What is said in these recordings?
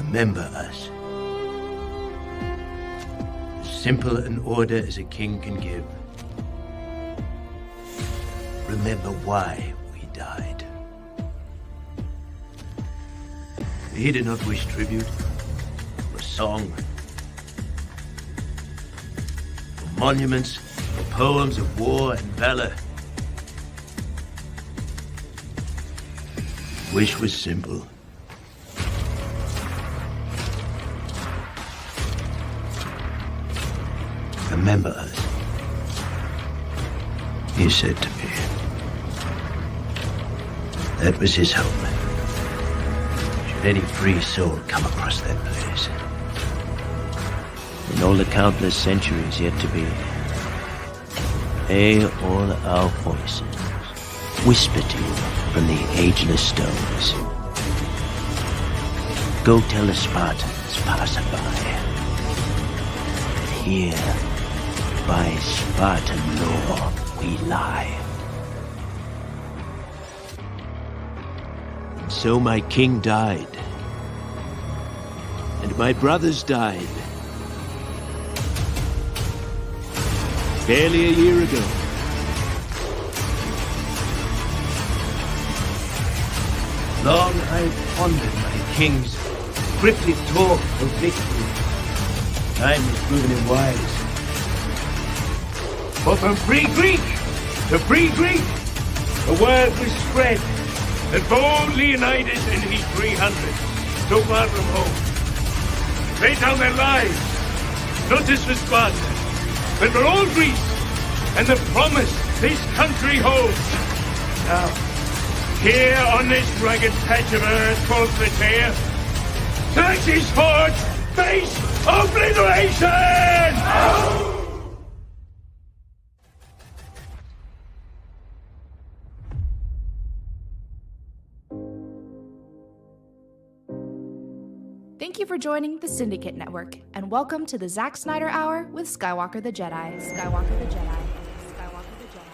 Remember us. As simple an order as a king can give. Remember why we died. He did not wish tribute, or song, or monuments, or poems of war and valor. Wish was simple. Remember us, he said to me. That was his hope. Should any free soul come across that place. In all the countless centuries yet to be, may all our voices whisper to you from the ageless stones. Go tell the Spartans passerby that here, by Spartan law, we lie. And so my king died, and my brothers died. Barely a year ago. Long I've pondered my king's cryptic talk of victory. Time has proven him wise. For from free Greek to free Greek, the word was spread that bold Leonidas and his 300, so far from home, laid down their lives, not just for Sparta, but for all Greece, and the promise this country holds. Now, here on this rugged patch of earth called Plataea, Xerxes forged face obliteration! Thank you for joining the Syndicate Network, and welcome to the Zack Snyder Hour with Skywalker the Jedi. Skywalker the Jedi. Skywalker the Jedi.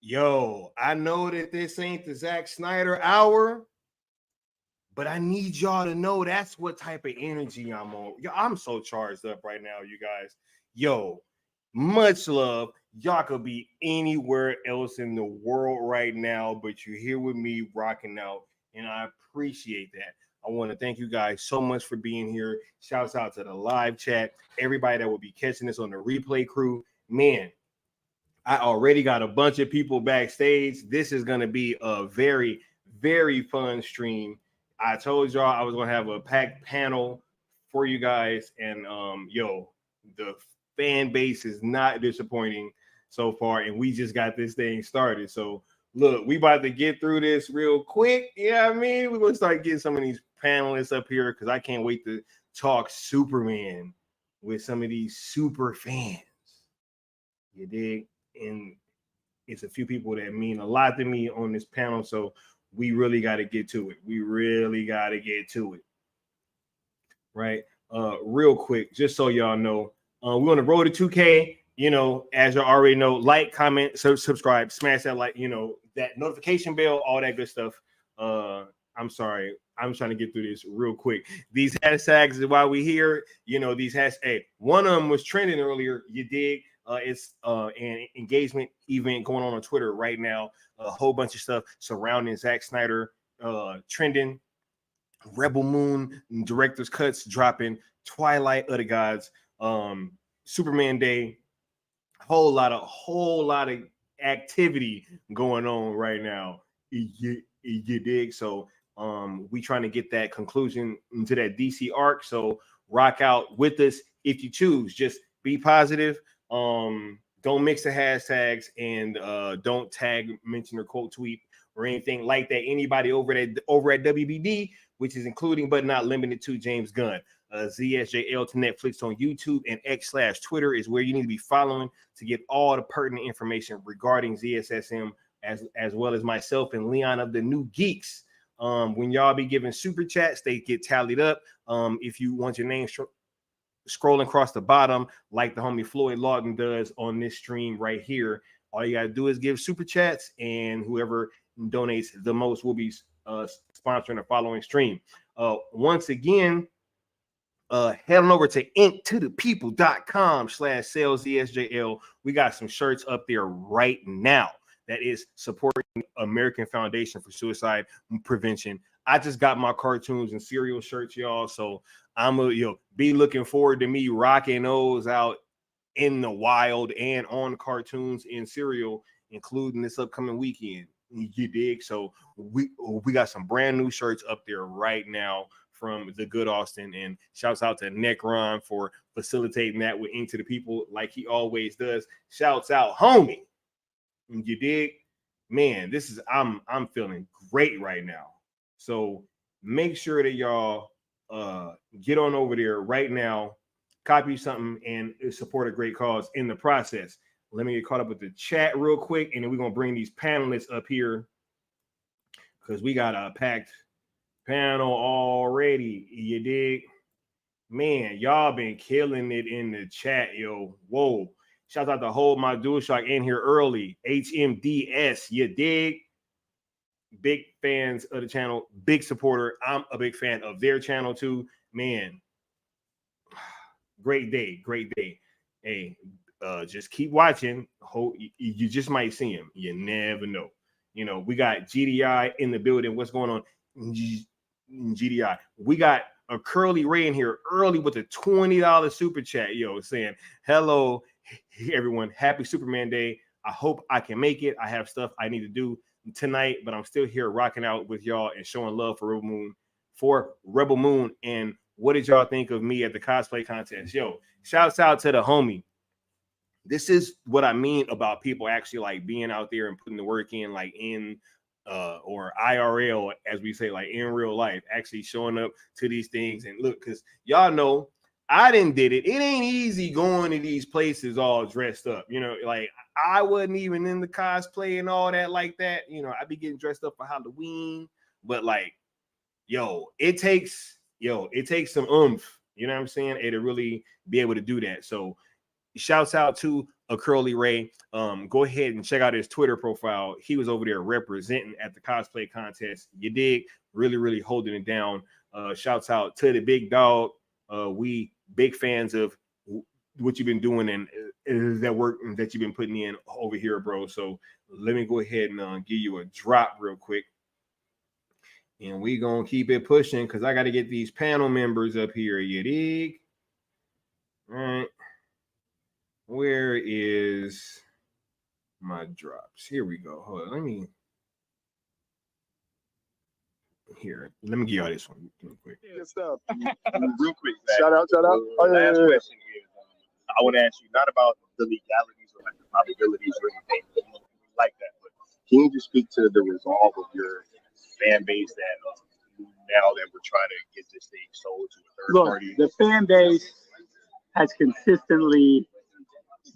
Yo, I know that this ain't the Zack Snyder Hour, but I need y'all to know that's what type of energy I'm on. Yo, I'm so charged up right now, you guys. Yo, much love. Y'all could be anywhere else in the world right now, but you're here with me rocking out, and I appreciate that. I want to thank you guys so much for being here. Shouts out to the live chat, everybody that will be catching this on the replay crew. Man, I already got a bunch of people backstage. This is going to be a very, very fun stream. I told y'all I was going to have a packed panel for you guys, and yo, the fan base is not disappointing so far, and we just got this thing started. So look, we about to get through this real quick. Yeah, I mean, we're gonna start getting some of these panelists up here because I can't wait to talk Superman with some of these super fans. You dig? And it's a few people that mean a lot to me on this panel, so we really got to get to it. We really got to get to it, right? Real quick, just so y'all know, we're on the road to 2K. You know, as you already know, like, comment, subscribe, smash that like, you know, that notification bell, all that good stuff. I'm sorry, I'm trying to get through this real quick. These hashtags is why we here. You know, these hashtags. Hey, one of them was trending earlier. You dig? It's an engagement event going on Twitter right now. A whole bunch of stuff surrounding Zack Snyder trending. Rebel Moon director's cuts dropping. Twilight of the Gods. Superman Day. Whole lot of activity going on right now. You dig? So we trying to get that conclusion into that DC arc. So rock out with us if you choose. Just be positive. Don't mix the hashtags, and don't tag, mention, or quote tweet or anything like that. Anybody over at WBD, which is including but not limited to James Gunn. ZSJL to Netflix on YouTube and X/Twitter is where you need to be following to get all the pertinent information regarding ZSSM, as well as myself and Leon of the New Geeks. When y'all be giving super chats, they get tallied up. If you want your name scrolling across the bottom, like the homie Floyd Lawton does on this stream right here, All you gotta do is give super chats, and whoever donates the most will be sponsoring the following stream. Once again, head on over to intothepeople.com/salesesjl. We got some shirts up there right now that is supporting American Foundation for Suicide Prevention. I just got my cartoons and cereal shirts, y'all. So I'm gonna be looking forward to me rocking those out in the wild and on cartoons and cereal, including this upcoming weekend. You dig? So we got some brand new shirts up there right now from the good Austin, and shouts out to Necron for facilitating that with Into the People like he always does. Shouts out, homie. You dig? Man, this is I'm feeling great right now. So make sure that y'all get on over there right now, copy something, and support a great cause in the process. Let me get caught up with the chat real quick, and then we're gonna bring these panelists up here because we got a packed panel already. You dig? Man, y'all been killing it in the chat, yo. Whoa. Shout out to Hold My DualShock in here early. HMDS, you dig? Big fans of the channel, big supporter. I'm a big fan of their channel too. Man, great day, great day. Hey, just keep watching. You just might see him. You never know. You know, we got GDI in the building. What's going on? GDI. We got a Curly Ray in here early with a $20 super chat, yo, saying hello everyone, happy Superman Day. I hope I can make it. I have stuff I need to do tonight, but I'm still here rocking out with y'all and showing love for Rebel Moon. And what did y'all think of me at the cosplay contest? Yo, shouts out to the homie. This is what I mean about people actually like being out there and putting the work in, like in or IRL, as we say, like in real life, actually showing up to these things. And look, because y'all know I didn't did it. It ain't easy going to these places all dressed up. You know, like I wasn't even in the cosplay and all that like that. You know, I be getting dressed up for Halloween, but like, it takes some oomph. You know what I'm saying? And to really be able to do that. So shouts out to a Curly Ray. Go ahead and check out his Twitter profile. He was over there representing at the cosplay contest. You dig? Really, really holding it down. Shouts out to the big dog. We big fans of what you've been doing and that work that you've been putting in over here, bro. So let me go ahead and give you a drop real quick. And we gonna keep it pushing because I got to get these panel members up here. You dig? All right. Where is my drops? Here we go. Hold on. Let me give y'all this one real quick. Good stuff. Real quick, Shout out. Last question is, I want to ask you not about the legalities or like the probabilities or anything like that, but can you just speak to the resolve of your fan base that now that we're trying to get this thing sold to a third party? The fan base has consistently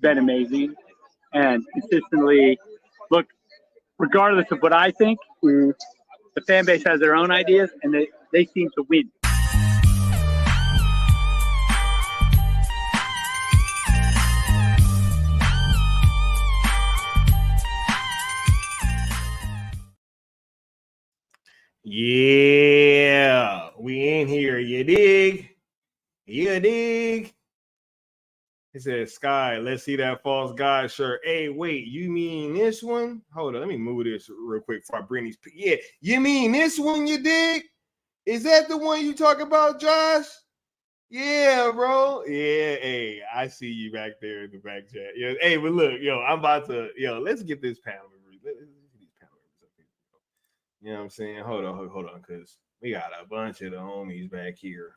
been amazing and consistently regardless of what I think, the fan base has their own ideas and they seem to win. Yeah, we in here. You dig? You dig? He said, Sky, let's see that false god shirt. Hey, wait, you mean this one? Hold on, let me move this real quick before I bring these. Yeah, you mean this one, you dig? Is that the one you talk about, Josh? Yeah, bro. Yeah, hey, I see you back there in the back chat. Yeah, hey, but look, I'm about to, let's get this panel. Let's get these panel members up here. You know what I'm saying? Hold on, because we got a bunch of the homies back here.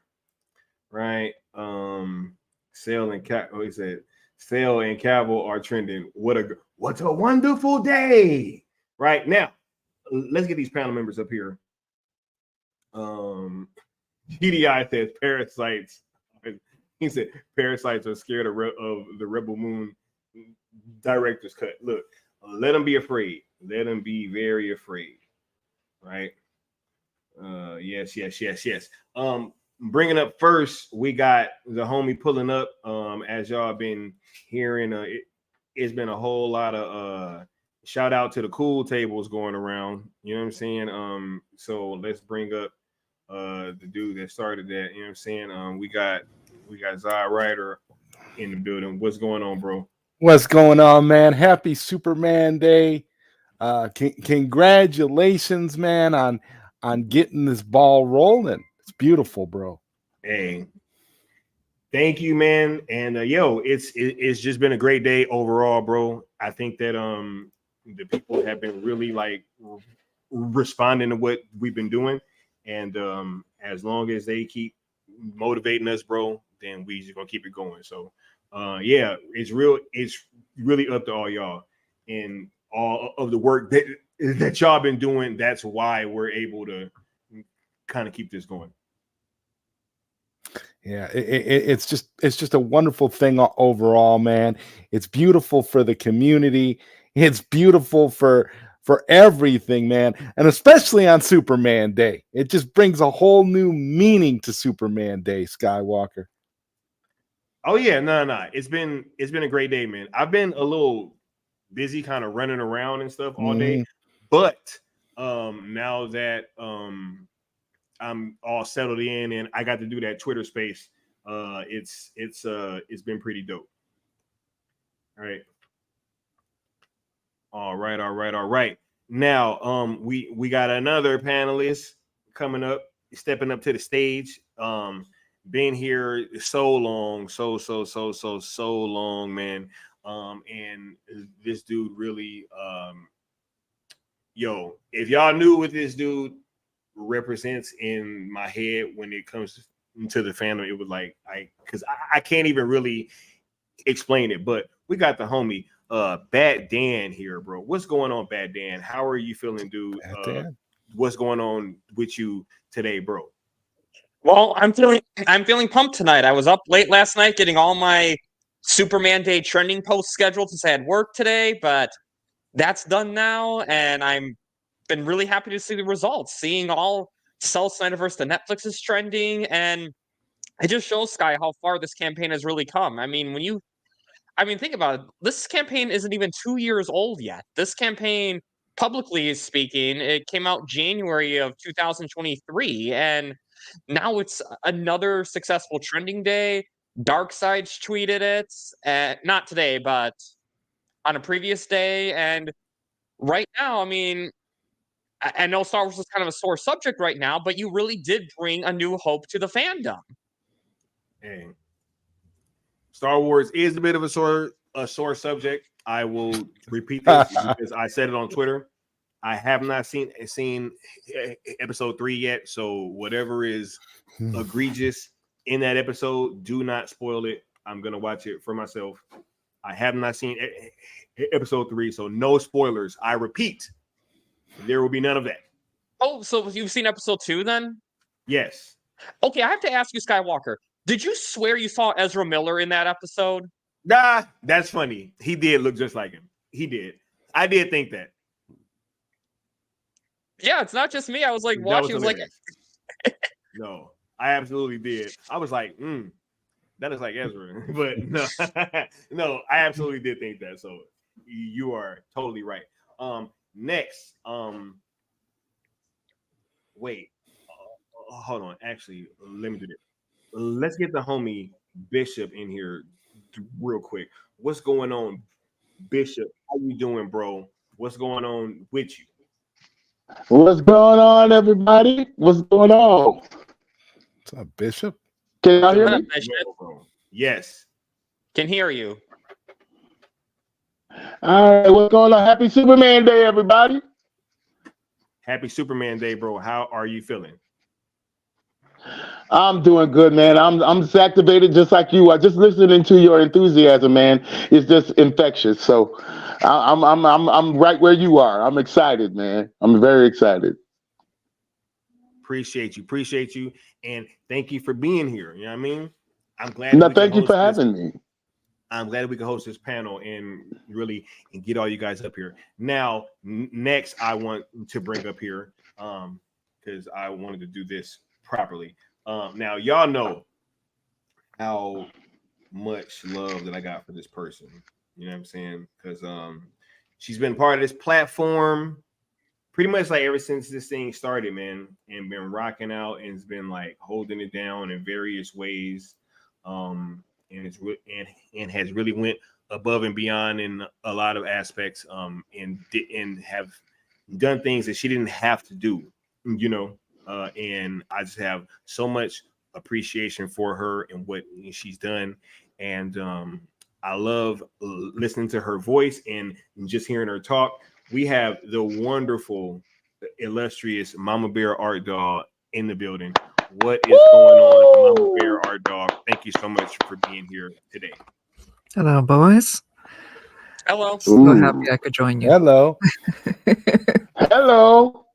Right? Sale and he said, Sale and Cavill are trending. What a wonderful day. Right now, let's get these panel members up here. GDI says parasites. He said parasites are scared of the Rebel Moon director's cut. Look, let them be afraid. Let them be very afraid. Right? Yes. Bringing up first, we got the homie pulling up. As y'all been hearing, it's been a whole lot of shout out to the cool tables going around. You know what I'm saying? So let's bring up the dude that started that. You know what I'm saying? We got Zod Ryder in the building. What's going on, bro? What's going on, man? Happy Superman Day. Congratulations, man, on getting this ball rolling. It's beautiful, bro. Hey, thank you, man. And it's just been a great day overall, bro. I think that the people have been really like responding to what we've been doing, and as long as they keep motivating us, bro, then we just gonna keep it going. So it's really up to all y'all and all of the work that y'all been doing. That's why we're able to kind of keep this going. Yeah, it's just a wonderful thing overall, man. It's beautiful for the community. It's beautiful for everything, man, and especially on Superman Day. It just brings a whole new meaning to Superman Day, Skywalker. Oh yeah, no. It's been a great day, man. I've been a little busy kind of running around and stuff all day, but now that I'm all settled in and I got to do that Twitter space, it's been pretty dope. All right. Now we got another panelist coming up, stepping up to the stage. Been here so long, so long, man. And this dude really, if y'all knew what this dude represents in my head when it comes to the fandom, it was like because I can't even really explain it. But we got the homie Bad Dan here, bro. What's going on, Bad Dan? How are you feeling, dude? What's going on with you today, bro? Well, I'm feeling pumped tonight. I was up late last night getting all my Superman Day trending posts scheduled since I had work today, but that's done now, and I'm been really happy to see the results. Seeing all Snyderverse to Netflix is trending, and it just shows Sky how far this campaign has really come. I mean, think about it. This campaign isn't even 2 years old yet. This campaign, publicly speaking, it came out January of 2023, and now it's another successful trending day. Darkseid's tweeted it, not today, but on a previous day. And right now, I mean, I know Star Wars is kind of a sore subject right now, but you really did bring a new hope to the fandom. Hey, Star Wars is a bit of a sore subject. I will repeat this because I said it on Twitter. I have not seen episode 3 yet, so whatever is egregious in that episode, do not spoil it. I'm gonna watch it for myself. I have not seen episode 3, so no spoilers. I repeat, there will be none of that. Oh, so you've seen episode 2 then? Yes. Okay, I have to ask you, Skywalker. Did you swear you saw Ezra Miller in that episode? Nah, that's funny. He did look just like him. He did. I did think that. Yeah, it's not just me. I was like watching. No, I absolutely did. I was like, that is like Ezra. But no, no, I absolutely did think that. So you are totally right. Next, wait, hold on. Actually, let me do this. Let's get the homie Bishop in here real quick. What's going on, Bishop? How you doing, bro? What's going on with you? What's going on, everybody? What's going on? What's up, Bishop? Can y'all hear me? Yes. Can hear you. All right, what's going on? Happy Superman Day, everybody. Happy Superman Day, bro. How are you feeling? I'm doing good, man. I'm just activated just like you are. Just listening to your enthusiasm, man, is just infectious. So I'm right where you are. I'm excited, man. I'm very excited. Appreciate you. And thank you for being here. You know what I mean? I'm glad. No, thank you for having me. I'm glad we can host this panel and really get all you guys up here. Now, next, I want to bring up here, because I wanted to do this properly. Now, y'all know how much love that I got for this person. You know what I'm saying? Because she's been part of this platform pretty much like ever since this thing started, man, and been rocking out and it's been like holding it down in various ways. And and has really went above and beyond in a lot of aspects. And have done things that she didn't have to do, you know. And I just have so much appreciation for her and what she's done. And I love listening to her voice and just hearing her talk. We have the wonderful, illustrious Mama Bear Art Dog in the building. What is going on, Mama Bear Art Dog? Thank you so much for being here today. Hello, boys. Hello. So happy I could join you. Hello. Hello.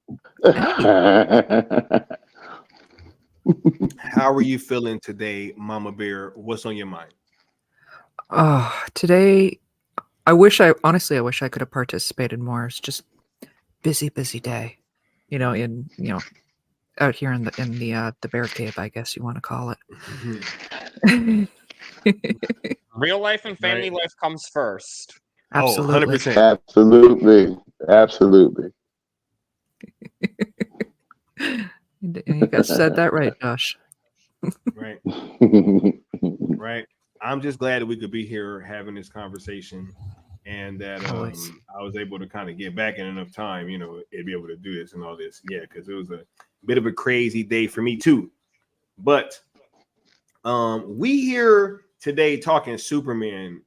How are you feeling today, Mama Bear? What's on your mind? Today, I wish I could have participated more. It's just busy day. Out here in the bear cave, I guess you want to call it. Real life and family life comes first. Absolutely. 100%. Absolutely. You guys said that right, Josh. Right. Right. I'm just glad that we could be here having this conversation, and that I was able to kind of get back in enough time, you know, to be able to do this and all this. Yeah, because it was a bit of a crazy day for me too. But we here today talking Superman,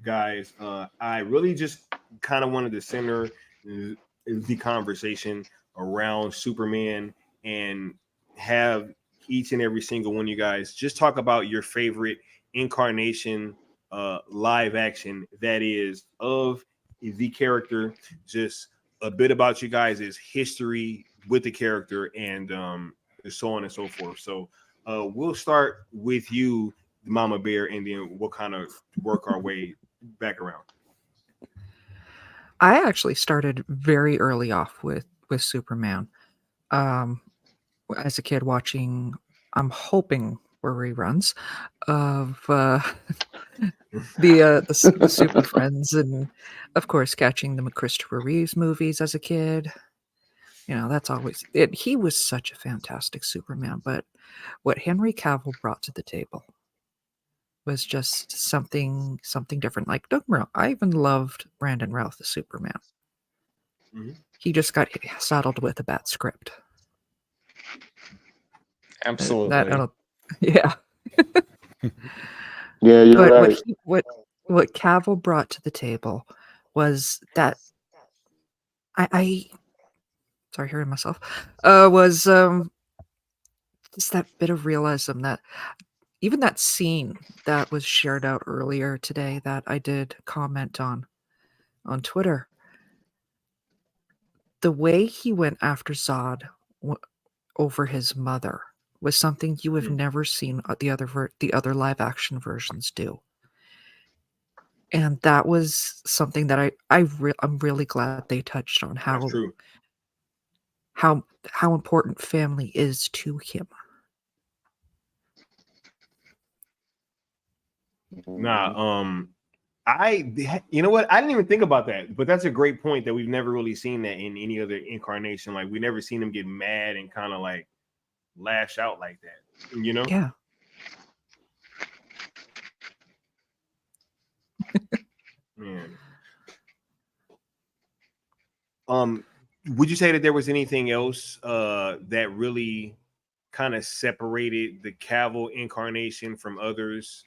guys. I really just kind of wanted to center the conversation around Superman and have each and every single one of you guys just talk about your favorite incarnation live action that is of the character, just a bit about you guys' history with the character, and so on and so forth. So we'll start with you, Mama Bear, and then we'll kind of work our way back around. I actually started very early off with Superman. As a kid watching, I'm hoping were reruns of the Super Friends, and of course catching the Christopher Reeves movies as a kid. You know, that's always it. He was such a fantastic Superman, but what Henry Cavill brought to the table was just something different. Like, don't get me wrong, I even loved Brandon Routh as Superman. Mm-hmm. He just got saddled with a bad script. Absolutely. Yeah. Yeah, you're But right. what Cavill brought to the table was that I sorry, hearing myself, was just that bit of realism, that even that scene that was shared out earlier today that I did comment on Twitter, the way he went after Zod over his mother was something you have never seen the other live action versions do. And that was something that I'm really glad they touched on, how important family is to him. You know what? I didn't even think about that, but that's a great point that we've never really seen that in any other incarnation. Like, we never seen him get mad and kind of like lash out like that, you know? Yeah. Man. Would you say that there was anything else that really kind of separated the Cavill incarnation from others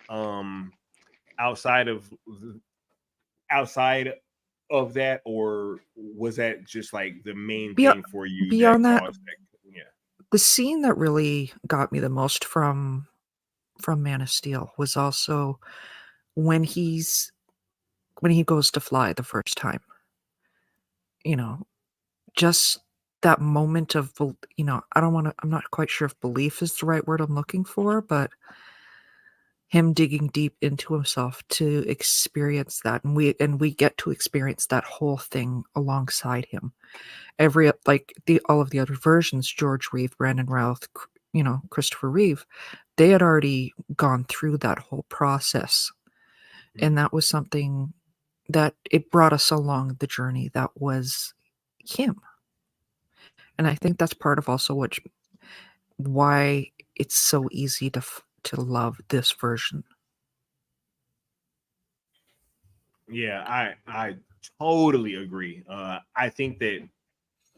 outside of that, or was that just like the main thing for you? Beyond that, the scene that really got me the most from Man of Steel was also when he goes to fly the first time. You know, just that moment of, you know, I'm not quite sure if belief is the right word I'm looking for, but him digging deep into himself to experience that, and we get to experience that whole thing alongside him. All of the other versions, George Reeve, Brandon Routh, you know, Christopher Reeve, they had already gone through that whole process, And that was something that it brought us along the journey that was him. And I think that's part of also why it's so easy to love this version. Yeah, I totally agree. I think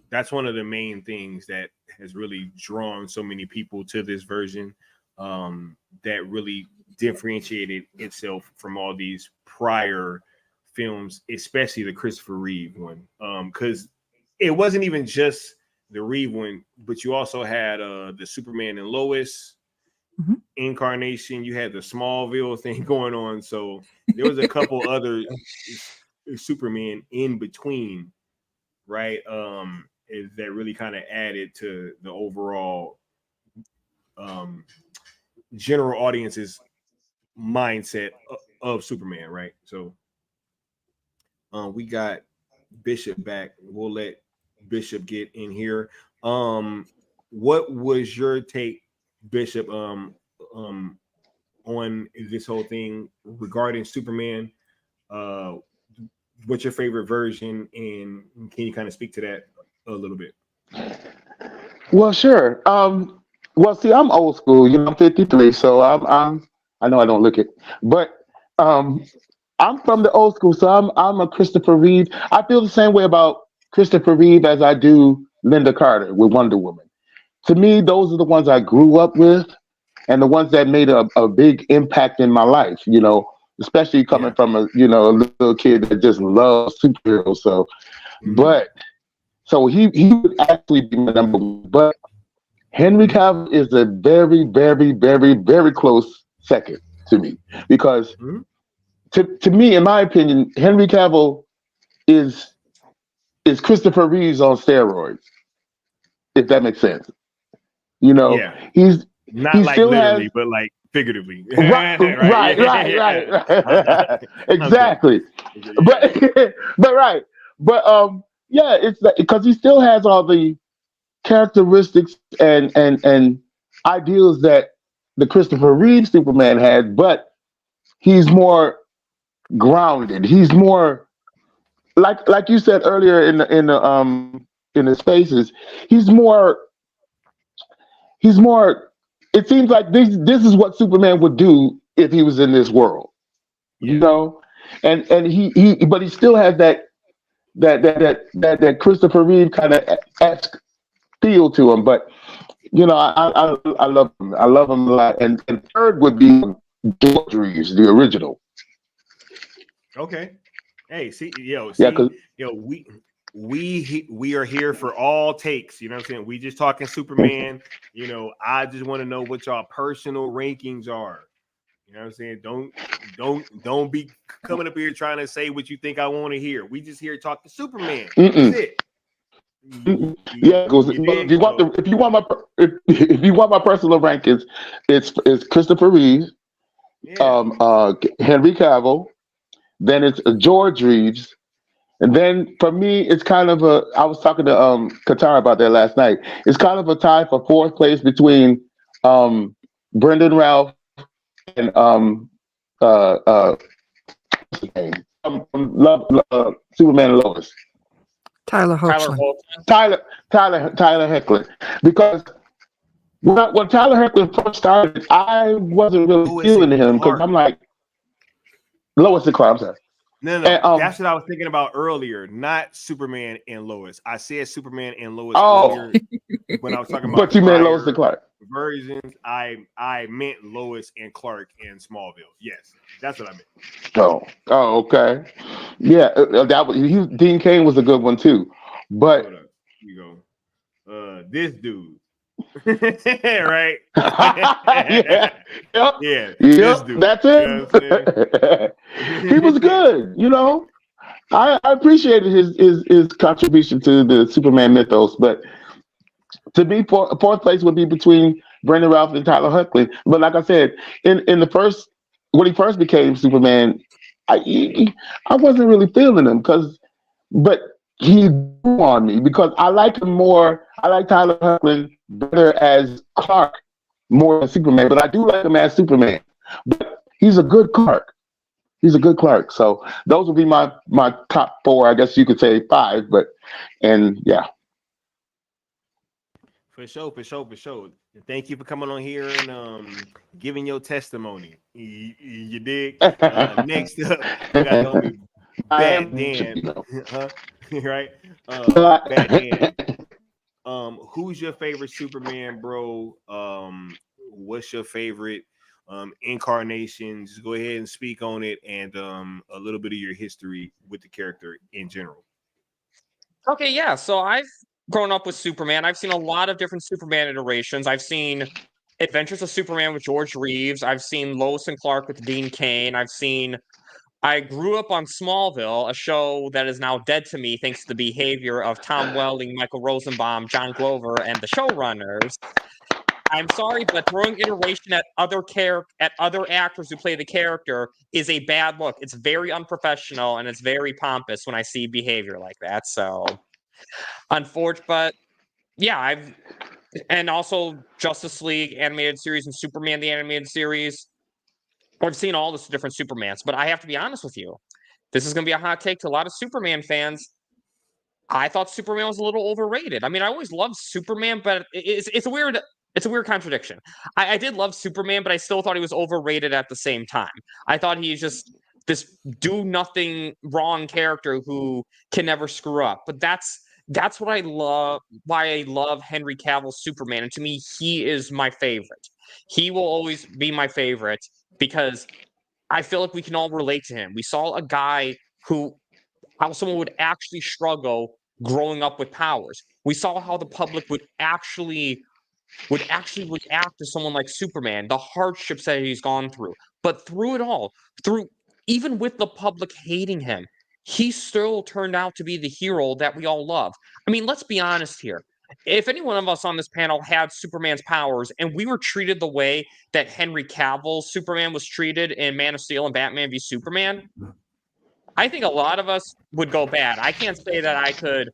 that's one of the main things that has really drawn so many people to this version, that really differentiated itself from all these prior films, especially the Christopher Reeve one. Because it wasn't even just the Reeve one, but you also had the Superman and Lois incarnation. You had the Smallville thing going on. So there was a couple other Superman in between, right? That really kind of added to the overall general audience's mindset of Superman, right? So we got Bishop back. We'll let Bishop get in here. What was your take, Bishop, on this whole thing regarding Superman? What's your favorite version, and can you kind of speak to that a little bit? Well, sure. Well, see, I'm old school. I'm 53, so I know I don't look it, but I'm from the old school, so I'm a Christopher Reeve. I feel the same way about Christopher Reeve as I do Linda Carter with Wonder Woman. To me, those are the ones I grew up with, and the ones that made a big impact in my life. Especially coming from a little kid that just loves superheroes. So, but so he would actually be my number one. But Henry Cavill is a very, very, very, very close second to me, because to me, in my opinion, Henry Cavill is Christopher Reeves on steroids, if that makes sense. He's not he like still literally, but like figuratively. Right. Exactly. But yeah, it's because he still has all the characteristics and ideals that the Christopher Reeve Superman had, but he's more grounded. He's more like you said earlier in the spaces. He's more. It seems like this is what Superman would do if he was in this world, and he still has that Christopher Reeve kind of esque feel to him. But I love him. I love him a lot. And third would be George Reeves, the original. Okay. Hey, we are here for all takes. You know what I'm saying? We just talking Superman. I just want to know what y'all personal rankings are. You know what I'm saying? Don't be coming up here trying to say what you think I want to hear. We just here talking Superman. That's it. Yeah, if you want my personal rankings, it's Christopher Reeve, Henry Cavill, then it's George Reeves, and then for me it's kind of I was talking to Qatar about that last night. It's kind of a tie for fourth place between Brendan Ralph and what's his name? Superman and Lois. Tyler Hoechlin. Tyler Hoechlin. Because when Tyler Hoechlin first started, I wasn't really feeling him because I'm like Lois and Clark. I'm sorry. No. That's what I was thinking about earlier. Not Superman and Lois. I said Superman and Lois earlier when I was talking about. But you meant Lois and Clark versions. I meant Lois and Clark in Smallville. Yes, that's what I meant. Oh, okay. Yeah, Dean Cain was a good one too. But hold up. You go. This dude. Right? Yeah. This dude. That's it. He was good, I appreciated his contribution to the Superman mythos, but to me, fourth place would be between Brendan Ralph and Tyler Hoechlin. But like I said, in the when he first became Superman, I wasn't really feeling him but he grew on me because I like him more. I like Tyler Hoechlin better as Clark more than Superman, but I do like him as Superman. But he's a good Clark. He's a good Clark. So those would be my top 4. I guess you could say 5, but yeah. For sure. Thank you for coming on here and giving your testimony. You dig? Next up, we got the homie Bad Dan. Right? Bad Dan. Who's your favorite Superman, bro? What's your favorite incarnation? Just go ahead and speak on it and a little bit of your history with the character in general. Okay, yeah. So I've grown up with Superman. I've seen a lot of different Superman iterations. I've seen Adventures of Superman with George Reeves. I've seen Lois and Clark with Dean Cain. I grew up on Smallville, a show that is now dead to me thanks to the behavior of Tom Welling, Michael Rosenbaum, John Glover, and the showrunners. I'm sorry, but throwing iteration at other actors who play the character is a bad look. It's very unprofessional and it's very pompous when I see behavior like that. So, unfortunate, but yeah, and also Justice League animated series and Superman the animated series. I've seen all the different Supermans, but I have to be honest with you. This is going to be a hot take to a lot of Superman fans. I thought Superman was a little overrated. I mean, I always loved Superman, but it's a weird contradiction. I did love Superman, but I still thought he was overrated at the same time. I thought he's just this do nothing wrong character who can never screw up. But that's what I love. Why I love Henry Cavill's Superman, and to me, he is my favorite. He will always be my favorite because I feel like we can all relate to him. We saw a guy how someone would actually struggle growing up with powers. We saw how the public would actually react to someone like Superman, the hardships that he's gone through. But through it all, even with the public hating him, he still turned out to be the hero that we all love. I mean, let's be honest here. If any one of us on this panel had Superman's powers and we were treated the way that Henry Cavill's Superman was treated in Man of Steel and Batman v Superman, I think a lot of us would go bad. I can't say that I could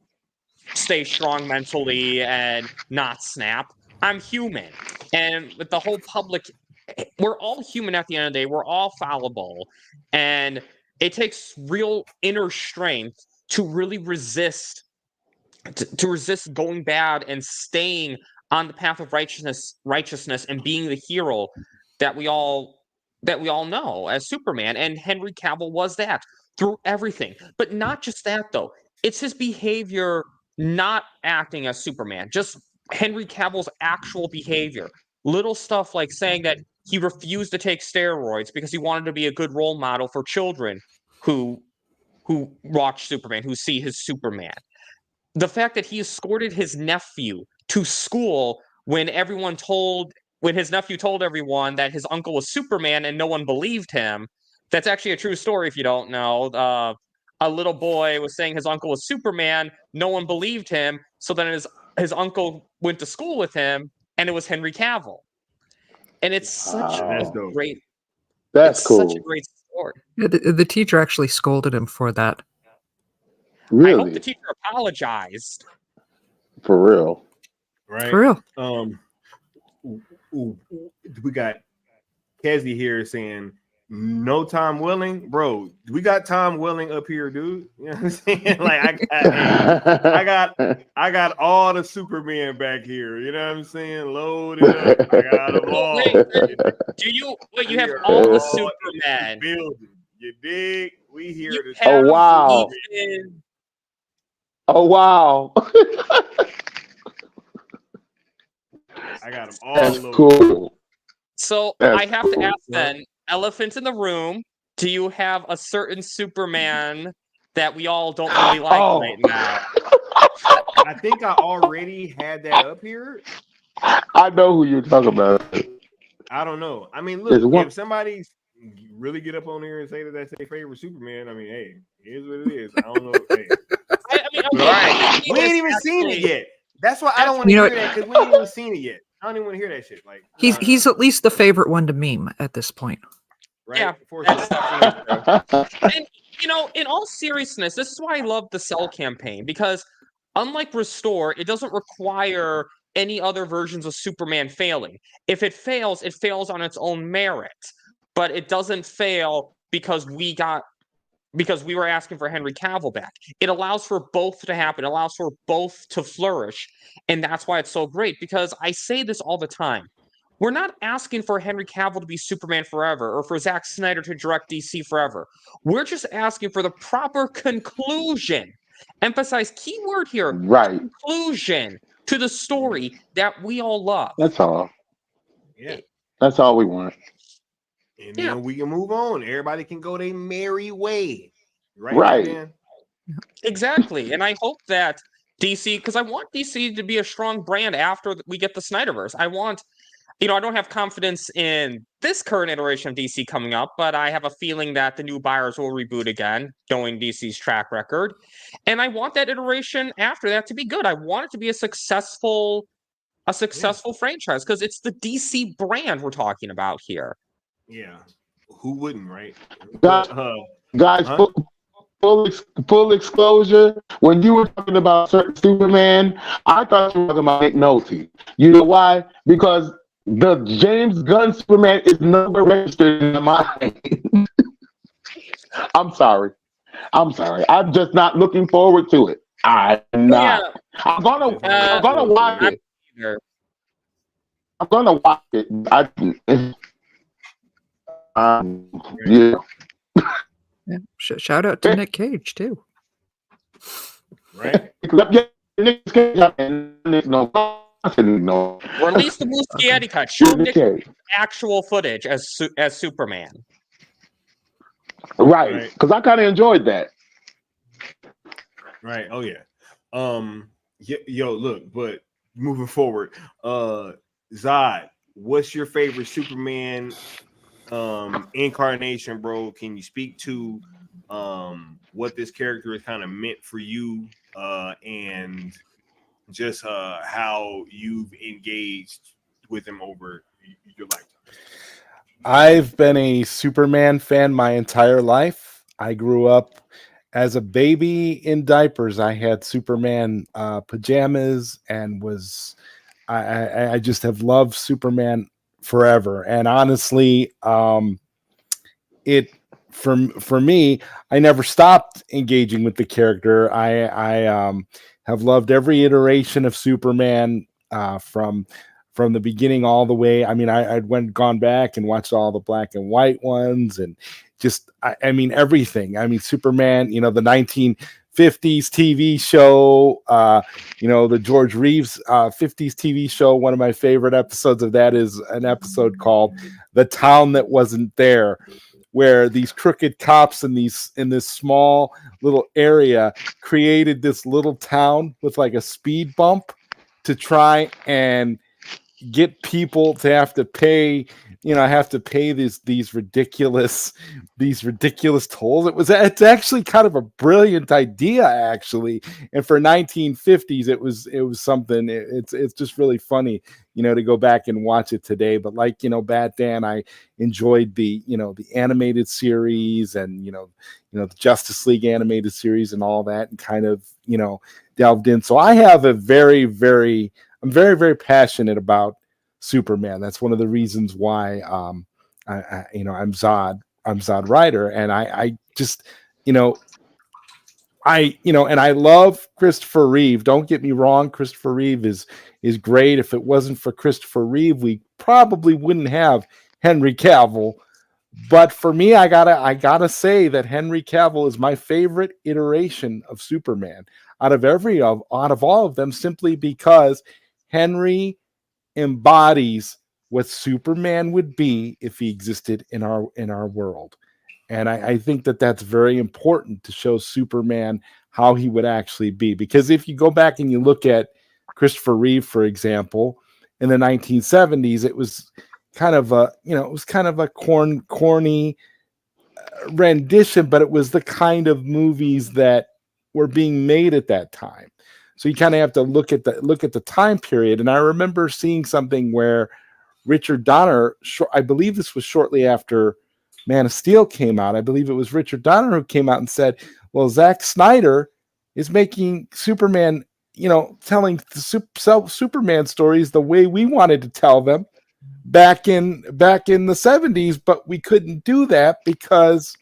stay strong mentally and not snap. I'm human. And with the whole public, we're all human at the end of the day. We're all fallible. And it takes real inner strength to really resist going bad and staying on the path of righteousness and being the hero that we all know as Superman. And Henry Cavill was that through everything. But not just that, though. It's his behavior not acting as Superman, just Henry Cavill's actual behavior. Little stuff like saying that he refused to take steroids because he wanted to be a good role model for children who watch Superman, who see his Superman. The fact that he escorted his nephew to school when his nephew told everyone that his uncle was Superman and no one believed him. That's actually a true story if you don't know. A little boy was saying his uncle was Superman. No one believed him. So then his uncle went to school with him, and it was Henry Cavill. And it's such a great. That's cool. Such a great story. Yeah, the teacher actually scolded him for that. Really? I hope the teacher apologized. For real. Right. For real. We got Kesdy here saying no Tom Welling, bro. We got Tom Welling up here, dude. You know what I'm saying? Like I got all the Superman back here. You know what I'm saying? Loaded up. I got them all. You have all the Superman. Building. You dig? We here to. Oh wow. Oh wow. I got them all. That's cool. So I have to ask then, elephant in the room, do you have a certain Superman that we all don't really like right now? I think I already had that up here. I know who you're talking about. I don't know. I mean, look, if somebody really get up on here and say that that's their favorite Superman, I mean, hey, it is what it is. I don't know. Hey. We ain't even seen it yet. That's why I don't want to hear that, because we ain't even seen it yet. I don't even want to hear that shit. Like he's at least the favorite one to meme at this point. Right? Yeah, that's definitely true. And in all seriousness, this is why I love the Cell campaign, because unlike Restore, it doesn't require any other versions of Superman failing. If it fails on its own merit, but it doesn't fail because we were asking for Henry Cavill back. It allows for both to happen. It allows for both to flourish. And that's why it's so great, because I say this all the time. We're not asking for Henry Cavill to be Superman forever or for Zack Snyder to direct DC forever. We're just asking for the proper conclusion. Emphasize keyword here, Right. conclusion to the story that we all love. That's all. Yeah. That's all we want. And then we can move on. Everybody can go their merry way. Right. Man? Exactly. And I hope that DC, because I want DC to be a strong brand after we get the Snyderverse. I don't have confidence in this current iteration of DC coming up, but I have a feeling that the new buyers will reboot again, knowing DC's track record. And I want that iteration after that to be good. I want it to be a successful franchise, because it's the DC brand we're talking about here. Yeah. Who wouldn't, right? Guys, full exposure. When you were talking about certain Superman, I thought you were talking about Nick Nolte. You know why? Because the James Gunn Superman is nowhere registered in my mind. I'm sorry. I'm just not looking forward to it. I'm not. Yeah. I'm gonna watch it. I'm gonna watch it. Yeah. Yeah. Shout out to Nick Cage too. Right. Release the Muschietti cut. Show Nick actual footage as Superman. Right. Because I kind of enjoyed that. Right. Oh yeah. Look, but moving forward, Zod, what's your favorite Superman incarnation, bro? Can you speak to what this character is kind of meant for you, and just how you've engaged with him over your lifetime? I've been a Superman fan my entire life. I grew up as a baby in diapers. I had Superman pajamas and I just have loved Superman forever. And honestly, for me, I never stopped engaging with the character. I have loved every iteration of Superman from the beginning all the way. I mean, I'd gone back and watched all the black and white ones, and just I mean everything. I mean, Superman, the 1950s TV show, the George Reeves 50s TV show. One of my favorite episodes of that is an episode called "The Town That Wasn't There," where these crooked cops in this small little area created this little town with like a speed bump to try and get people to have to pay these ridiculous tolls. It's actually kind of a brilliant idea, actually. And for 1950s, it was something. It's just really funny, to go back and watch it today. But like, Bat Dan, I enjoyed the animated series and, the Justice League animated series and all that, and kind of, delved in. So I have I'm very, very passionate about Superman. That's one of the reasons why I'm Zod Ryder, and I just and I love Christopher Reeve. Don't get me wrong, Christopher Reeve is great. If it wasn't for Christopher Reeve, we probably wouldn't have Henry Cavill. But for me, I gotta say that Henry Cavill is my favorite iteration of Superman out of all of them, simply because Henry embodies what Superman would be if he existed in our world. And I think that that's very important to show Superman how he would actually be. Because if you go back and you look at Christopher Reeve, for example, in the 1970s, it was kind of a corny rendition, but it was the kind of movies that were being made at that time. So you kind of have to look at the time period. And I remember seeing something where Richard Donner, I believe this was shortly after Man of Steel came out. I believe it was Richard Donner who came out and said, well, Zack Snyder is making Superman, telling Superman stories the way we wanted to tell them back in the 70s, but we couldn't do that because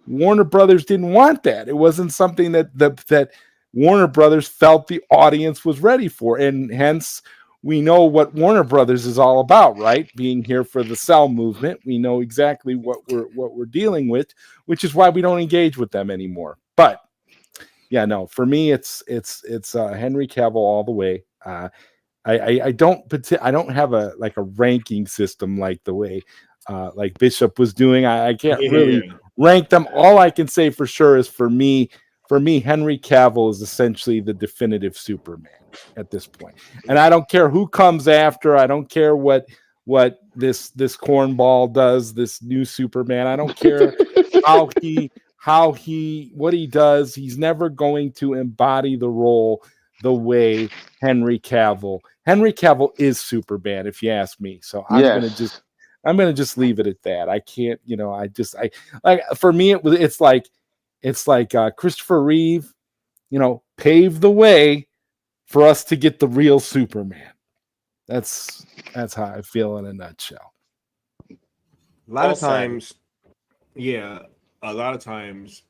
Warner Brothers didn't want that. It wasn't something that Warner Brothers felt the audience was ready for, and hence we know what Warner Brothers is all about, right? Being here for the Cell movement, we know exactly what we're dealing with, which is why we don't engage with them anymore. But yeah, no, for me, it's Henry Cavill all the way. I don't have a ranking system like the way like Bishop was doing. I can't really rank them. All I can say for sure is for me, Henry Cavill is essentially the definitive Superman at this point. And I don't care who comes after. I don't care what this cornball does, this new Superman. I don't care what he does. He's never going to embody the role the way Henry Cavill is Superman, if you ask me. So I'm gonna just leave it at that. I can't, for me it's like Christopher Reeve, paved the way for us to get the real Superman. That's how I feel in a nutshell. A lot of times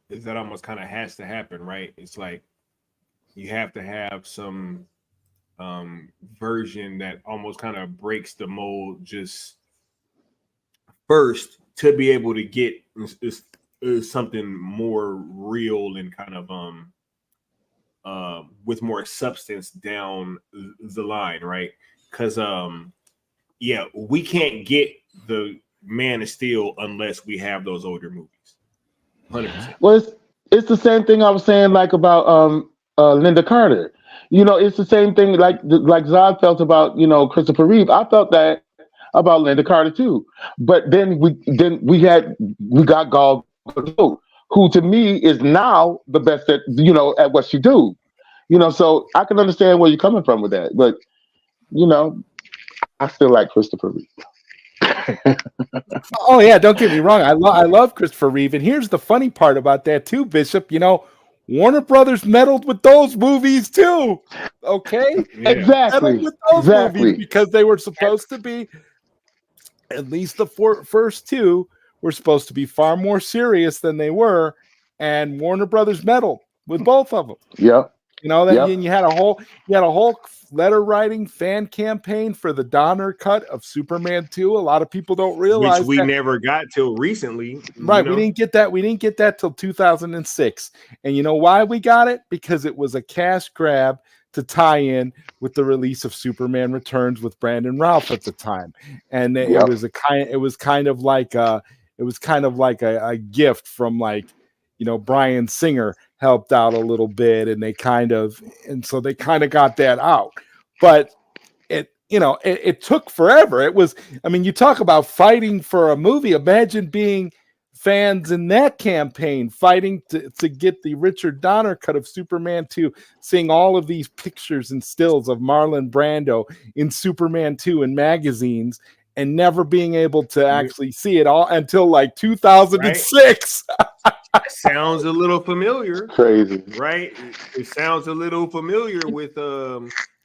that almost kind of has to happen, right? It's like you have to have some version that almost kind of breaks the mold just first to be able to get something more real and kind of with more substance down the line, right? Because we can't get the Man of Steel unless we have those older movies. 100%. Well, it's the same thing I was saying like about Linda Carter. It's the same thing like Zod felt about Christopher Reeve. I felt that about Linda Carter too. But then we got Gal Gadot, who to me is now the best at at what she do. So I can understand where you're coming from with that. But I still like Christopher Reeve. Oh yeah, don't get me wrong. I love Christopher Reeve, and here's the funny part about that too, Bishop. Warner Brothers meddled with those movies too. Okay, exactly. Meddled with those movies because they were supposed to be, at least the first two were supposed to be far more serious than they were, and Warner Brothers meddled with both of them. Yep. And you had a whole letter writing fan campaign for the Donner cut of Superman 2. A lot of people don't realize which we never got till recently. Right. We didn't get that till 2006. And you know why we got it? Because it was a cash grab to tie in with the release of Superman Returns with Brandon Routh at the time. And it was kind of like a gift from Bryan Singer helped out a little bit, and so they kind of got that out. But it took forever. It was, you talk about fighting for a movie. Imagine being fans in that campaign fighting to get the Richard Donner cut of Superman 2, seeing all of these pictures and stills of Marlon Brando in Superman 2 in magazines and never being able to actually see it all until 2006. Right? Sounds a little familiar. Crazy, right? It sounds a little familiar with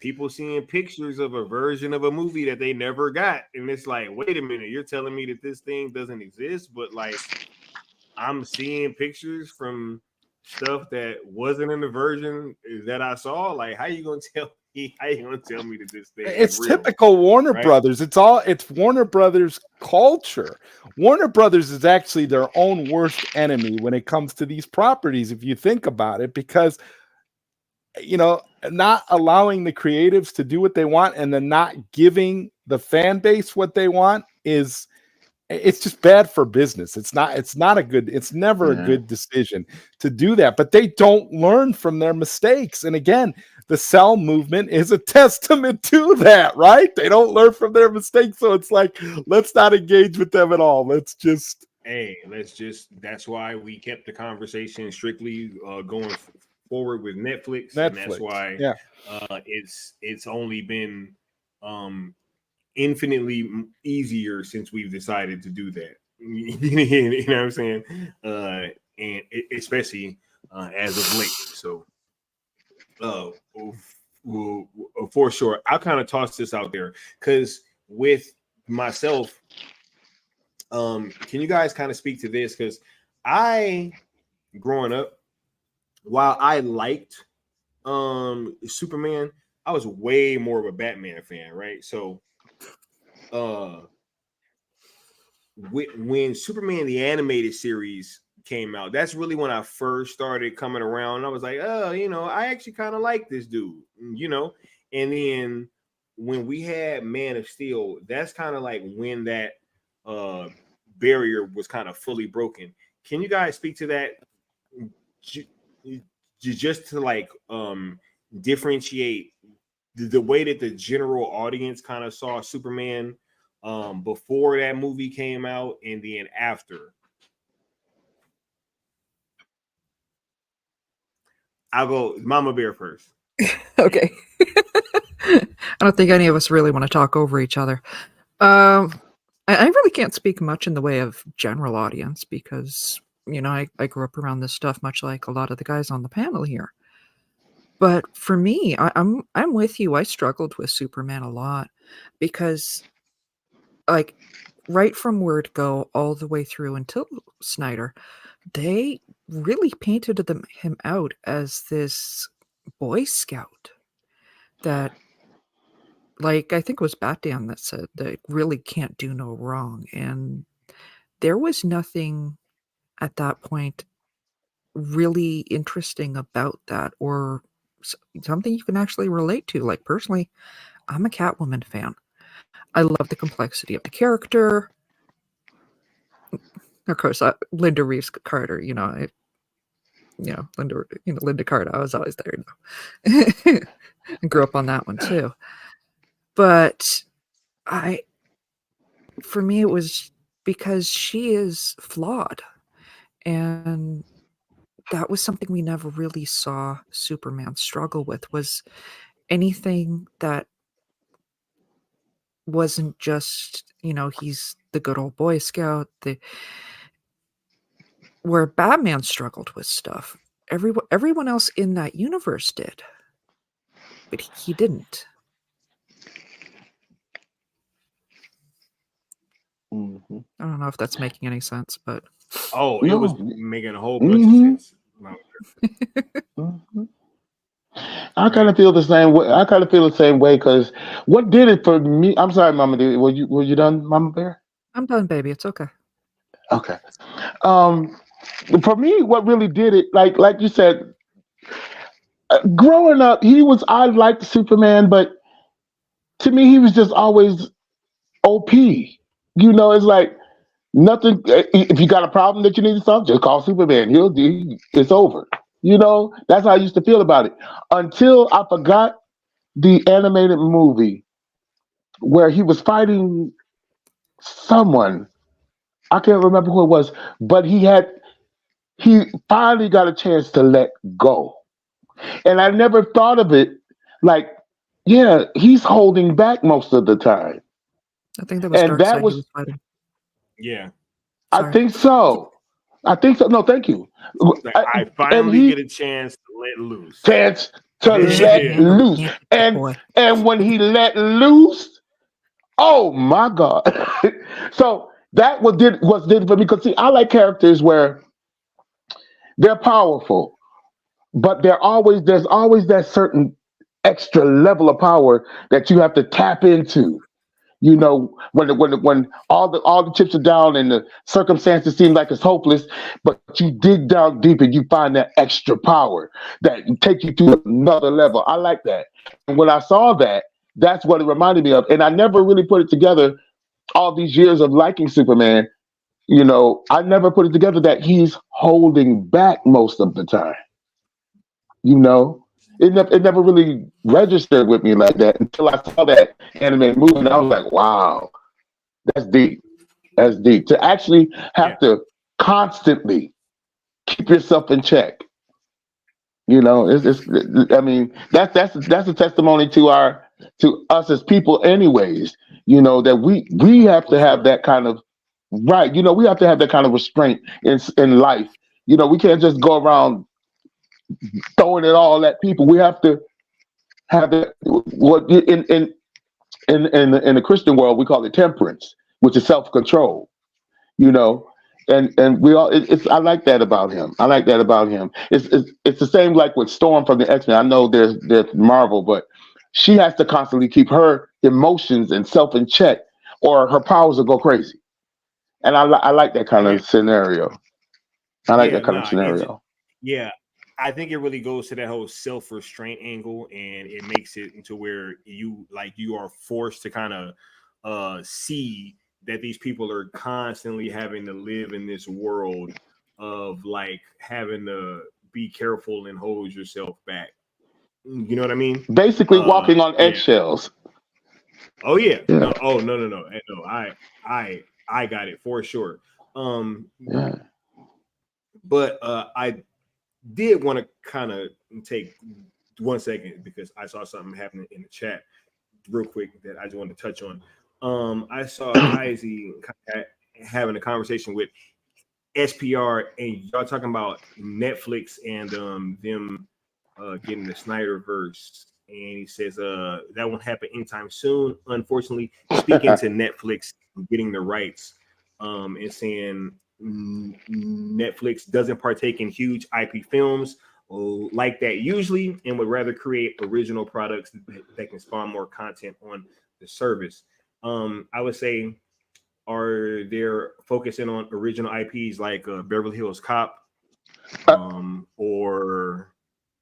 people seeing pictures of a version of a movie that they never got, and it's like, wait a minute, you're telling me that this thing doesn't exist, but I'm seeing pictures from stuff that wasn't in the version that I saw. How you gonna tell me that this thing it's is real? Typical Warner Brothers. It's Warner Brothers culture. Warner Brothers is actually their own worst enemy when it comes to these properties, if you think about it, because not allowing the creatives to do what they want and then not giving the fan base what they want it's just bad for business. It's never a good decision to do that, but they don't learn from their mistakes. And again, the Cell movement is a testament to that, right? They don't learn from their mistakes. So it's let's not engage with them at all. That's why we kept the conversation strictly going forward with Netflix. And that's why it's only been infinitely easier since we've decided to do that. You know what I'm saying? And especially as of late. So for sure, I'll kind of toss this out there because with myself, can you guys kind of speak to this? Because Growing up, while I liked Superman, I was way more of a Batman fan, right? So when Superman the animated series came out, that's really when I first started coming around. I was like, oh, I actually kind of like this dude, and then when we had Man of Steel, that's kind of like when that barrier was kind of fully broken. Can you guys speak to that? Just to like differentiate the way that the general audience kind of saw Superman before that movie came out and then after. I'll go Mama Bear first. Okay. I don't think any of us really want to talk over each other. I really can't speak much in the way of general audience because, I grew up around this stuff much like a lot of the guys on the panel here. But for me, I'm with you. I struggled with Superman a lot because, like, right from Word Go all the way through until Snyder, they really painted him out as this Boy Scout that, like, I think it was Batman that said that really can't do no wrong. And there was nothing at that point really interesting about that or something you can actually relate to. Like, personally, I'm a Catwoman fan. I love the complexity of the character. Of course, Linda Reeves Carter, Linda Carter, I was always there. I grew up on that one too. But for me, it was because she is flawed. And that was something we never really saw Superman struggle with, was anything that wasn't just, he's the good old Boy Scout. Where Batman struggled with stuff, everyone else in that universe did, but he didn't. Mm-hmm. I don't know if that's making any sense, but it was making a whole bunch of sense. Mm-hmm. I kind of feel the same way. Because what did it for me? I'm sorry, Mama. Were you done, Mama Bear? I'm done, baby. It's okay. Okay. For me, what really did it, like you said, growing up, I liked Superman, but to me, he was just always OP. It's like nothing. If you got a problem that you need to solve, just call Superman. It's over. That's how I used to feel about it until I forgot the animated movie where he was fighting someone. I can't remember who it was, but he finally got a chance to let go. And I never thought of it like, yeah, he's holding back most of the time. I think that was And that Darkseid he was fighting. Yeah. I think so. No, thank you. I finally get a chance to let loose. Chance to let loose. And when he let loose, oh my God. So that was did for me. Because see, I like characters where they're powerful, but there's always that certain extra level of power that you have to tap into. When all the chips are down and the circumstances seem like it's hopeless, but you dig down deep and you find that extra power that take you to another level. I like that. And when I saw that, that's what it reminded me of. And I never really put it together all these years of liking Superman. I never put it together that he's holding back most of the time. It never really registered with me like that until I saw that animated movie, and I was like, "Wow, that's deep. That's deep." To actually have to constantly keep yourself in check. I mean, that's a testimony to us as people, anyways. That we have to have that kind of right. We have to have that kind of restraint in life. We can't just go around throwing it all at people. We have to have that. What in the Christian world we call it temperance, which is self-control. And we all it's I like that about him. I like that about him. It's the same like with Storm from the X-Men. I know there's Marvel, but she has to constantly keep her emotions and self in check, or her powers will go crazy. And I like that kind Yeah. of scenario. I like Yeah, that kind of nah, scenario. yeah. I think it really goes to that whole self-restraint angle, and it makes it into where you are forced to kind of see that these people are constantly having to live in this world of like having to be careful and hold yourself back. You know what I mean? Basically walking on Yeah. eggshells. Oh yeah. Yeah. No. Oh no. I got it for sure. Yeah. But I did want to kind of take 1 second because I saw something happening in the chat real quick that I just wanted to touch on. I saw Izzy having a conversation with SPR, and y'all talking about Netflix and them getting the Snyderverse. And he says that won't happen anytime soon. Unfortunately, speaking to Netflix getting the rights, and saying Netflix doesn't partake in huge IP films like that usually, and would rather create original products that can spawn more content on the service. I would say, are they're focusing on original IPs like Beverly Hills Cop, or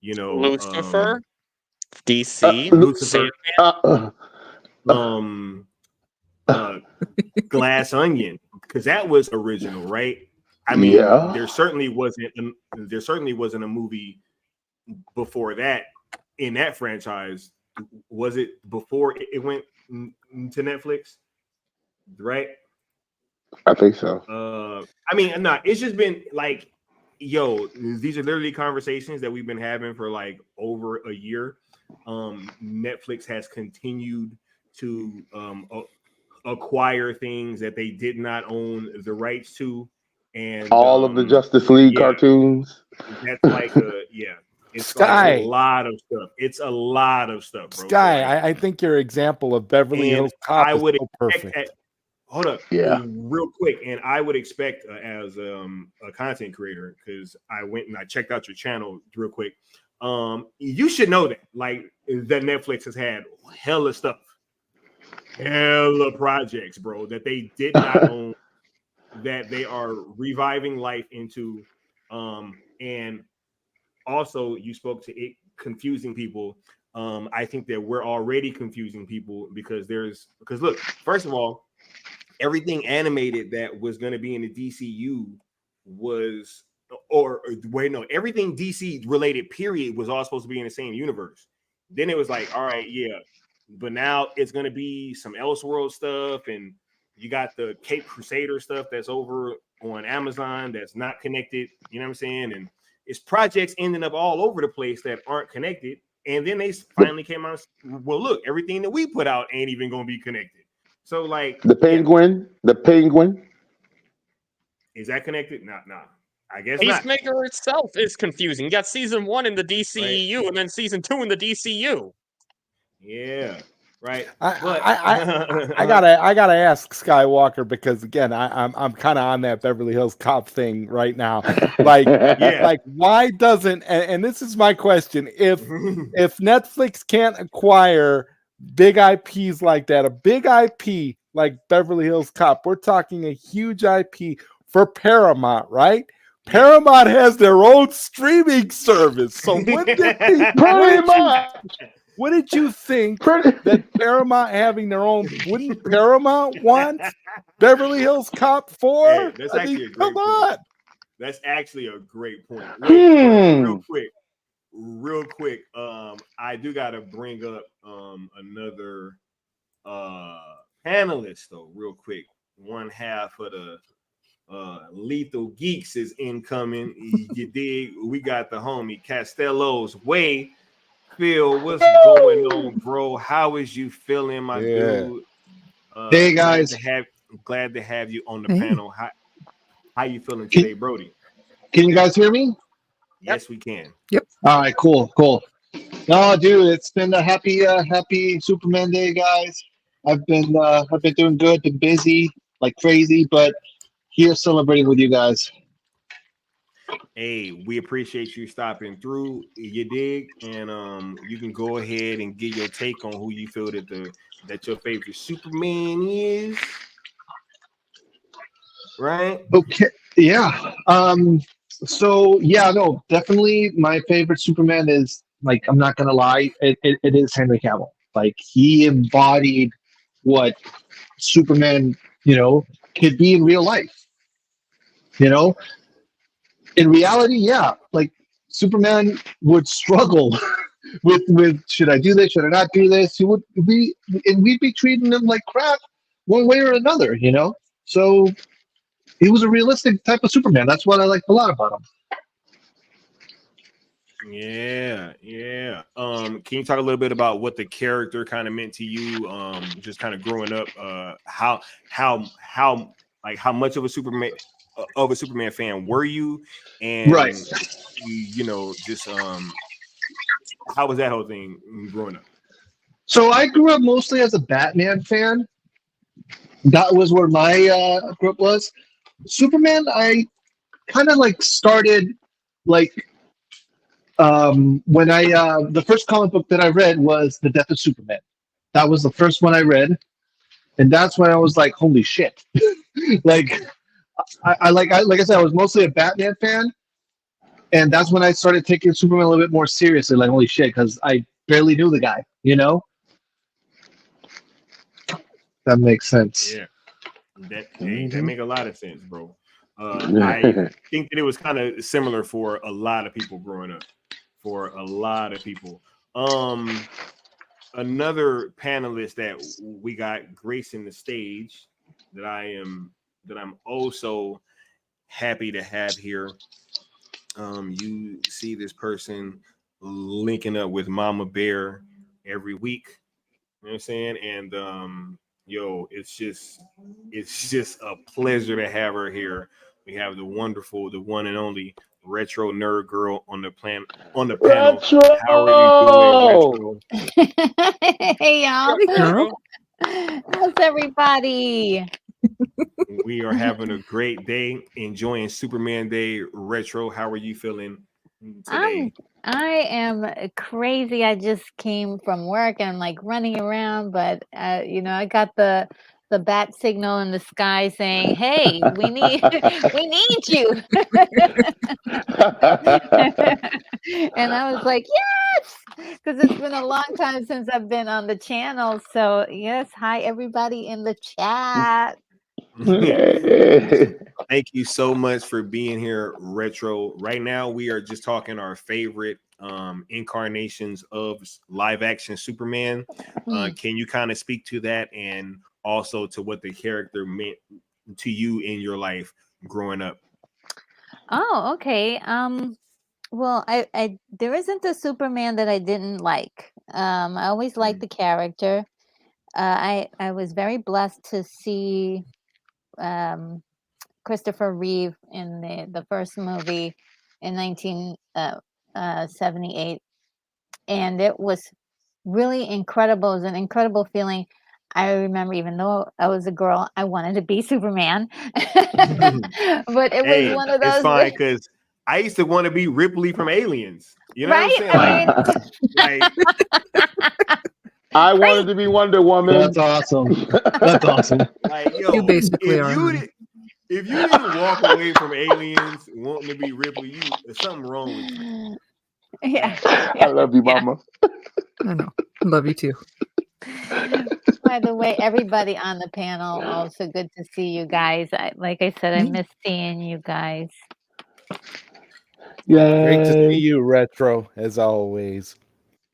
Lucifer, DC, Lucifer, Glass Onion, because that was original, right? I mean, Yeah. there certainly wasn't a movie before that in that franchise. Was it before it went to Netflix? Right? I think so. I mean, no, it's just been like, yo, these are literally conversations that we've been having for like over a year. Netflix has continued to acquire things that they did not own the rights to, and All of the Justice League cartoons. That's like it's Sky. like a lot of stuff. It's a lot of stuff, bro. Sky, So, like, I think your example of Beverly Hills Cop I is would so perfect. hold up, Yeah. real quick, and I would expect as a content creator, because I went and I checked out your channel real quick. You should know that that Netflix has had hella stuff, hella projects, bro, that they did not own, that they are reviving life into, and also you spoke to it confusing people. I think that we're already confusing people because look, first of all, everything animated that was going to be in the DCU was, or wait, no, everything DC related period was all supposed to be in the same universe. Then it was like, all right, yeah, but now it's going to be some Elseworld stuff, and you got the Cape Crusader stuff that's over on Amazon that's not connected. You know what I'm saying? And it's projects ending up all over the place that aren't connected. And then they finally came out, well, look, everything that we put out ain't even going to be connected. So, like, the penguin, is that connected? Nah. I guess Peacemaker not. itself is confusing. You got season 1 in the DCEU, right, and then season 2 in the DCU. Yeah, right. I gotta ask Skywalker, because again, I'm kind of on that Beverly Hills Cop thing right now. Like, like why doesn't, and this is my question, if Netflix can't acquire big IPs like that, a big IP like Beverly Hills Cop, we're talking a huge IP for Paramount, right? Paramount has their own streaming service, so wouldn't you think that Paramount having their own, wouldn't Paramount want Beverly Hills Cop 4? Hey, that's actually a great point. That's actually a great point. Real quick, I do gotta bring up another panelist though, real quick. One half of the Lethal Geeks is incoming. You dig? We got the homie Castello's Way. Phil, what's going on, bro? How is you feeling, my dude? Hey guys, glad to have you on the panel. How you feeling today, Brody? Can you guys hear me? Yes, we can. Yep. All right, cool. No, dude, it's been a happy Superman Day, guys. I've been doing good, been busy like crazy, but here celebrating with you guys. Hey, we appreciate you stopping through. You dig, and you can go ahead and get your take on who you feel that your favorite Superman is. Right? Okay. Yeah. So yeah, no, definitely my favorite Superman is, like, I'm not gonna lie, it is Henry Cavill. Like, he embodied what Superman, could be in real life. In reality, yeah, like, Superman would struggle with should I do this, should I not do this? We'd be treating him like crap one way or another. So he was a realistic type of Superman. That's what I liked a lot about him. Yeah. Can you talk a little bit about what the character kind of meant to you? Just kind of growing up. How much of a Superman fan were you? And Right. Just how was that whole thing growing up? So I grew up mostly as a Batman fan. That was where my group was. Superman, I kind of started when the first comic book that I read was The Death of Superman. That was the first one I read, and that's when I was like, holy shit. Like I said, I was mostly a Batman fan, and that's when I started taking Superman a little bit more seriously. Like, holy shit, because I barely knew the guy. That makes sense. Yeah, that make a lot of sense, bro. I think that it was kind of similar for a lot of people growing up. For a lot of people. Another panelist that we got gracing the stage that I'm also happy to have here. You see this person linking up with Mama Bear every week. You know what I'm saying? And it's just a pleasure to have her here. We have the wonderful, the one and only Retro Nerd Girl on the panel. Retro! How are you doing, Retro? Hey y'all. Hey, girl. How's everybody? We are having a great day, enjoying Superman Day. Retro, how are you feeling today? I am crazy. I just came from work and I'm like running around, but I got the bat signal in the sky saying, "Hey, we need you." And I was like, "Yes," because it's been a long time since I've been on the channel. So yes, hi everybody in the chat. Thank you so much for being here, Retro. Right now, we are just talking our favorite incarnations of live action Superman. Can you kind of speak to that, and also to what the character meant to you in your life growing up? Oh, okay. Well, I there isn't a Superman that I didn't like. I always liked the character. I was very blessed to see Christopher Reeve in the first movie in 1978, and it was really incredible. It was an incredible feeling. I remember, even though I was a girl, I wanted to be Superman, but it was one of those. It's fine, because I used to want to be Ripley from Aliens. You know right? what I'm saying? I wanted to be Wonder Woman. That's awesome. That's awesome. Like, yo, You basically if are. you didn't walk away from Aliens wanting to be Ripley, there's something wrong with you. Yeah. I love you, Mama. I know. Love you too. By the way, everybody on the panel, also good to see you guys. Like I said, I miss seeing you guys. Yeah. Great to see you, Retro, as always.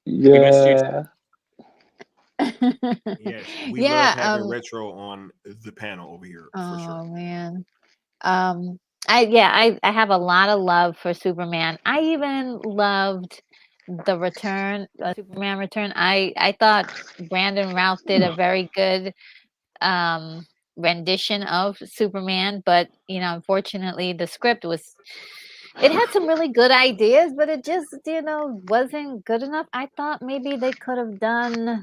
Yeah. Yes, we love having Retro on the panel over here. For sure. Man. I have a lot of love for Superman. I even loved the Superman Return. I thought Brandon Routh did a very good rendition of Superman, but unfortunately the script it had some really good ideas, but it just wasn't good enough. I thought maybe they could have done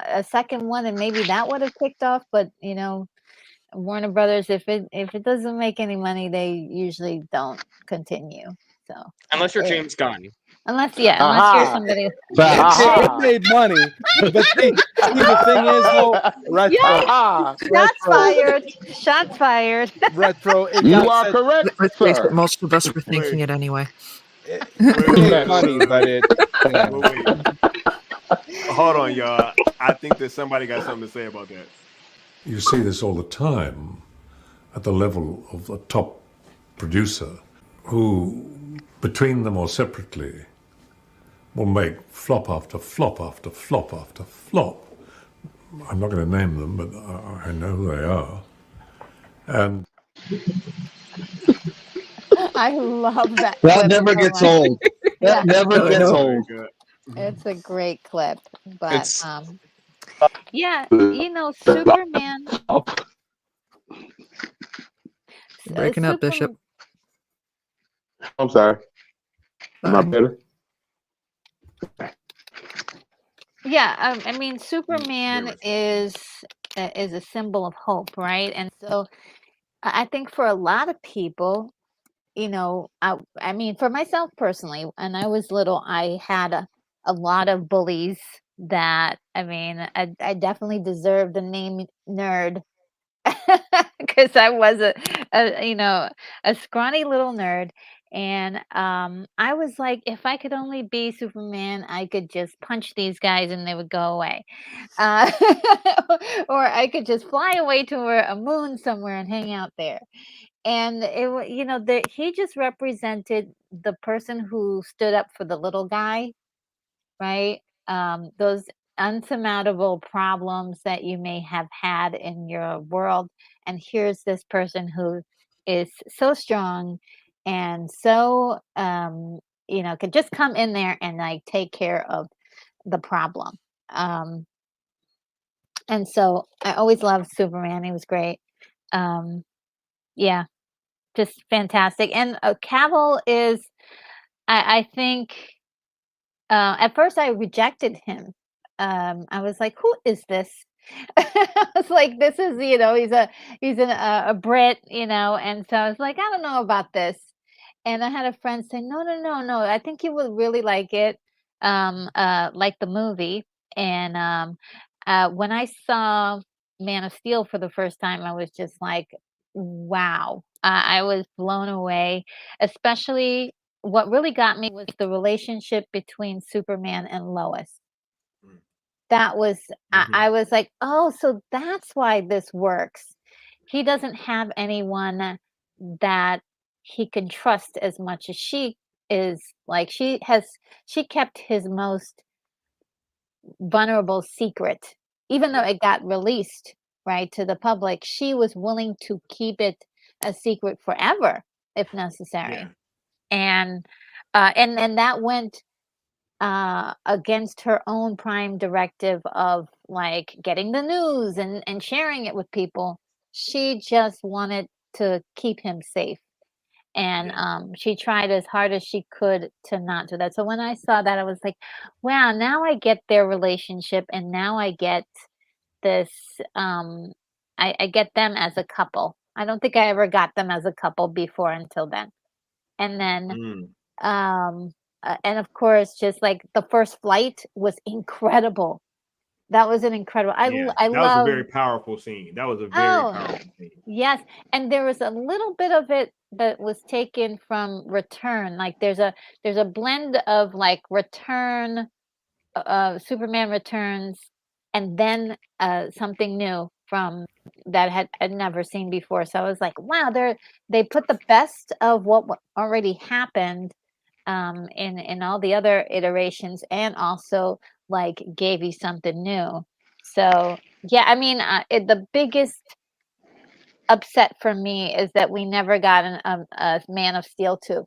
a second one and maybe that would have kicked off, but Warner Brothers, if it doesn't make any money, they usually don't continue. So Unless you're it- James Gunn. unless you're Aha. somebody. It made money, but see, the thing is though, retro, Aha. Shots fired. Shots fired. retro. It You got are said, correct, Let's face it, sir. most of us were thinking it anyway. it made money, but it. Yeah. Wait. Hold on, y'all. I think that somebody got something to say about that. You see this all the time at the level of a top producer who, between them or separately, will make flop after flop after flop after flop. I'm not going to name them, but I know who they are. And I love that. That clip never so gets much. old. That never gets old. It's a great clip, but It's- yeah, Superman. Breaking up, Bishop. I'm sorry. Am I better? Yeah, I mean, Superman is a symbol of hope, right? And so I think for a lot of people, I mean, for myself personally, when I was little, I had a lot of bullies that, I mean, I definitely deserved the name nerd because I was a scrawny little nerd. And I was like, if I could only be Superman, I could just punch these guys and they would go away. Uh, or I could just fly away to a moon somewhere and hang out there. And he just represented the person who stood up for the little guy, right? Those unsurmountable problems that you may have had in your world. And here's this person who is so strong and so, could just come in there and like take care of the problem. And so I always loved Superman. He was great. Yeah, just fantastic. And Cavill is, I think, at first I rejected him. I was like, who is this? I was like, this is, he's a Brit, and so I was like, I don't know about this. And I had a friend say, no, I think you would really like it, like the movie. And when I saw Man of Steel for the first time, I was just like, wow. I was blown away, especially what really got me was the relationship between Superman and Lois. That was, I was like, oh, so that's why this works. He doesn't have anyone that he can trust as much as she is. Like she kept his most vulnerable secret, even though it got released, right, to the public. She was willing to keep it a secret forever if necessary. And that went against her own prime directive of like getting the news and sharing it with people. She just wanted to keep him safe. And she tried as hard as she could to not do that. So when I saw that, I was like, wow, now I get their relationship, and now I get this, I get them as a couple. I don't think I ever got them as a couple before until then. And then and of course, just like the first flight was incredible. That was an incredible. I that was a very powerful scene. That was a very powerful scene. Yes, and there was a little bit of it that was taken from Return. Like there's a blend of like Return, Superman Returns, and then something new from that I'd never seen before. So I was like, wow, they put the best of what already happened in all the other iterations, and also like gave you something new. So yeah, I mean, the biggest upset for me is that we never got a Man of Steel 2.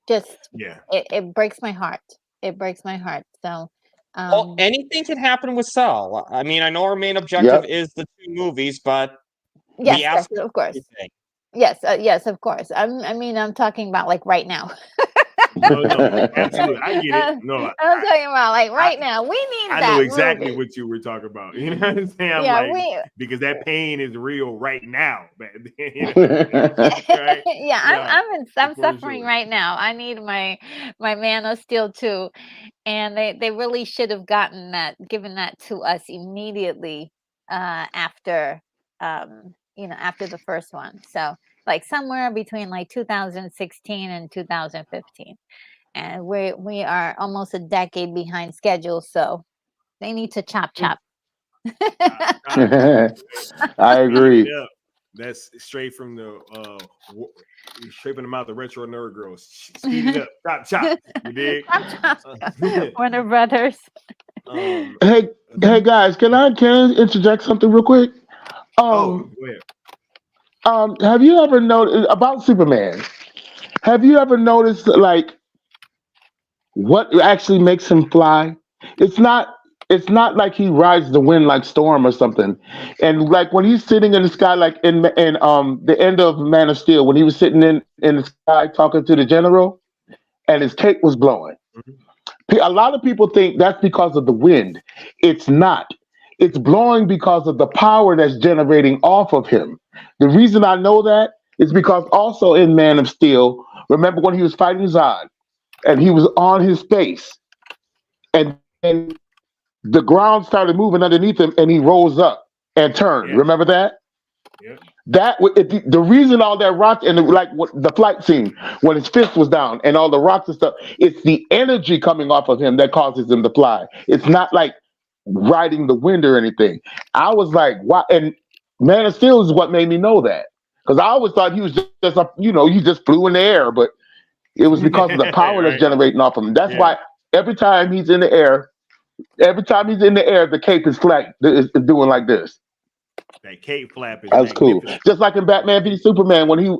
Just it breaks my heart. It breaks my heart. So well, anything can happen with Cell. I mean, I know our main objective is the 2 movies, but yes, of course. Yes, of course. I mean, I'm talking about like right now. No, absolutely. I get it. No, I'm talking about like right now. We need I that know exactly movie. what you were talking about. You know what I'm saying? I'm Yeah, like, because that pain is real right now. You know? Right? yeah, I'm for suffering sure. right now. I need my Man of Steel 2. And they really should have given that to us immediately after after the first one. So like somewhere between like 2016 and 2015. And we are almost a decade behind schedule, so they need to chop. I agree. Yeah, that's straight from the straight from the mouth of retro nerd girls. Speed it up, chop. You dig? Warner Brothers. Hey, guys, can I interject something real quick? Go ahead. Have you ever noticed about Superman? Have you ever noticed like what actually makes him fly? It's not like he rides the wind like Storm or something. And like when he's sitting in the sky, like in the end of Man of Steel, when he was sitting in the sky talking to the general, and his cape was blowing. A lot of people think that's because of the wind. It's not. It's blowing because of the power that's generating off of him. The reason I know that is because also in Man of Steel, remember when he was fighting Zod and he was on his face and then the ground started moving underneath him and he rose up and turned. Yeah. Remember that? Yeah. The reason all that rock and the flight scene when his fist was down and all the rocks and stuff, it's the energy coming off of him that causes him to fly. It's not like riding the wind or anything. I was like, why? And Man of Steel is what made me know that, because I always thought he was just he just flew in the air, but it was because of the power that's generating off of him. That's why every time he's in the air, the cape is flat, is doing like this. That cape flap is That's cool. Just like in Batman v Superman when he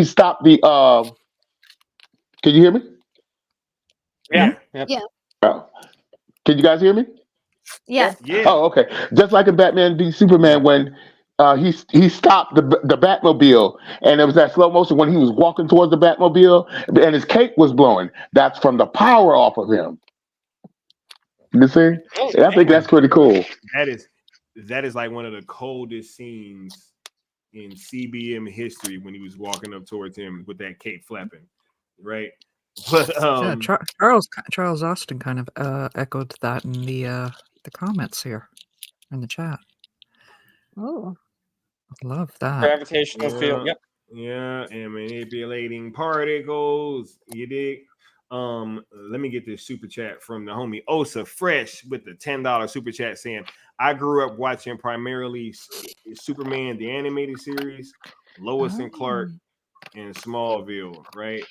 stopped the can you hear me? Yeah. Oh. Can you guys hear me? Yes. Yeah. Oh, okay. Just like in Batman v Superman when he stopped the Batmobile and it was that slow motion when he was walking towards the Batmobile and his cape was blowing. That's from the power off of him. You see? I think that's pretty cool. That is like one of the coldest scenes in CBM history when he was walking up towards him with that cape flapping, right? But Charles Austin kind of echoed that in the comments here in the chat. Oh, love that. Gravitational field. Yep. Yeah, and manipulating particles. You dig? Let me get this super chat from the homie Osa Fresh with the $10 super chat saying, I grew up watching primarily Superman, the animated series, Lois and Clark, and Smallville, right?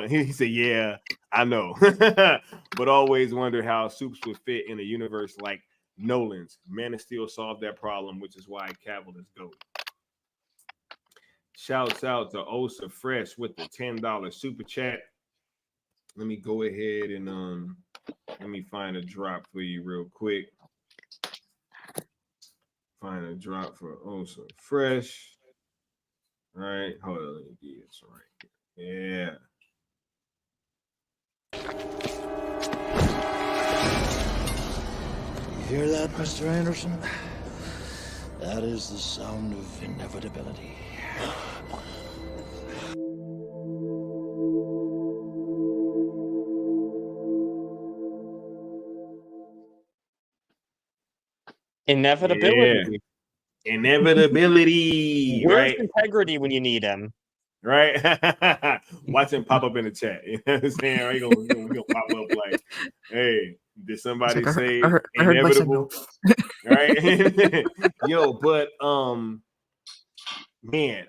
He said, yeah, I know. But always wondered how Supes would fit in a universe like Nolan's. Man of Steel solved that problem, which is why Cavill is GOAT. Shouts out to Osa Fresh with the $10 super chat. Let me go ahead and let me find a drop for you real quick. Find a drop for Osa Fresh. All right, hold on, let me get this right. Yeah. You hear that, Mr. Anderson? That is the sound of inevitability. Inevitability. Yeah. Inevitability. Where's right? integrity when you need him? Right? Watch him pop up in the chat. You know what I'm saying? Right? We're gonna pop up like, hey, did somebody say I heard inevitable? Right? Yo, but man,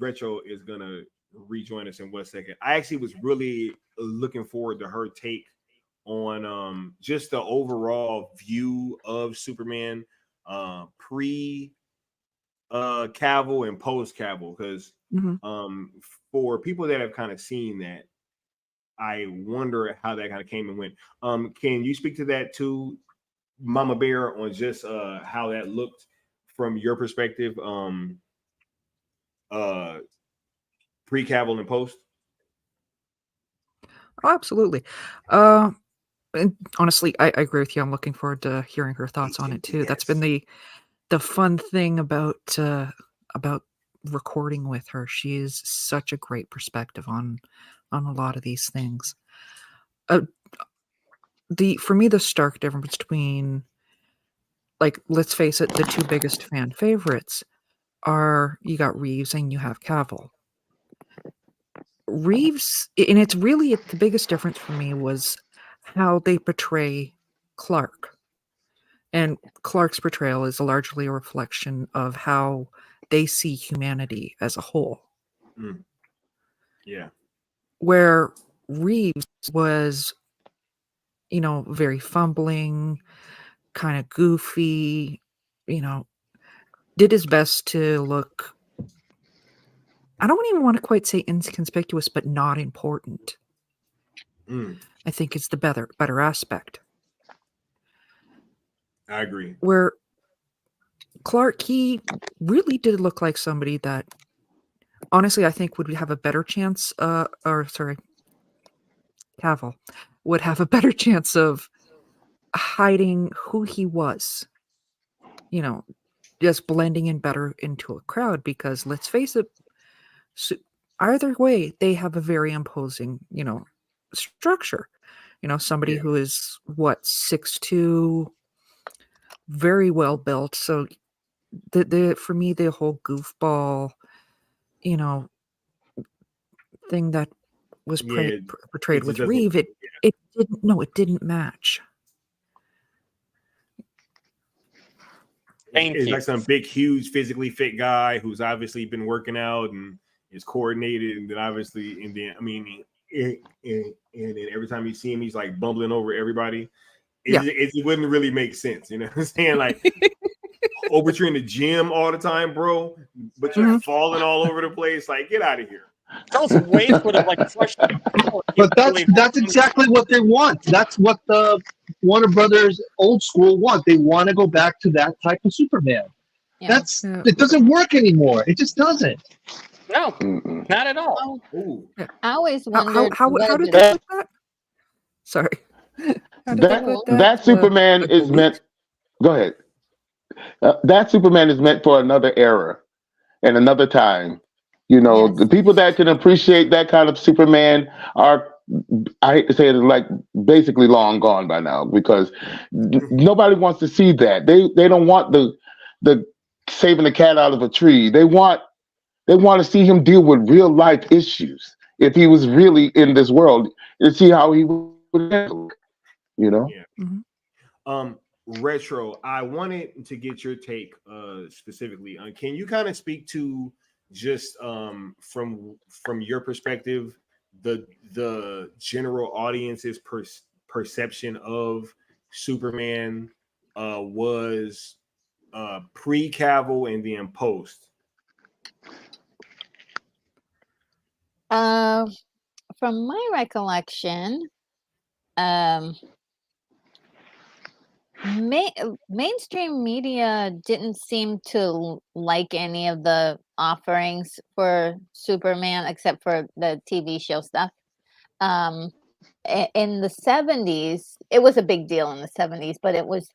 Retro is gonna rejoin us in 1 second. I actually was really looking forward to her take on just the overall view of Superman pre Cavill and post Cavill, because for people that have kind of seen that, I wonder how that kind of came and went. Can you speak to that too, Mama Bear, on just how that looked from your perspective, Pre-Cavill and post. Oh, absolutely. And honestly, I agree with you. I'm looking forward to hearing her thoughts on it too. That's been the fun thing about recording with her. She is such a great perspective on a lot of these things. For me, the stark difference between, like, let's face it, the two biggest fan favorites are, you got Reeves and you have Cavill. Reeves, and it's really the biggest difference for me was how they portray Clark. And Clark's portrayal is largely a reflection of how they see humanity as a whole. Yeah. Where Reeves was, very fumbling, kind of goofy, did his best to look, I don't even want to quite say inconspicuous, but not important. I think it's the better aspect. I agree. Where Clark, he really did look like somebody that, honestly, I think would have a better chance, Cavill would have a better chance of hiding who he was, just blending in better into a crowd, because let's face it, either way, they have a very imposing, structure. Somebody who is 6'2", very well built. So for me, the whole goofball, thing that was portrayed with Reeve, it didn't match. It's like some big, huge, physically fit guy who's obviously been working out and is coordinated, and then obviously, and then every time you see him, he's like bumbling over everybody. It wouldn't really make sense, you know what I'm saying? Like, over you're in the gym all the time, bro, but you're falling all over the place. Like, get out of here. Those waves would have like crushed. But that's exactly what they want. That's what the Warner Brothers old school want. They want to go back to that type of Superman. Yeah. It doesn't work anymore. It just doesn't. No, not at all. I always wondered how did they put that? Sorry. That Superman is meant. Go ahead. That Superman is meant for another era and another time. The people that can appreciate that kind of Superman are, I hate to say it, like basically long gone by now, because nobody wants to see that. They don't want the saving the cat out of a tree. They want to see him deal with real life issues. If he was really in this world, and see how he would handle it. Yeah. Retro, I wanted to get your take specifically on, can you kind of speak to just from your perspective, the general audience's perception of Superman was pre-Cavill and then post? From my recollection, mainstream media didn't seem to like any of the offerings for Superman except for the TV show stuff. In the 70s, it was a big deal in the 70s, but it was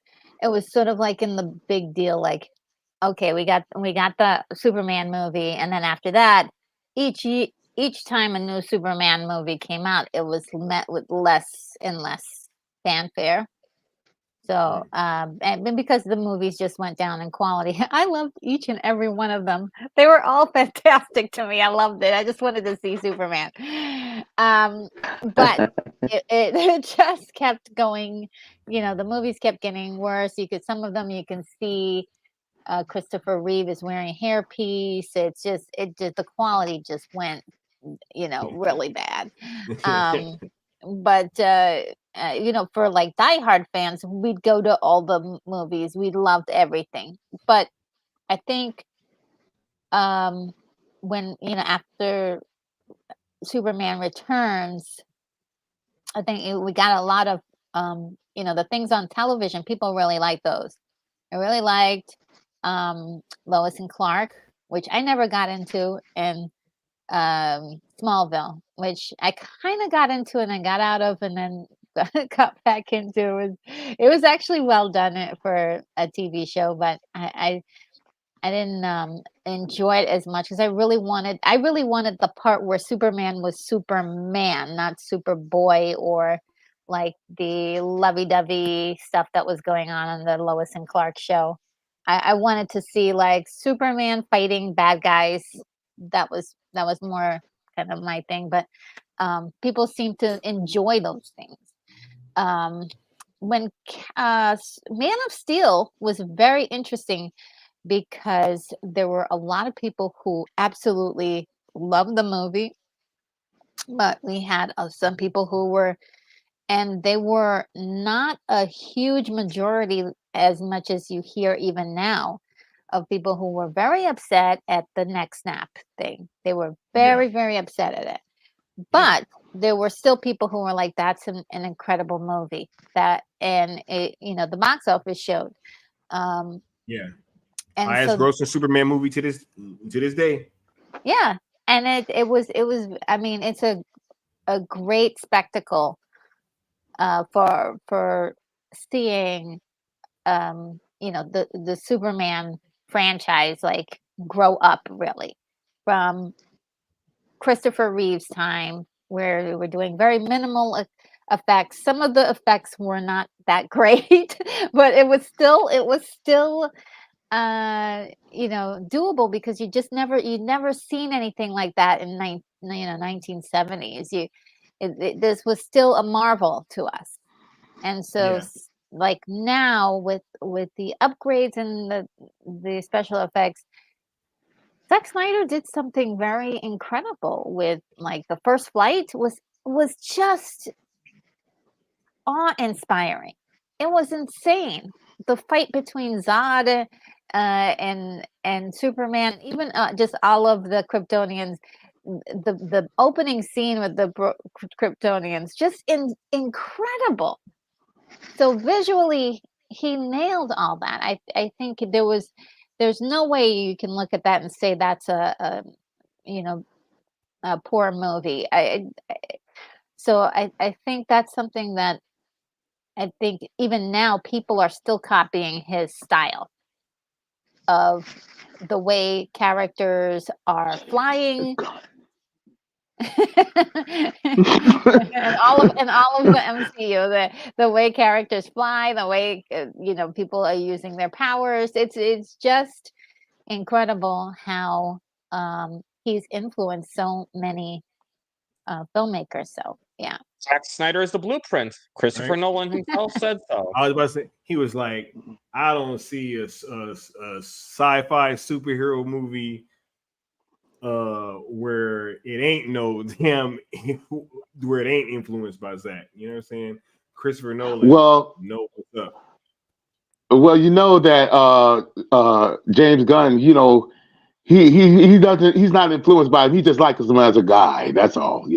sort of like in the big deal, like, okay, we got the Superman movie, and then after that, each time a new Superman movie came out, it was met with less and less fanfare. So, and because the movies just went down in quality, I loved each and every one of them. They were all fantastic to me. I loved it. I just wanted to see Superman. But it just kept going. The movies kept getting worse. Some of them you can see Christopher Reeve is wearing a hairpiece. The quality just went, really bad. But for like diehard fans, we'd go to all the movies. We loved everything. But I think when after Superman Returns, I think we got a lot of the things on television. People really liked those. I really liked Lois and Clark, which I never got into, and Smallville, which I kind of got into and then got out of, and then got back into. It was actually well done for a TV show, but I didn't enjoy it as much because I really wanted the part where Superman was Superman, not Superboy, or like the lovey-dovey stuff that was going on the Lois and Clark show. I wanted to see like Superman fighting bad guys. That was more kind of my thing, but people seem to enjoy those things. When Man of Steel was very interesting because there were a lot of people who absolutely loved the movie, but we had some people who were, and they were not a huge majority as much as you hear even now, of people who were very upset at the neck snap thing. They were very, very upset at it. But there were still people who were like, that's an incredible movie. And it, the box office showed. And highest grossing Superman movie to this day. Yeah, and it was. I mean, it's a great spectacle for seeing the Superman franchise like grow up, really, from Christopher Reeve's time, where we were doing very minimal effects. Some of the effects were not that great, but it was still doable because you'd never seen anything like that in 1970s. This was still a marvel to us. And so like now with the upgrades and the special effects, Zack Snyder did something very incredible with like the first flight was just awe-inspiring. It was insane. The fight between Zod and Superman, even just all of the Kryptonians, the opening scene with the Kryptonians, just incredible. So visually, he nailed all that. I think there's no way you can look at that and say that's a poor movie. So I think that's something that I think even now people are still copying his style of the way characters are flying. and all of the MCU, the way characters fly, the way people are using their powers. It's just incredible how he's influenced so many filmmakers. So yeah. Zack Snyder is the blueprint. Christopher Nolan himself said so. I was about to say, he was like, I don't see a sci-fi superhero movie where it ain't where it ain't influenced by Zack. You know what I'm saying? Christopher Nolan. Well, know what's up. Well, you know that James Gunn, he doesn't. He's not influenced by him. He just likes him as a guy. That's all.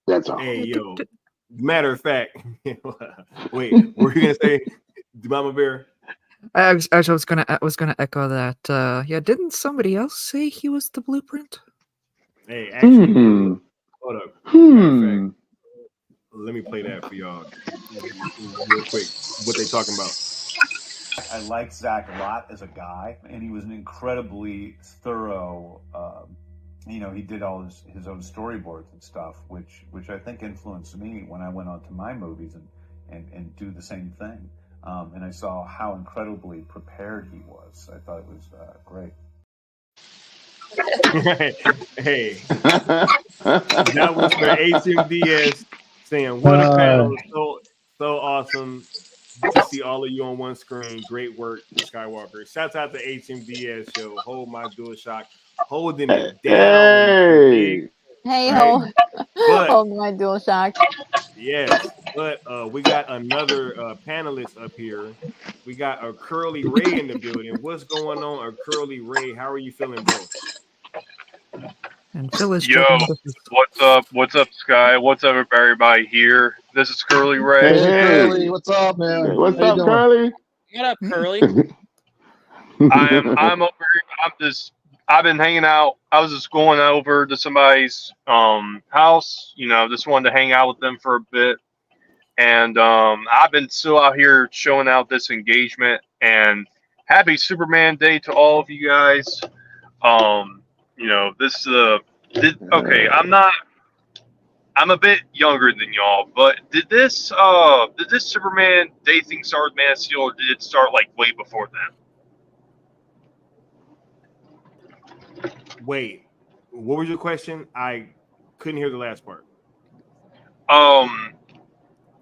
That's all. Hey, yo. Matter of fact, wait, what were you gonna say, Mama Bear? I was gonna echo that. Yeah, didn't somebody else say he was the blueprint? Hey, actually, hold up. Matter of fact, let me play that for y'all real quick. What they talking about? I liked Zack a lot as a guy, and he was an incredibly thorough. He did all his own storyboards and stuff, which I think influenced me when I went on to my movies and do the same thing. And I saw how incredibly prepared he was. I thought it was great. Hey, that was for HMDS saying, "What a panel! So awesome to see all of you on one screen. Great work, Skywalker." Shouts out to HMDS show. Hold my DualShock, holding it down. Hold my DualShock. Yes, but we got another panelist up here. We got a Curly Ray in the building. What's going on, a Curly Ray? How are you feeling, bro? And Phil is what's up? What's up, Sky? What's up, everybody here? This is Curly Ray. Hey, Curly, what's up, man? Hey, what's up, Curly? What up, Curly? I'm over here. I've been hanging out. I was just going over to somebody's house, just wanted to hang out with them for a bit. And I've been still out here showing out this engagement. And happy Superman Day to all of you guys. This okay. I'm a bit younger than y'all, but did this Superman Day thing start with Man of Steel, or did it start like way before that? Wait, what was your question? I couldn't hear the last part.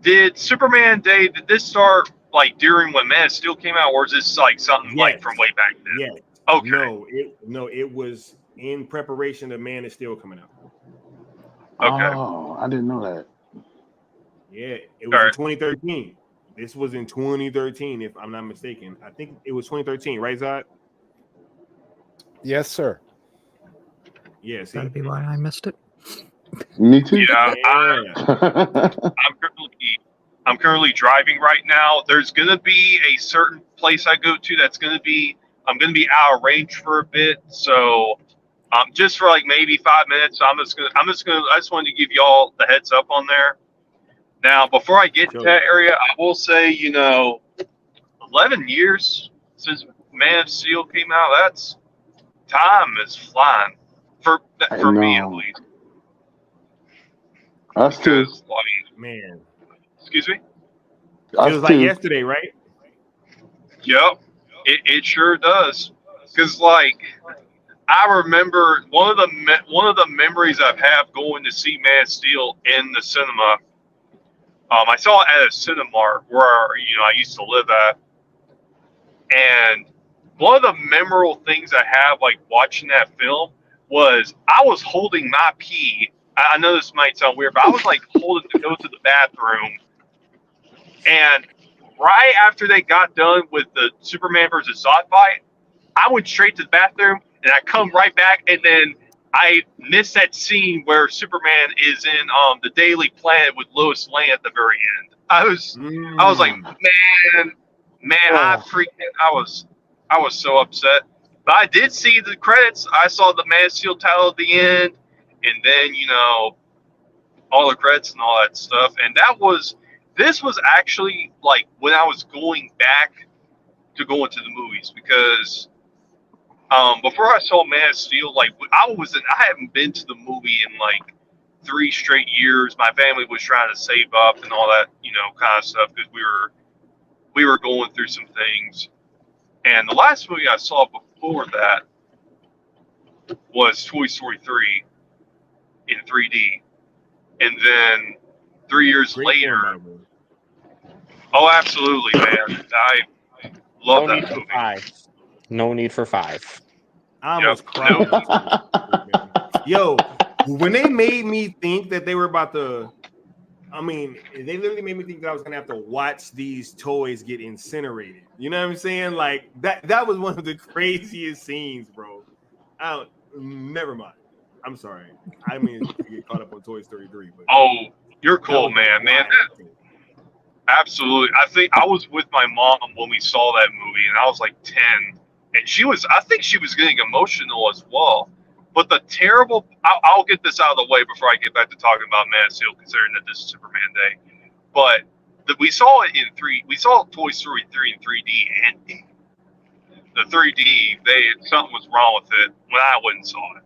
Did Superman Day, did this start like during when Man of Steel came out, or is this like something like from way back then? Yes. Okay. It was in preparation of Man of Steel coming out. Okay. Oh, I didn't know that. Yeah, it was in 2013. This was in 2013, if I'm not mistaken. I think it was 2013, right, Zod? Yes, sir. Yeah, see? That'd be why I missed it. Me too. Yeah, I'm currently driving right now. There's gonna be a certain place I go to that's I'm gonna be out of range for a bit. So just for like maybe 5 minutes. I just wanted to give y'all the heads up on there. Now, before I get to that area, I will say, 11 years since Man of Steel came out. That's time is flying for me at least. Us too. Man. Excuse me? It was like yesterday, right? Yep. It sure does. Because, like, I remember one of the memories I've had going to see Man of Steel in the cinema. I saw it at a Cinemark where I used to live at, and one of the memorable things I have like watching that film was I was holding my pee. I know this might sound weird, but I was like holding to go to the bathroom, and right after they got done with the Superman versus Zod fight, I went straight to the bathroom and I come right back, and then I missed that scene where Superman is in the Daily Planet with Lois Lane at the very end. I was like, man, I was so upset. But I did see the credits. I saw the Man of Steel title at the end, and then all the credits and all that stuff. And this was actually like when I was going back to go into the movies, because before I saw Man of Steel, like I hadn't been to the movie in like 3 straight years. My family was trying to save up and all that, kind of stuff, because we were going through some things. And the last movie I saw before that was Toy Story 3 in 3D. And then 3 years later, oh, absolutely, man. I love that movie. No need for 5. I almost cried. Yo, when they made me think that they were about to, they literally made me think that I was gonna have to watch these toys get incinerated. You know what I'm saying? Like that was one of the craziest scenes, bro. Never mind. I'm sorry. I mean, to get caught up on Toy Story 3. But you're cool, man. Absolutely. I think I was with my mom when we saw that movie, and I was like 10, and I think she was getting emotional as well. But I'll get this out of the way before I get back to talking about Man of Steel, considering that this is Superman Day. But we saw it we saw Toy Story 3 in 3D, and the 3D, something was wrong with it when I went and saw it.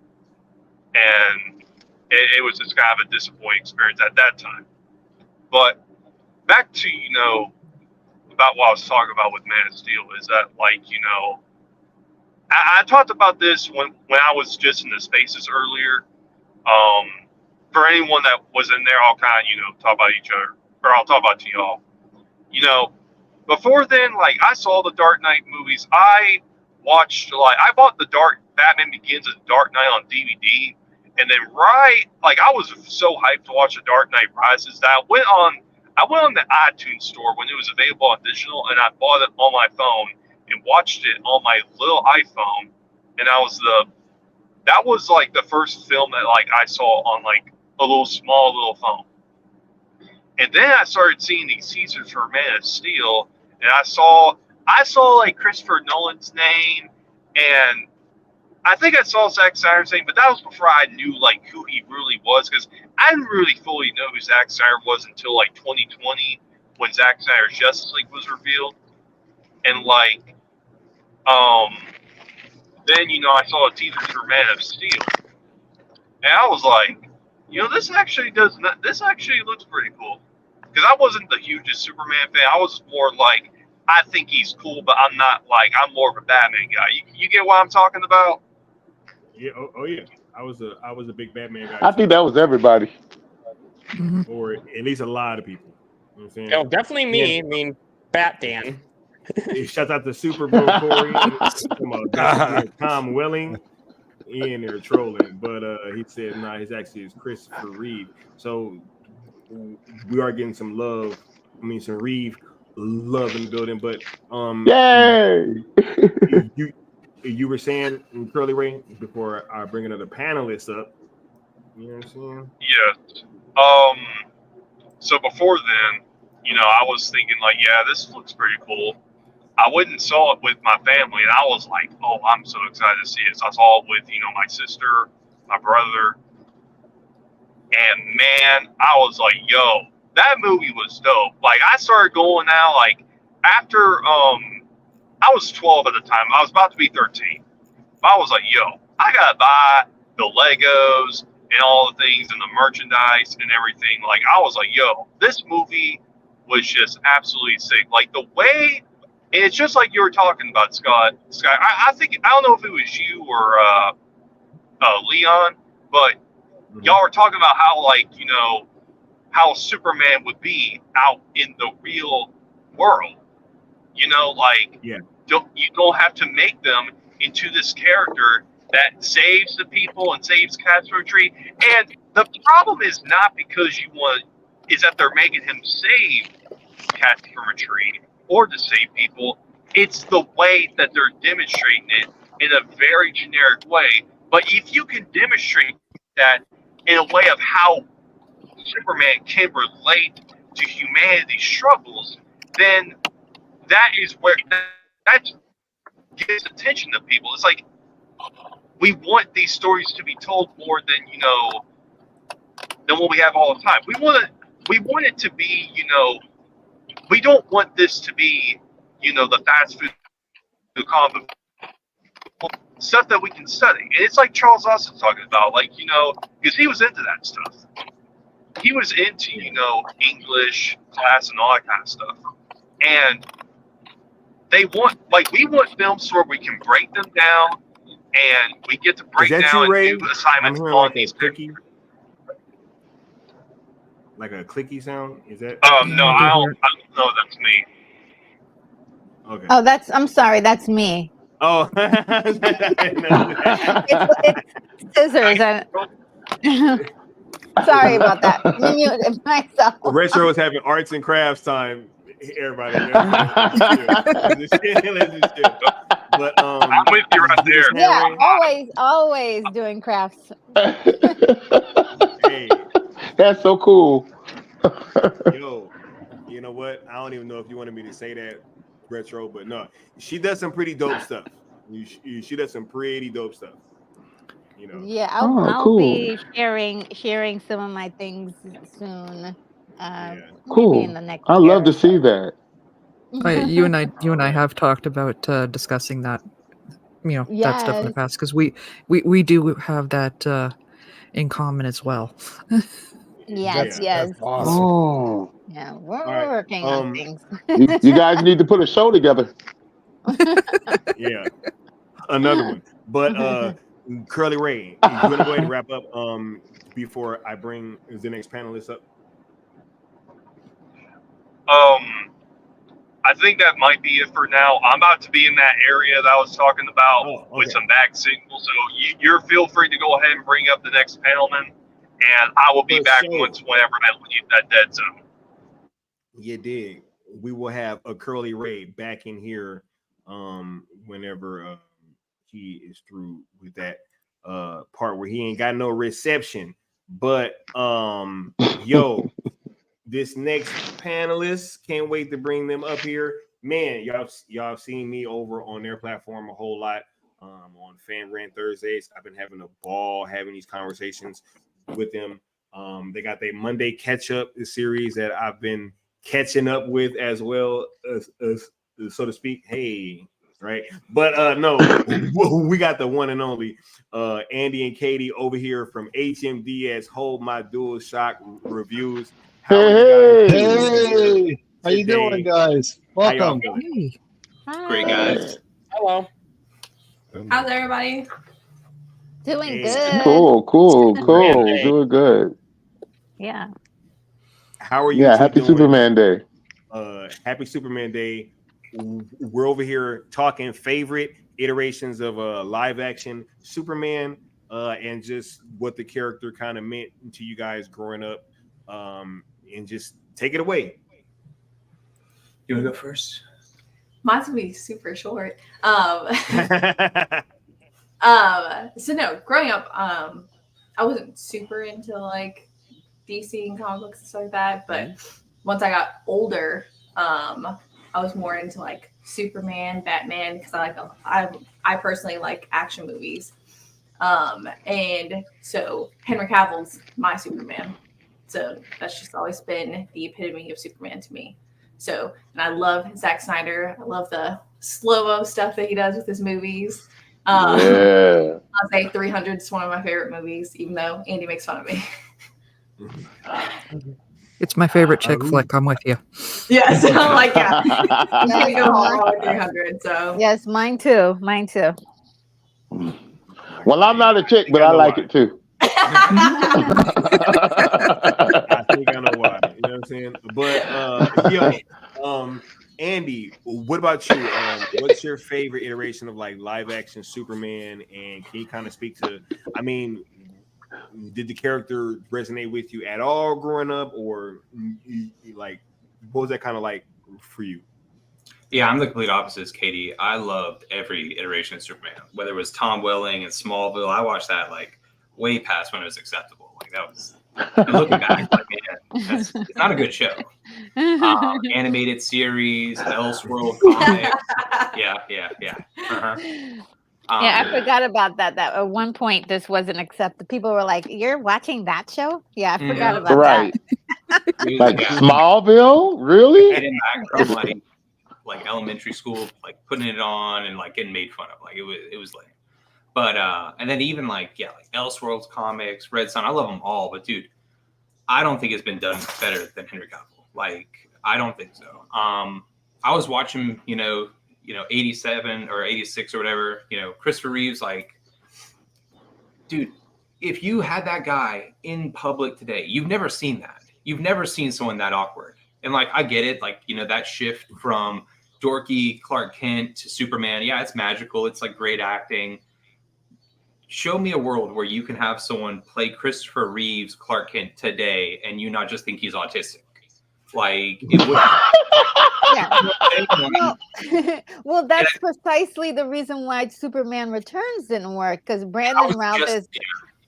And it was just kind of a disappointing experience at that time. But back to, about what I was talking about with Man of Steel is that, like, I talked about this when I was just in the spaces earlier. For anyone that was in there, I'll kind of, talk about each other, or I'll talk about to y'all. Before then, like, I saw the Dark Knight movies. I bought the Batman Begins and Dark Knight on DVD. And then I was so hyped to watch The Dark Knight Rises that I went on the iTunes store when it was available on digital, and I bought it on my phone and watched it on my little iPhone. And that was like the first film that like I saw on like a small little phone. And then I started seeing these teasers for Man of Steel, and I saw like Christopher Nolan's name, and I think I saw Zack Snyder thing, but that was before I knew like who he really was, because I didn't really fully know who Zack Snyder was until like 2020 when Zack Snyder's Justice League was revealed, and like then I saw a teaser for Man of Steel, and I was like, this actually looks pretty cool, because I wasn't the hugest Superman fan. I was more like, I think he's cool, but I'm not like, I'm more of a Batman guy. You get what I'm talking about? Yeah. Oh yeah. I was a big Batman guy. I think that was everybody. Or at least a lot of people. You know what I'm saying? Oh, definitely me. I mean, Bat Dan. Shout out to Super Bro Corey and Tom Welling. He in there trolling, but he said, "Nah, his actually is Christopher Reeve." So we are getting some love. I mean, some Reeve love in the building. But yay! you were saying, Curly Ray, before I bring another panelist up. You know what I'm saying? Yeah. So before then, I was thinking like, yeah, this looks pretty cool. I went and saw it with my family, and I was like, oh, I'm so excited to see it. So I saw it with, my sister, my brother, and man, I was like, yo, that movie was dope. Like, I started going now, like, after, I was 12 at the time. I was about to be 13. I was like, yo, I gotta buy the Legos and all the things and the merchandise and everything. Like, I was like, yo, this movie was just absolutely sick. Like, the way, and it's just like you were talking about, Scott. I think, I don't know if it was you or Leon, but y'all were talking about how, like, how Superman would be out in the real world. Like, you don't have to make them into this character that saves the people and saves Catherine Tree. And the problem is not because is that they're making him save Catherine Tree or to save people. It's the way that they're demonstrating it in a very generic way. But if you can demonstrate that in a way of how Superman can relate to humanity's struggles, then that is where that gives attention to people. It's like, we want these stories to be told more than than what we have all the time. We want it to be, we don't want this to be, the fast food comic stuff that we can study. And it's like Charles Austin talking about, like, because he was into that stuff. He was into, English class and all that kind of stuff. And we want films where we can break them down, and we get to break down and do assignments on these clicky, like a clicky sound. Is that? No, I don't know. That's me. Okay. Oh, I'm sorry. That's me. Oh. it's scissors. Sorry about that. I muted myself. Retro was having arts and crafts time. Everybody. But I'm with you right there. Yeah, always doing crafts. Hey, that's so cool. Yo, you know what? I don't even know if you wanted me to say that, Retro, but no, she does some pretty dope stuff. She does some pretty dope stuff. Yeah, I'll be sharing some of my things soon. Cool. Maybe in the next I love to see that. You and I have talked about discussing that, that stuff in the past, because we do have that in common as well. Yes. Awesome. Oh. Yeah, we're working on things. you guys need to put a show together. Yeah, another one. But Curly Ray, you want to go ahead and wrap up before I bring the next panelist up? I think that might be it for now. I'm about to be in that area that I was talking about with some back signals. So you're feel free to go ahead and bring up the next panelman, and I will be back whenever I leave that dead zone. You dig. We will have a Curly Ray back in here whenever he is through with that part where he ain't got no reception. But yo, this next panelist, can't wait to bring them up here. Man, y'all have seen me over on their platform a whole lot. on Fan Rant Thursdays. I've been having a ball having these conversations with them. They got their Monday catch up series that I've been catching up with as well, as so to speak. Hey, right? But no, we got the one and only Andy and Katie over here from HMDS Hold My Dual Shock Reviews. How are you guys? Hey, how you today? doing, guys? How y'all Welcome. feeling? Great, guys. Hello. How's everybody? Doing Hey. good. Cool. Day. Doing good. Yeah. How are you Yeah, two happy doing? Superman Day. Happy Superman Day. We're over here talking favorite iterations of live action Superman and just what the character kind of meant to you guys growing up. And just take it away. You want to go first? Mine's gonna be super short. So no, growing up, I wasn't super into like DC and comic books and stuff like that. But once I got older, I was more into like Superman, Batman, because I personally like action movies. And so Henry Cavill's my Superman. So that's just always been the epitome of Superman to me. So, and I love Zack Snyder. I love the slow-mo stuff that he does with his movies. Yeah. I'll say 300 is one of my favorite movies, even though Andy makes fun of me. It's my favorite chick flick. I'm with you. Yes, I'm like, yeah. I'm gonna go all the way 300. So Yes, mine too. Well, I'm not a chick, but I like it too. I think I know why. You know what I'm saying? But Andy, what about you? What's your favorite iteration of like live action Superman? And can you kind of speak to? I mean, did the character resonate with you at all growing up, or like what was that kind of like for you? Yeah, I'm the complete opposite as Katie. I loved every iteration of Superman, whether it was Tom Welling and Smallville. I watched that like way past when it was acceptable. Like that was, and looking back, like man, it's not a good show. Animated series, Elseworld comics. Yeah. Uh-huh. Yeah, I forgot about that. That at one point this wasn't accepted. People were like, "You're watching that show?" Yeah, I forgot about right. that. Like Smallville, really? Getting back from like elementary school, like putting it on and like getting made fun of. Like it was lame. But and then even like Elseworlds comics, Red Sun, I love them all. But dude, I don't think it's been done better than Henry Cavill. Like I don't think so. I was watching, 87 or 86 or whatever, Christopher Reeves, like, dude, if you had that guy in public today, you've never seen that. You've never seen someone that awkward. And like, I get it. Like, that shift from dorky Clark Kent to Superman. Yeah, it's magical. It's like great acting. Show me a world where you can have someone play Christopher Reeves, Clark Kent today, and you not just think he's autistic. Like, it would. Well, that's precisely the reason why Superman Returns didn't work, because Brandon Routh is.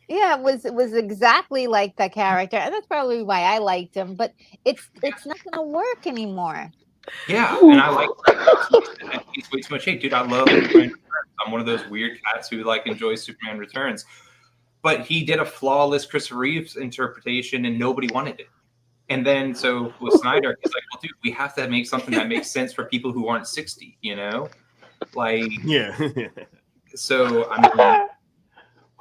Yeah, it was exactly like the character, and that's probably why I liked him. But it's not going to work anymore. Yeah, and I like he's way too much hate, dude. I love Superman Returns. I'm one of those weird cats who like enjoys Superman Returns, but he did a flawless Christopher Reeves interpretation, and nobody wanted it. And then so with Snyder, he's like, well, dude, we have to make something that makes sense for people who aren't 60, Like, yeah. So, I mean,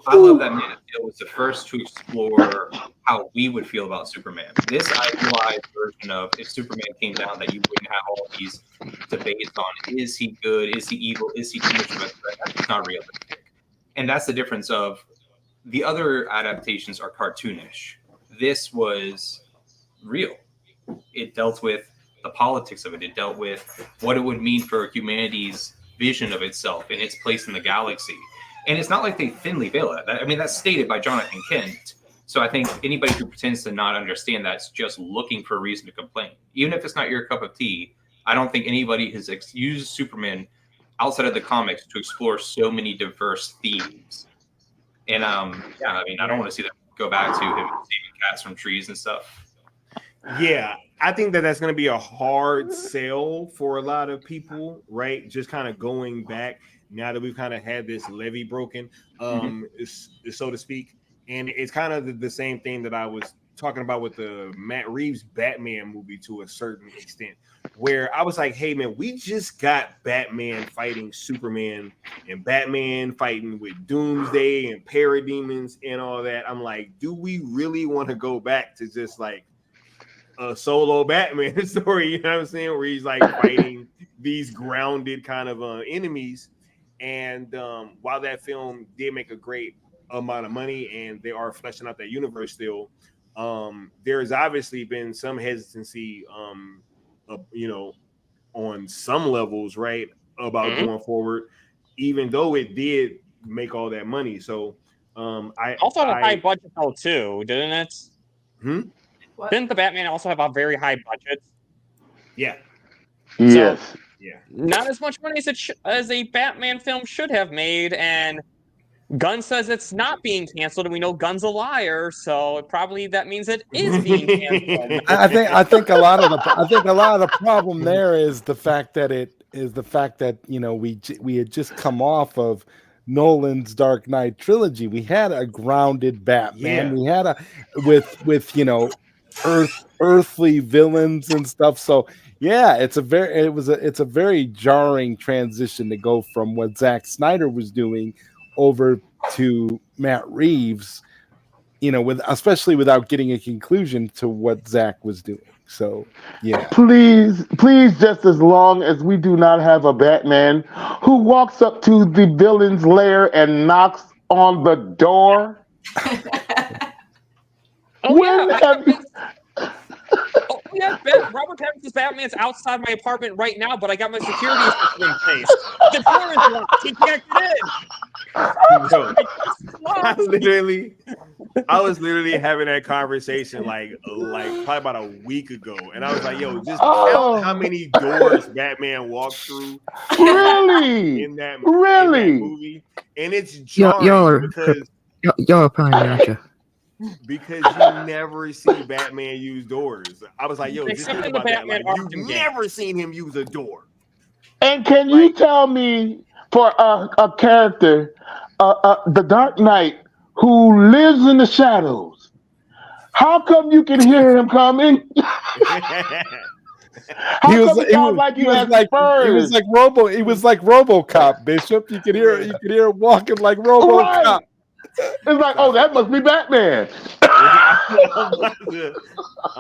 I love that Man of Steel was the first to explore how we would feel about Superman. This idealized version of if Superman came down, that you wouldn't have all these debates on, is he good? Is he evil? Is he too much of a threat? That's not realistic. And that's the difference of the other adaptations are cartoonish. This was real. It dealt with the politics of it. It dealt with what it would mean for humanity's vision of itself and its place in the galaxy. And it's not like they thinly veil it. I mean, that's stated by Jonathan Kent. So I think anybody who pretends to not understand that's just looking for a reason to complain. Even if it's not your cup of tea, I don't think anybody has used Superman outside of the comics to explore so many diverse themes. And I mean, I don't want to see them go back to him saving cats from trees and stuff. Yeah, I think that's going to be a hard sell for a lot of people, right? Just kind of going back. now that we've kind of had this levee broken, so to speak. And it's kind of the same thing that I was talking about with the Matt Reeves Batman movie to a certain extent, where I was like, hey, man, we just got Batman fighting Superman and Batman fighting with Doomsday and Parademons and all that. I'm like, do we really want to go back to just like a solo Batman story? You know what I'm saying? Where he's like fighting these grounded kind of enemies. And while that film did make a great amount of money and they are fleshing out that universe still, there's obviously been some hesitancy on some levels, right, about going forward, even though it did make all that money. So I also had a high budget though too, didn't it? Didn't the Batman also have a very high budget? Yeah. Yes. So, not as much money as a Batman film should have made, and Gunn says it's not being canceled, and we know Gunn's a liar, so probably that means it is being canceled. I think a lot of the problem there is the fact that we had just come off of Nolan's Dark Knight trilogy. We had a grounded Batman. We had with earthly villains and stuff. So yeah, it's a very jarring transition to go from what Zack Snyder was doing over to Matt Reeves, especially without getting a conclusion to what Zack was doing. So yeah. Please, just as long as we do not have a Batman who walks up to the villain's lair and knocks on the door. Robert Pattinson's Batman's outside my apartment right now, but I got my security system in place. The door is locked. He can't get in. I was literally having that conversation like probably about a week ago, and I was like, "Yo, just count how many doors Batman walks through." Really? in that movie, and it's jarring y'all are probably gotcha. Because you never see Batman use doors. I was like, "Yo, just think about that. Like, you've never seen him use a door." And can you tell me, for a character, the Dark Knight, who lives in the shadows, how come you can hear him coming? He was like RoboCop, Bishop. You could hear him walking like RoboCop. Right. It's like, oh, that must be Batman. I'm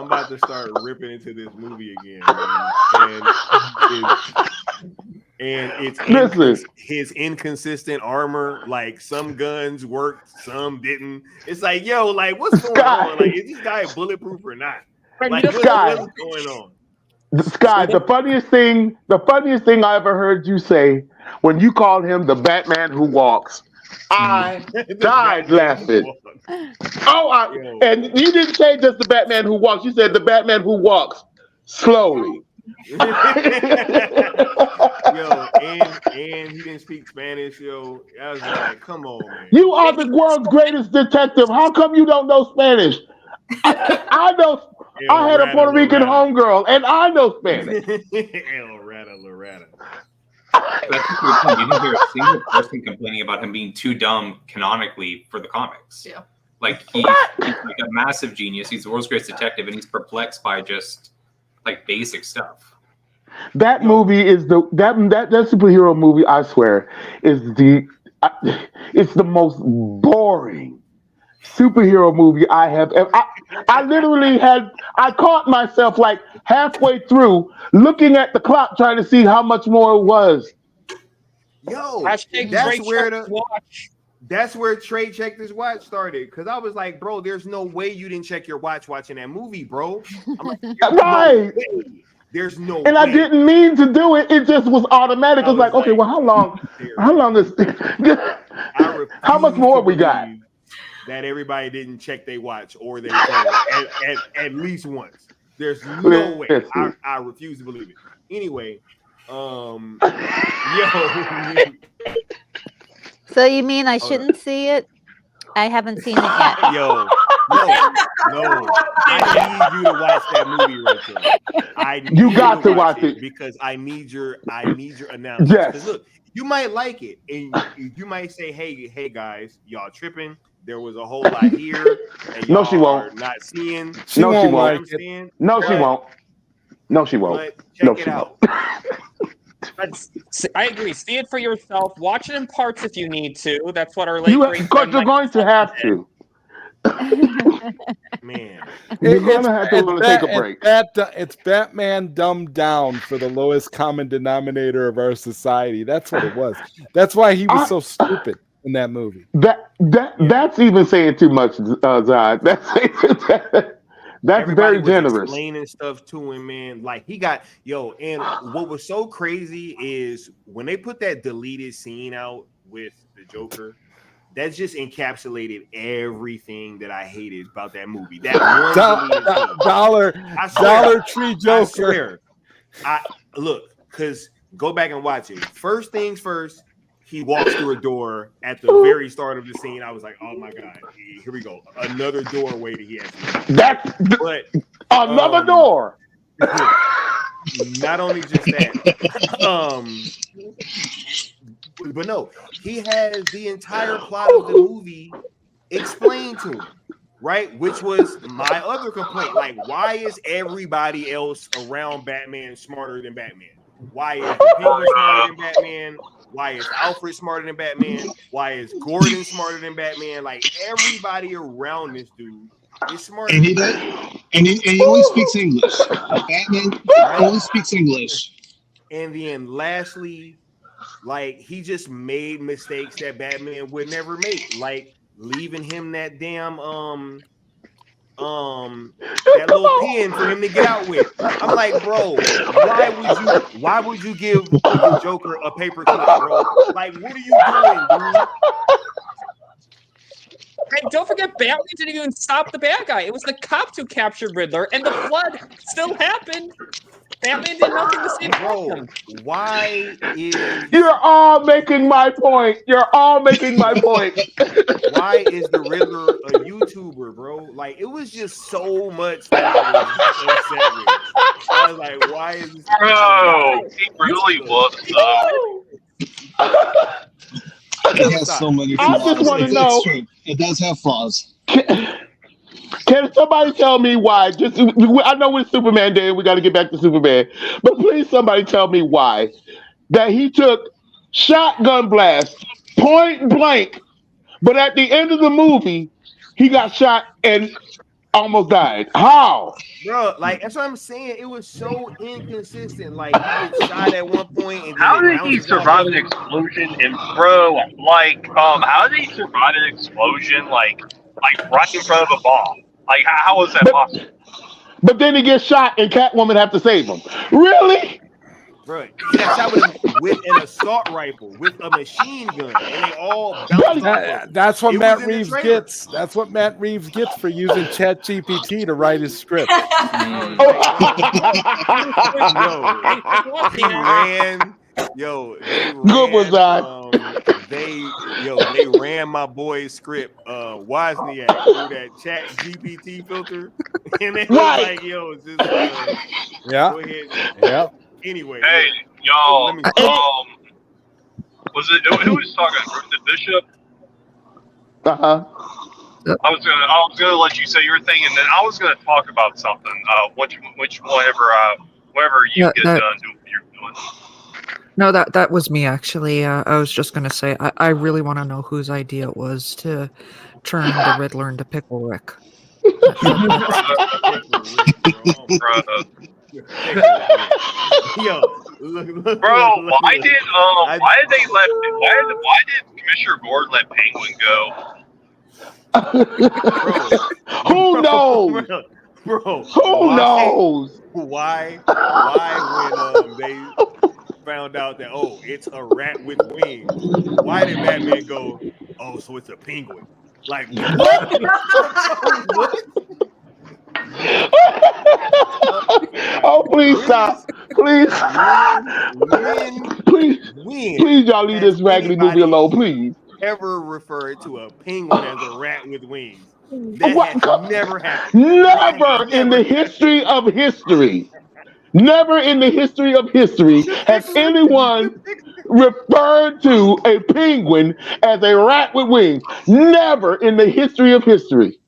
about to start ripping into this movie again, man. And it's his inconsistent armor. Like some guns worked, some didn't. It's like, yo, like what's going on? Like, is this guy bulletproof or not? Like, what's going on? Sky, the funniest thing I ever heard you say when you called him the Batman who walks. I died laughing. And you didn't say just the Batman who walks. You said the Batman who walks slowly. Yo, and he didn't speak Spanish, yo. I was like, come on, man. You are the world's greatest detective. How come you don't know Spanish? I know. I had a Puerto Rican homegirl, and I know Spanish. Loretta. You didn't hear a single person complaining about him being too dumb canonically for the comics. Yeah. Like he's like a massive genius. He's the world's greatest detective, and he's perplexed by just like basic stuff. That movie is that superhero movie. I swear is it's the most boring superhero movie I have ever. I literally I caught myself like halfway through looking at the clock trying to see how much more it was. Yo, that's where Trey checked his watch started, because I was like, bro, there's no way you didn't check your watch watching that movie, bro. I'm like, right. There's no and way. I didn't mean to do it. It just was automatic. It was like, okay, well, how long is how much more we got? That everybody didn't check their watch or their phone at least once. There's no way. I refuse to believe it. Anyway, yo. So you mean I shouldn't see it? I haven't seen it yet. Yo, No. I need you to watch that movie right there. I need You got to watch it. because I need your analysis. Yes. 'Cause look, you might like it, and you might say, "Hey guys, y'all tripping? There was a whole lot here, and No, y'all she won't. are not seeing." She No, she won't won't. like it. No, she won't. No, she won't. But check No, it she out. I agree. See it for yourself. Watch it in parts if you need to. That's what our late You great because friend you're Mike going to have to. Man, You're gonna have to want to take a break. It's Batman dumbed down for the lowest common denominator of our society. That's what it was. That's why he was so stupid in that movie. That's even saying too much, Zod. That's everybody very was generous. explaining stuff to him, man. Like he got and what was so crazy is when they put that deleted scene out with the Joker, that just encapsulated everything that I hated about that movie. That one deleted scene. Dollar Tree Joker. I look, because go back and watch it. First things first, he walks through a door at the very start of the scene. I was like, oh my God, here we go. Another doorway that he has. But another door. Not only just that, but no, he has the entire plot of the movie explained to him, right? Which was my other complaint. Like, why is everybody else around Batman smarter than Batman? Why is the Penguin smarter than Batman? Why is Alfred smarter than Batman? Why is Gordon smarter than Batman? Like, everybody around this dude is smarter. And he does, and he only speaks English. Batman only speaks English. And then lastly, like, he just made mistakes that Batman would never make, like leaving him that damn that little pen for him to get out with. I'm like, bro, why would you give the Joker a paperclip, bro? Like, what are you doing, dude? And don't forget, Batman didn't even stop the bad guy. It was the cops who captured Riddler, and the flood still happened. Batman did nothing to save him. Why is... You're all making my point. You're all making my point. Why is the Riddler a YouTuber, bro? Like, it was just so much that I was upset with. I was like, why is this... Bro, he really was, It has so many I flaws. just want to know. It's true. It does have flaws. Can somebody tell me why? I know it's Superman Day. We got to get back to Superman, but please, somebody tell me why that he took shotgun blast, point blank, but at the end of the movie, he got shot and almost died. How? Bro, like, that's what I'm saying. It was so inconsistent. Like, he gets shot at one point, and then how it did he bounces survive an off. explosion? And bro, like, how did he survive an explosion? Like right in front of a bomb. Like, how was that possible? But then he gets shot, and Catwoman have to save him. Really? Bro, he got shot with an assault rifle, with a machine gun, and they all bounced off. That's what It Matt was in the Reeves trailer. gets. That's what Matt Reeves gets for using ChatGPT to write his script. He ran. Yo, they ran, Good was that. They ran my boy's script, Wozniak, through that Chat GPT filter, and they were Right. like, "Yo, just Yeah. go ahead." Yeah. Anyway, Hey, y'all. let me- Was it who was talking? The Bishop? I was gonna let you say your thing, and then I was gonna talk about something. Whenever you get done doing what you're doing. No, that was me actually. I was just gonna say I really want to know whose idea it was to turn the Riddler into Pickle Rick. Yo, look, Bro, why did Commissioner Gordon let Penguin go? Who knows? Bro, Who knows? Why when they found out that it's a rat with wings, why did Batman go, so it's a penguin? Like, what? What? Oh, please stop. Please. Please, y'all leave this raggedy movie alone, please. Ever referred to a penguin as a rat with wings? That What? has never happened. Never in the history of history. Never in the history of history has anyone referred to a penguin as a rat with wings. Never in the history of history.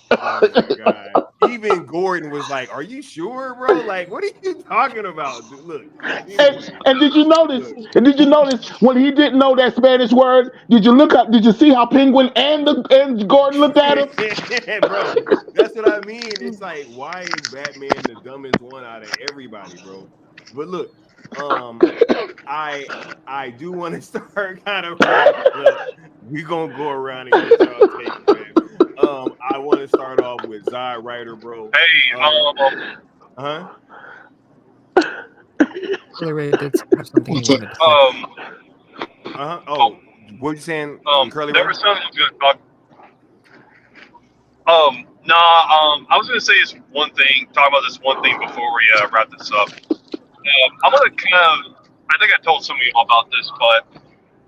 Oh my god! Even Gordon was like, "Are you sure, bro? Like, what are you talking about?" Dude, look. Anyway, And did you notice? look. And did you notice when he didn't know that Spanish word? Did you look up? Did you see how Penguin and Gordon looked at him? Bro, that's what I mean. It's like, why is Batman the dumbest one out of everybody, bro? But look, I do want to start kind of wrapping up. We're gonna go around and get y'all take, man. I want to start off with Zod Ryder, bro. Hey, huh? Really, Ray did have something he wanted to say. Oh, what you saying, Curly there Ray? was something I was gonna talk. I was gonna say this one thing. Talk about this one thing before we wrap this up. I'm gonna kind of. I think I told some of you all about this, but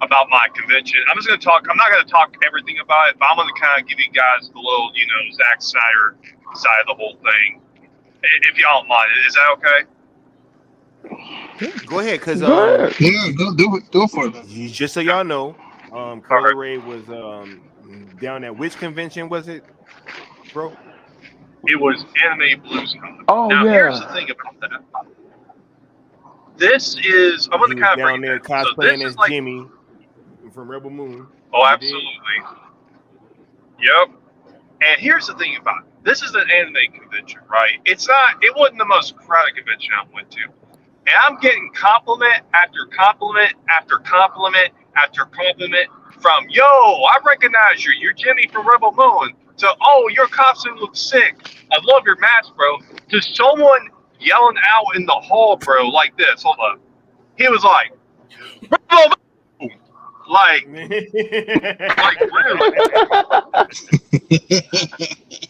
about my convention. I'm just gonna talk. I'm not gonna talk everything about it, but I'm gonna kind of give you guys the little, Zack Snyder side of the whole thing, if y'all don't mind. Is that okay? Go ahead, cause yeah, do it for it. just so y'all know, Curly Ray was down at which convention was it, bro? It was Anime BluesCon. Oh, now, yeah. here's the thing about that. This is. I'm going to kind of down break there it down. So cosplaying this as is like. Jimmy from Rebel Moon. Oh, absolutely. Yep. And here's the thing about it. This is an anime convention, right? It wasn't the most crowded convention I went to. And I'm getting compliment after compliment after compliment after compliment from, yo, I recognize you. You're Jimmy from Rebel Moon. To, oh, your costume looks sick. I love your mask, bro. To someone yelling out in the hall, bro, like this. Hold up. He was like, Rebel Moon. Like really.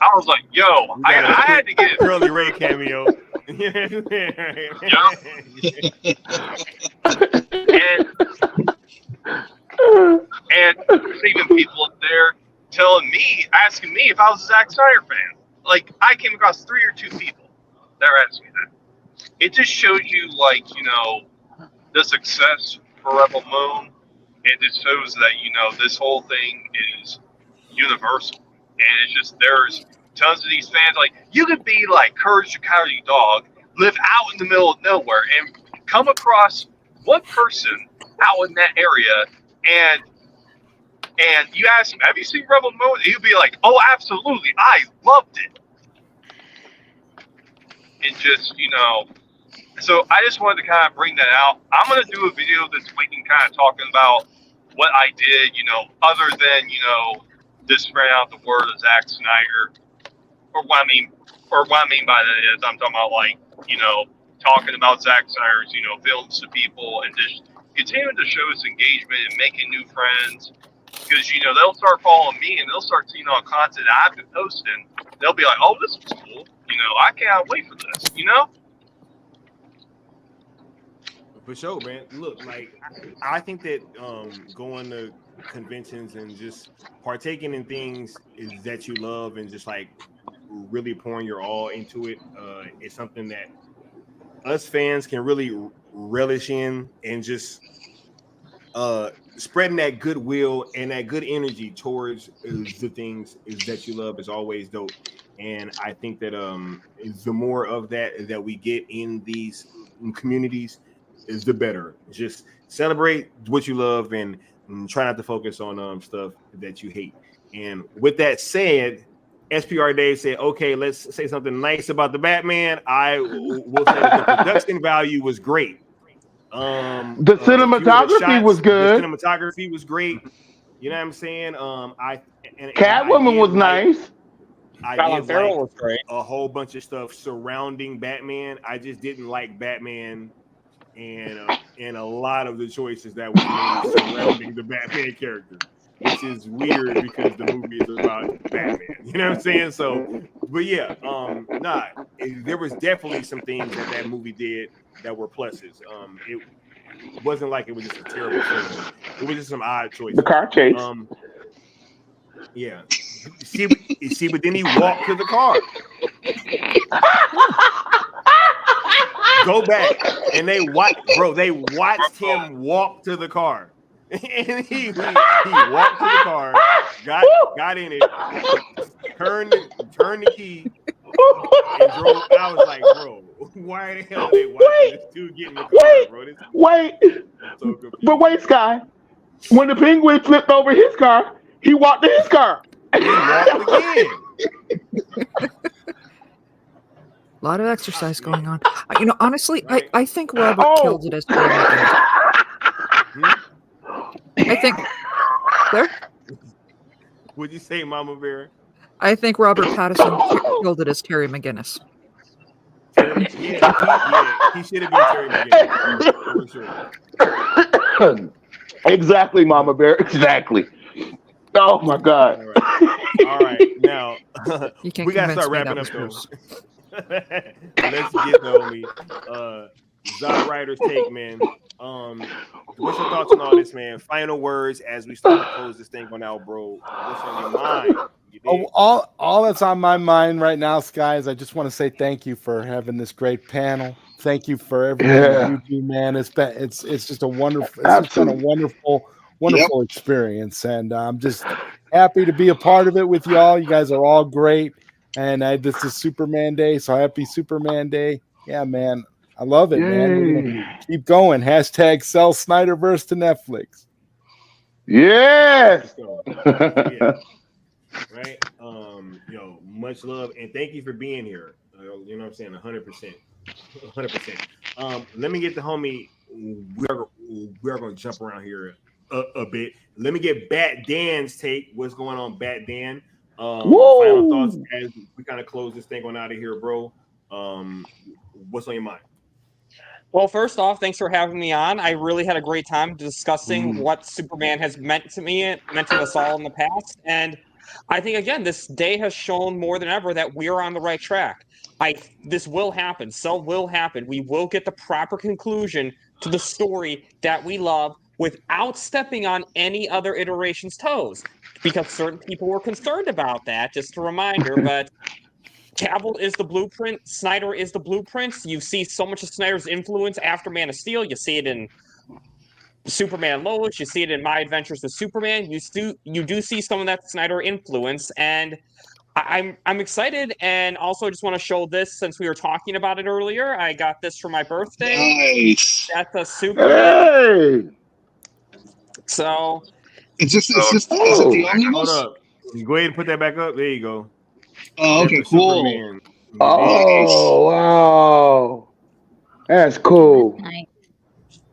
I was like, yo, I had to get Curly Ray cameo. and even people up there asking me if I was a Zack Snyder fan. Like, I came across 3 or 2 people that were asking me that. It just shows you, the success for Rebel Moon. It just shows that, this whole thing is universal. And it's just, there's tons of these fans. Like, you could be like Courage the Cowardly Dog, live out in the middle of nowhere, and come across one person out in that area, and you ask him, have you seen Rebel Moon? He'd be like, oh, absolutely. I loved it. And just, so I just wanted to kind of bring that out. I'm going to do a video this week and kind of talking about what I did, other than, just spreading out the word of Zack Snyder. Or what I mean by that is I'm talking about, talking about Zack Snyder's, films to people and just continuing to show us engagement and making new friends. Because, they'll start following me and they'll start seeing all content I've been posting. They'll be like, oh, this is cool. I can't wait for this, For sure, man. Look, I think that going to conventions and just partaking in things that you love and just really pouring your all into it is something that us fans can really relish in, and just spreading that goodwill and that good energy towards the things that you love is always dope. And I think that the more of that we get in these communities, is the better. Just celebrate what you love and try not to focus on stuff that you hate. And with that said, SPR Dave said, okay, let's say something nice about the Batman. I will say that the production value was great. The cinematography was good. The cinematography was great. You know what I'm saying? Catwoman was nice. I Colin did Farrell was great. A whole bunch of stuff surrounding Batman. I just didn't like Batman and a lot of the choices that were made surrounding the Batman character, which is weird because the movie is about Batman. You know what I'm saying? So, but yeah, there was definitely some things that movie did that were pluses. It wasn't like it was just a terrible film. It was just some odd choices. The car chase. Yeah. See, but then he walked to the car. Go back, and they watched him walk to the car, and he walked to the car, got in it, turned the key, and drove. I was like, bro, why the hell are they watching this dude get in the car, bro? This so But wait, Sky. When the penguin flipped over his car, he walked to his car. He walked again. A lot of exercise going on. Honestly, I think Robert killed it as Terry McGinnis. I think. There? What'd you say, Mama Bear? I think Robert Pattinson killed it as Terry McGinnis. He should have been Terry McGinnis. For sure. Exactly, Mama Bear. Exactly. Oh my God. All right. Now we gotta start wrapping up though. Let's get the homie Zod Ryder's take, man. What's your thoughts on all this, man? Final words as we start to close this thing on out, bro. What's on your mind? All that's on my mind right now, guys. I just want to say thank you for having this great panel. Thank you for everything you do, man. It's just a wonderful, it's been a wonderful experience, and I'm just happy to be a part of it with y'all. You guys are all great, and this is Superman Day, so happy Superman Day. Yeah, man, I love it, man. We're gonna keep going. Hashtag sell Snyderverse to Netflix. Yes. Right. Much love and thank you for being here. You know what I'm saying? 100%. 100%. Let me get the homie. We're gonna jump around here a bit. Let me get Bat Dan's take. What's going on, Bat Dan? Final thoughts as we kind of close this thing on out of here, bro. What's on your mind? Well, first off, thanks for having me on. I really had a great time discussing what Superman has meant to me, meant to us all in the past. And I think, again, this day has shown more than ever that we're on the right track. This will happen. So will happen. We will get the proper conclusion to the story that we love without stepping on any other iteration's toes. Because certain people were concerned about that, just a reminder. But Cavill is the blueprint. Snyder is the blueprint. You see so much of Snyder's influence after Man of Steel. You see it in Superman and Lois. You see it in My Adventures with Superman. You do see some of that Snyder influence, and I'm excited. And also, just want to show this since we were talking about it earlier. I got this for my birthday. Nice. That's a Superman. Hey. So is it the omnibus? Hold up. Go ahead and put that back up. There you go. Oh, okay, cool. Superman. Oh, wow. That's cool. Nice.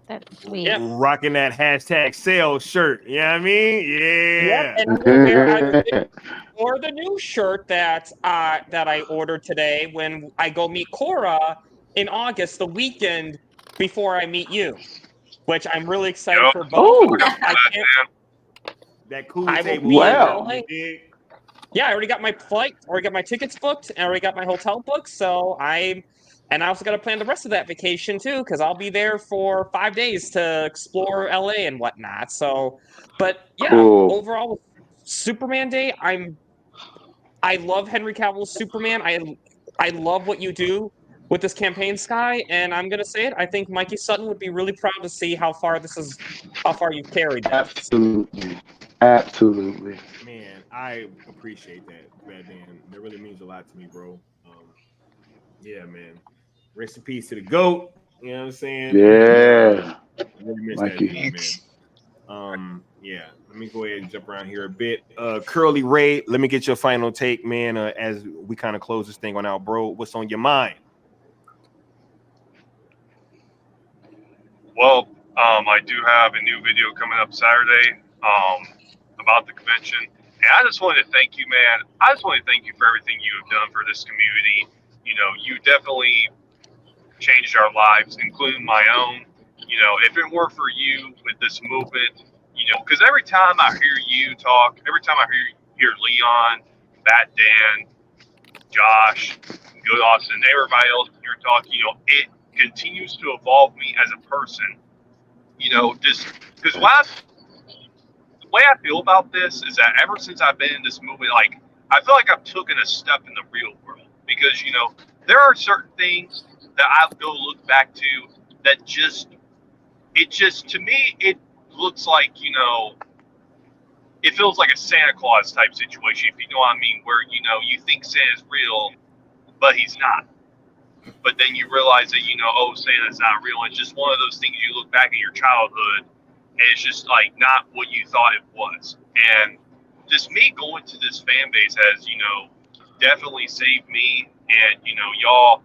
That's sweet. Yep. Rocking that hashtag sales shirt. You know what I mean? Yeah. Yep. Or the new shirt that I ordered today when I go meet Cora in August, the weekend before I meet you, which I'm really excited for both. That cool I will table. be in Wow. LA. Yeah, I already got my flight, already got my tickets booked, and I already got my hotel booked. So I also got to plan the rest of that vacation too, because I'll be there for 5 days to explore LA and whatnot. So, but yeah, overall, Superman Day, I love Henry Cavill's Superman. I love what you do with this campaign, Sky, and I'm gonna say it. I think Mikey Sutton would be really proud to see how far you've carried this. Absolutely. Man, I appreciate that, Bad Dan. That really means a lot to me, bro. Yeah, man. Rest in peace to the GOAT. You know what I'm saying? Yeah. Really miss Mikey. that dude, man. Yeah. Let me go ahead and jump around here a bit. Curly Ray, let me get your final take, man. As we kind of close this thing on out, bro. What's on your mind? Well, I do have a new video coming up Saturday about the convention. And I just wanted to thank you, man. I just want to thank you for everything you have done for this community. You know, you definitely changed our lives, including my own. You know, if it weren't for you with this movement, you know, because every time I hear you talk, every time I hear Leon, Bat Dan, Josh, Good Austin, everybody else here talk, you know, it continues to evolve me as a person. You know, just because the way I feel about this is that ever since I've been in this movie, like, I feel like I've taken a step in the real world because, you know, there are certain things that I go look back to that to me, it looks like, you know, it feels like a Santa Claus type situation, if you know what I mean, where, you know, you think Santa's real, but he's not. But then you realize that, you know, oh, Santa's not real. It's just one of those things you look back at your childhood and it's just like not what you thought it was. And just me going to this fan base has, you know, definitely saved me. And, you know, y'all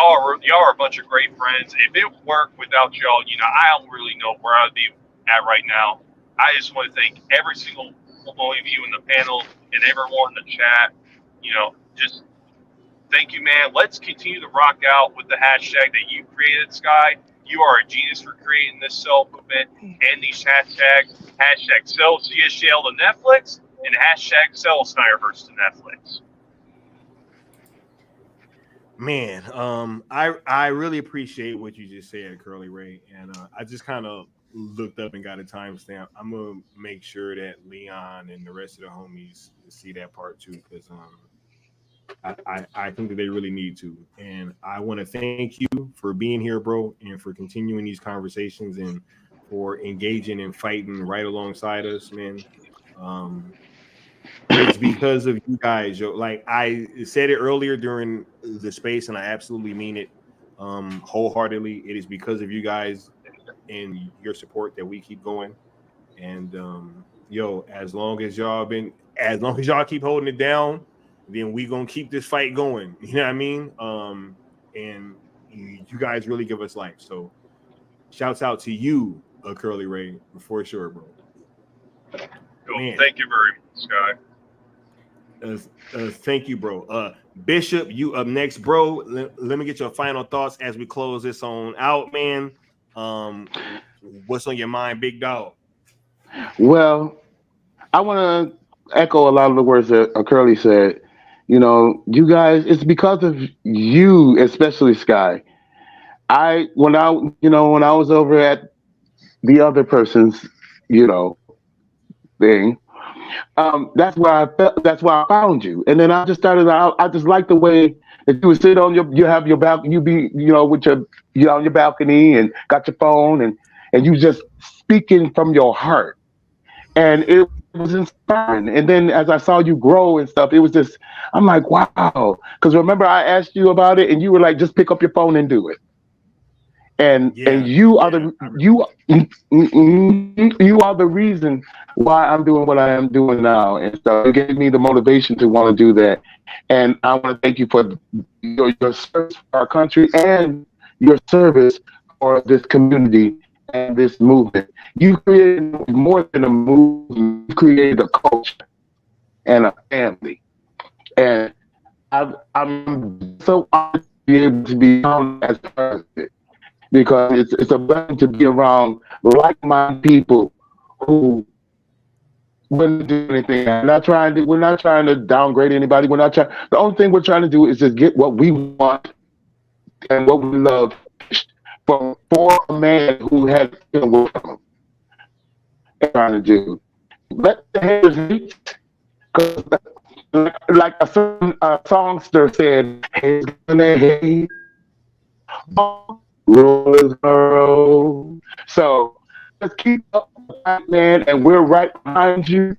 are a bunch of great friends. If it worked without y'all, you know, I don't really know where I'd be at right now. I just want to thank every single one of you in the panel and everyone in the chat. You know, just thank you, man. Let's continue to rock out with the hashtag that you created, Sky. You are a genius for creating this cell movement and these hashtags. Hashtag sell CSL to Netflix and hashtag sell Snyderverse to Netflix. Man, I really appreciate what you just said, Curly Ray, and I just kind of looked up and got a timestamp. I'm gonna make sure that Leon and the rest of the homies see that part too, because I think that they really need to. And I want to thank you for being here, bro, and for continuing these conversations and for engaging and fighting right alongside us, man. It's because of you guys. Like I said it earlier during the space, and I absolutely mean it wholeheartedly. It is because of you guys and your support that we keep going. And as long as y'all keep holding it down, then we gonna keep this fight going. You know what I mean? And you guys really give us life. So shouts out to you, Curly Ray, for sure, bro. Cool. Thank you very much, Sky. Thank you, bro. Bishop, you up next, bro. Let me get your final thoughts as we close this on out, man. What's on your mind, big dog? Well, I want to echo a lot of the words that Curly said. You know, you guys, it's because of you, especially Sky. When I was over at the other person's, thing, that's where I felt. That's where I found you. And then I just started out. I just like the way that you would sit on you have your balcony, you be, with your, on your balcony and got your phone and you just speaking from your heart. And it was inspiring. And then as I saw you grow and stuff, it was just, I'm like, wow. Because remember I asked you about it and you were like, just pick up your phone and do it. And you are you are the reason why I'm doing what I am doing now. And so it gave me the motivation to want to do that. And I want to thank you for your service for our country and your service for this community and this movement. You created more than a movement. You created a culture and a family. And I'm so honored to be able to be known as part of it. Because it's a blessing to be around like-minded people who wouldn't do anything. We're not trying to downgrade anybody. We're not trying. The only thing we're trying to do is just get what we want and what we love for a man who had with him. Trying to do. Let the haters hate. Because like a certain songster said, "Haters gonna hate." So let's keep up, man, and we're right behind you.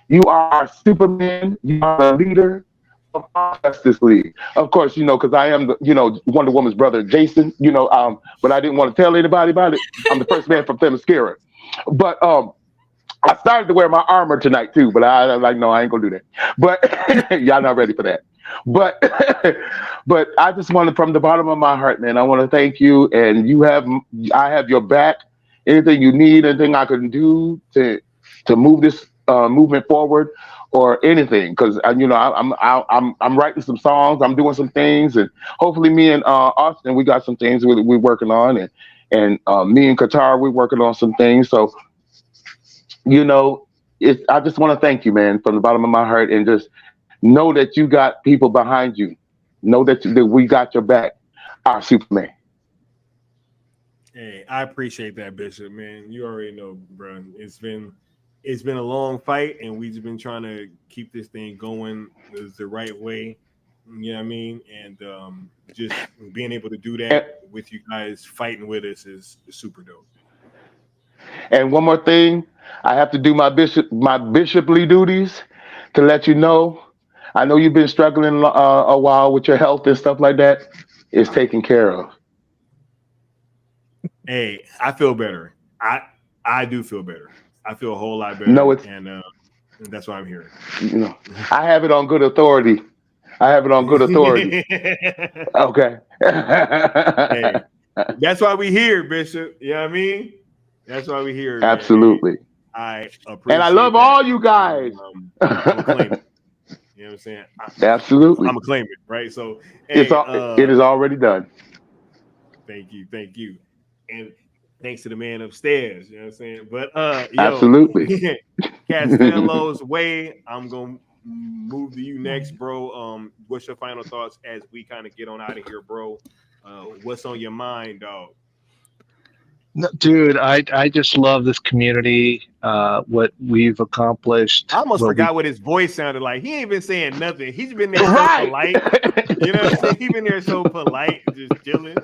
You are our Superman. You are the leader of our Justice League. Of course, because I am the, Wonder Woman's brother, Jason. But I didn't want to tell anybody about it. I'm the first man from Themyscira. But I started to wear my armor tonight too. But I'm like, no, I ain't gonna do that. But y'all not ready for that. But but I just wanted, from the bottom of my heart, man, I want to thank you, and I have your back. Anything you need, anything I can do to move this movement forward, or anything, because I'm writing some songs, I'm doing some things, and hopefully me and Austin, we got some things we're working on, and me and Qatar, we're working on some things. So I just want to thank you, man, from the bottom of my heart, and just know that you got people behind you. Know that we got your back, our Superman. Hey, I appreciate that, Bishop, man. You already know, bro. it's been a long fight, and we've been trying to keep this thing going the right way. You know what I mean? And just being able to do that with you guys fighting with us is super dope. And one more thing, I have to do my bishoply duties to let you know. I know you've been struggling a while with your health and stuff like that. It's taken care of. Hey, I feel better. I do feel better. I feel a whole lot better. No, it's and that's why I'm here. You know, I have it on good authority. Okay. Hey, that's why we here, Bishop. You know what I mean? That's why we here. Absolutely. Man. I appreciate And I love that. all you guys. I'm a claim it. You know what I'm saying? Absolutely. I'm a claim it, right? So hey, it is already done. Thank you. And thanks to the man upstairs, you know what I'm saying? But Absolutely. Castello's way, I'm gonna move to you next, bro. What's your final thoughts as we kind of get on out of here, bro? What's on your mind, dog? No, dude, I just love this community, what we've accomplished. I almost forgot what his voice sounded like. He ain't been saying nothing. He's been there so polite. You know what I'm saying? He's been there so polite, just chilling.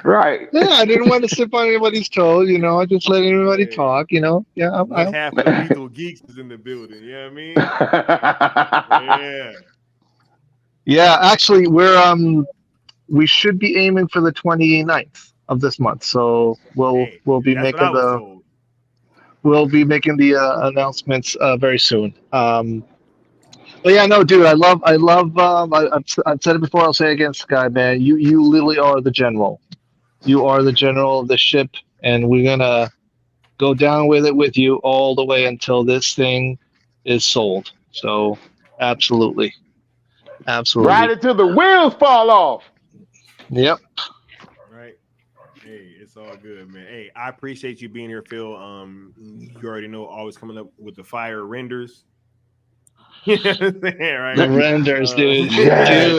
Right. Yeah, I didn't want to step on anybody's toes, you know. I just let everybody talk, you know. Yeah, One half of the Lethal Geeks is in the building. You know what I mean? Yeah. Yeah, actually, we should be aiming for the 29th of this month. So we'll be making the announcements very soon. But yeah, no, dude, I love. I've said it before. I'll say it again, Sky, man. You literally are the general. You are the general of the ship, and we're gonna go down with it with you all the way until this thing is sold. So, absolutely. Right until the wheels fall off. Yep. Right. Hey, it's all good, man. Hey, I appreciate you being here, Phil. You already know, always coming up with the fire renders. You know what I'm saying, right? The renders, dude. Dude,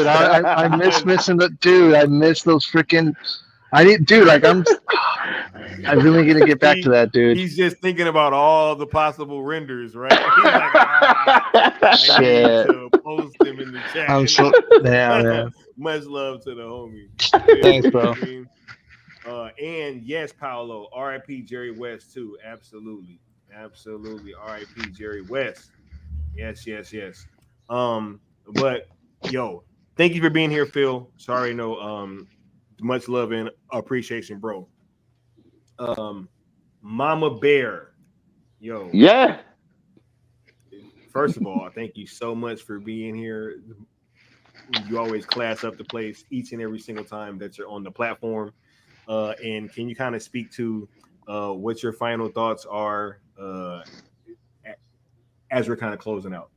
I miss missing the dude. I miss those freaking. I really gonna get back to that, dude. He's just thinking about all the possible renders, right? He's like, I need to post them in the chat. Man. Much love to the homie. Thanks, bro. And yes, Paolo, R.I.P. Jerry West too. Absolutely. R.I.P. Jerry West. Yes. But yo, thank you for being here, Phil. Sorry, no. Much love and appreciation, bro. Mama Bear, yo. Yeah. First of all, thank you so much for being here. You always class up the place each and every single time that you're on the platform. And can you kind of speak to what your final thoughts are as we're kind of closing out?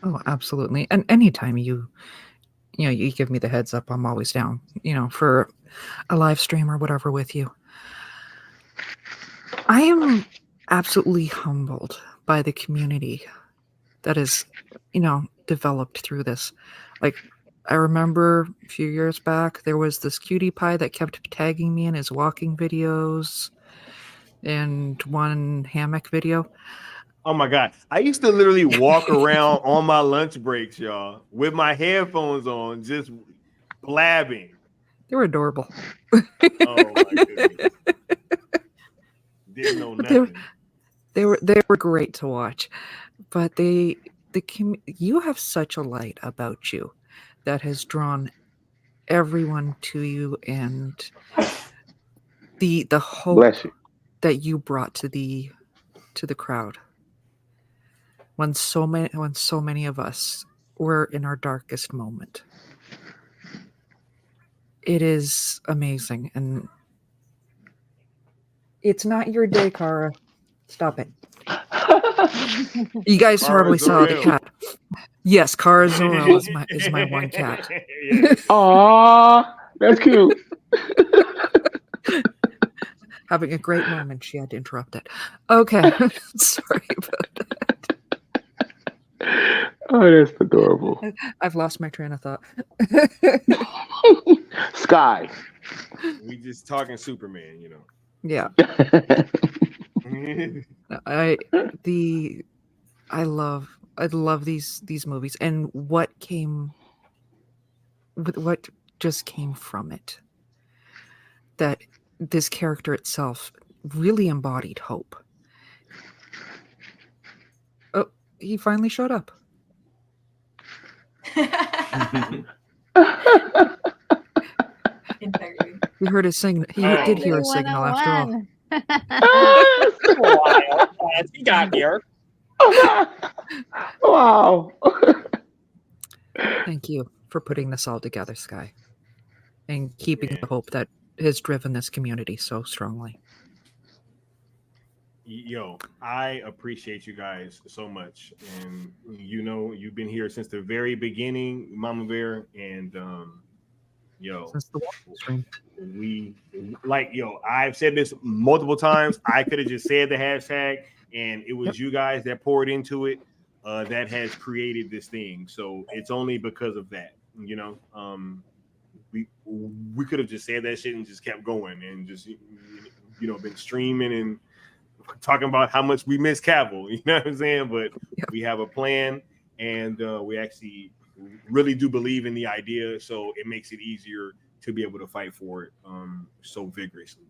Oh, absolutely. And anytime you give me the heads up, I'm always down, for a live stream or whatever with you. I am absolutely humbled by the community that is, developed through this. Like, I remember a few years back, there was this cutie pie that kept tagging me in his walking videos and one hammock video. Oh my God. I used to literally walk around on my lunch breaks, y'all, with my headphones on, just blabbing. They were adorable. Oh my goodness. Didn't know nothing. They were great to watch. But you have such a light about you that has drawn everyone to you, and the hope that you brought to the crowd. When so many of us were in our darkest moment. It is amazing. And it's not your day, Kara. Stop it. You guys probably saw the cat. Yes, Kara Zoro is my one cat. Aw, that's cute. Having a great moment. She had to interrupt it. Okay. Sorry about that. Oh, that's adorable. I've lost my train of thought. Sky. We just talking Superman, Yeah. I love these movies and what just came from it. That this character itself really embodied hope. Oh, he finally showed up. Integrity. We heard his signal. He did hear a signal after all. 101. He got here. Wow. Thank you for putting this all together, Sky, and keeping the hope that has driven this community so strongly. Yo, I appreciate you guys so much, and you've been here since the very beginning, Mama Bear, and Since the stream. I've said this multiple times. I could have just said the hashtag, and it was you guys that poured into it that has created this thing. So it's only because of that, we could have just said that shit and just kept going and just been streaming and talking about how much we miss Cavill, you know what I'm saying? But we have a plan, and we actually really do believe in the idea, so it makes it easier to be able to fight for it so vigorously.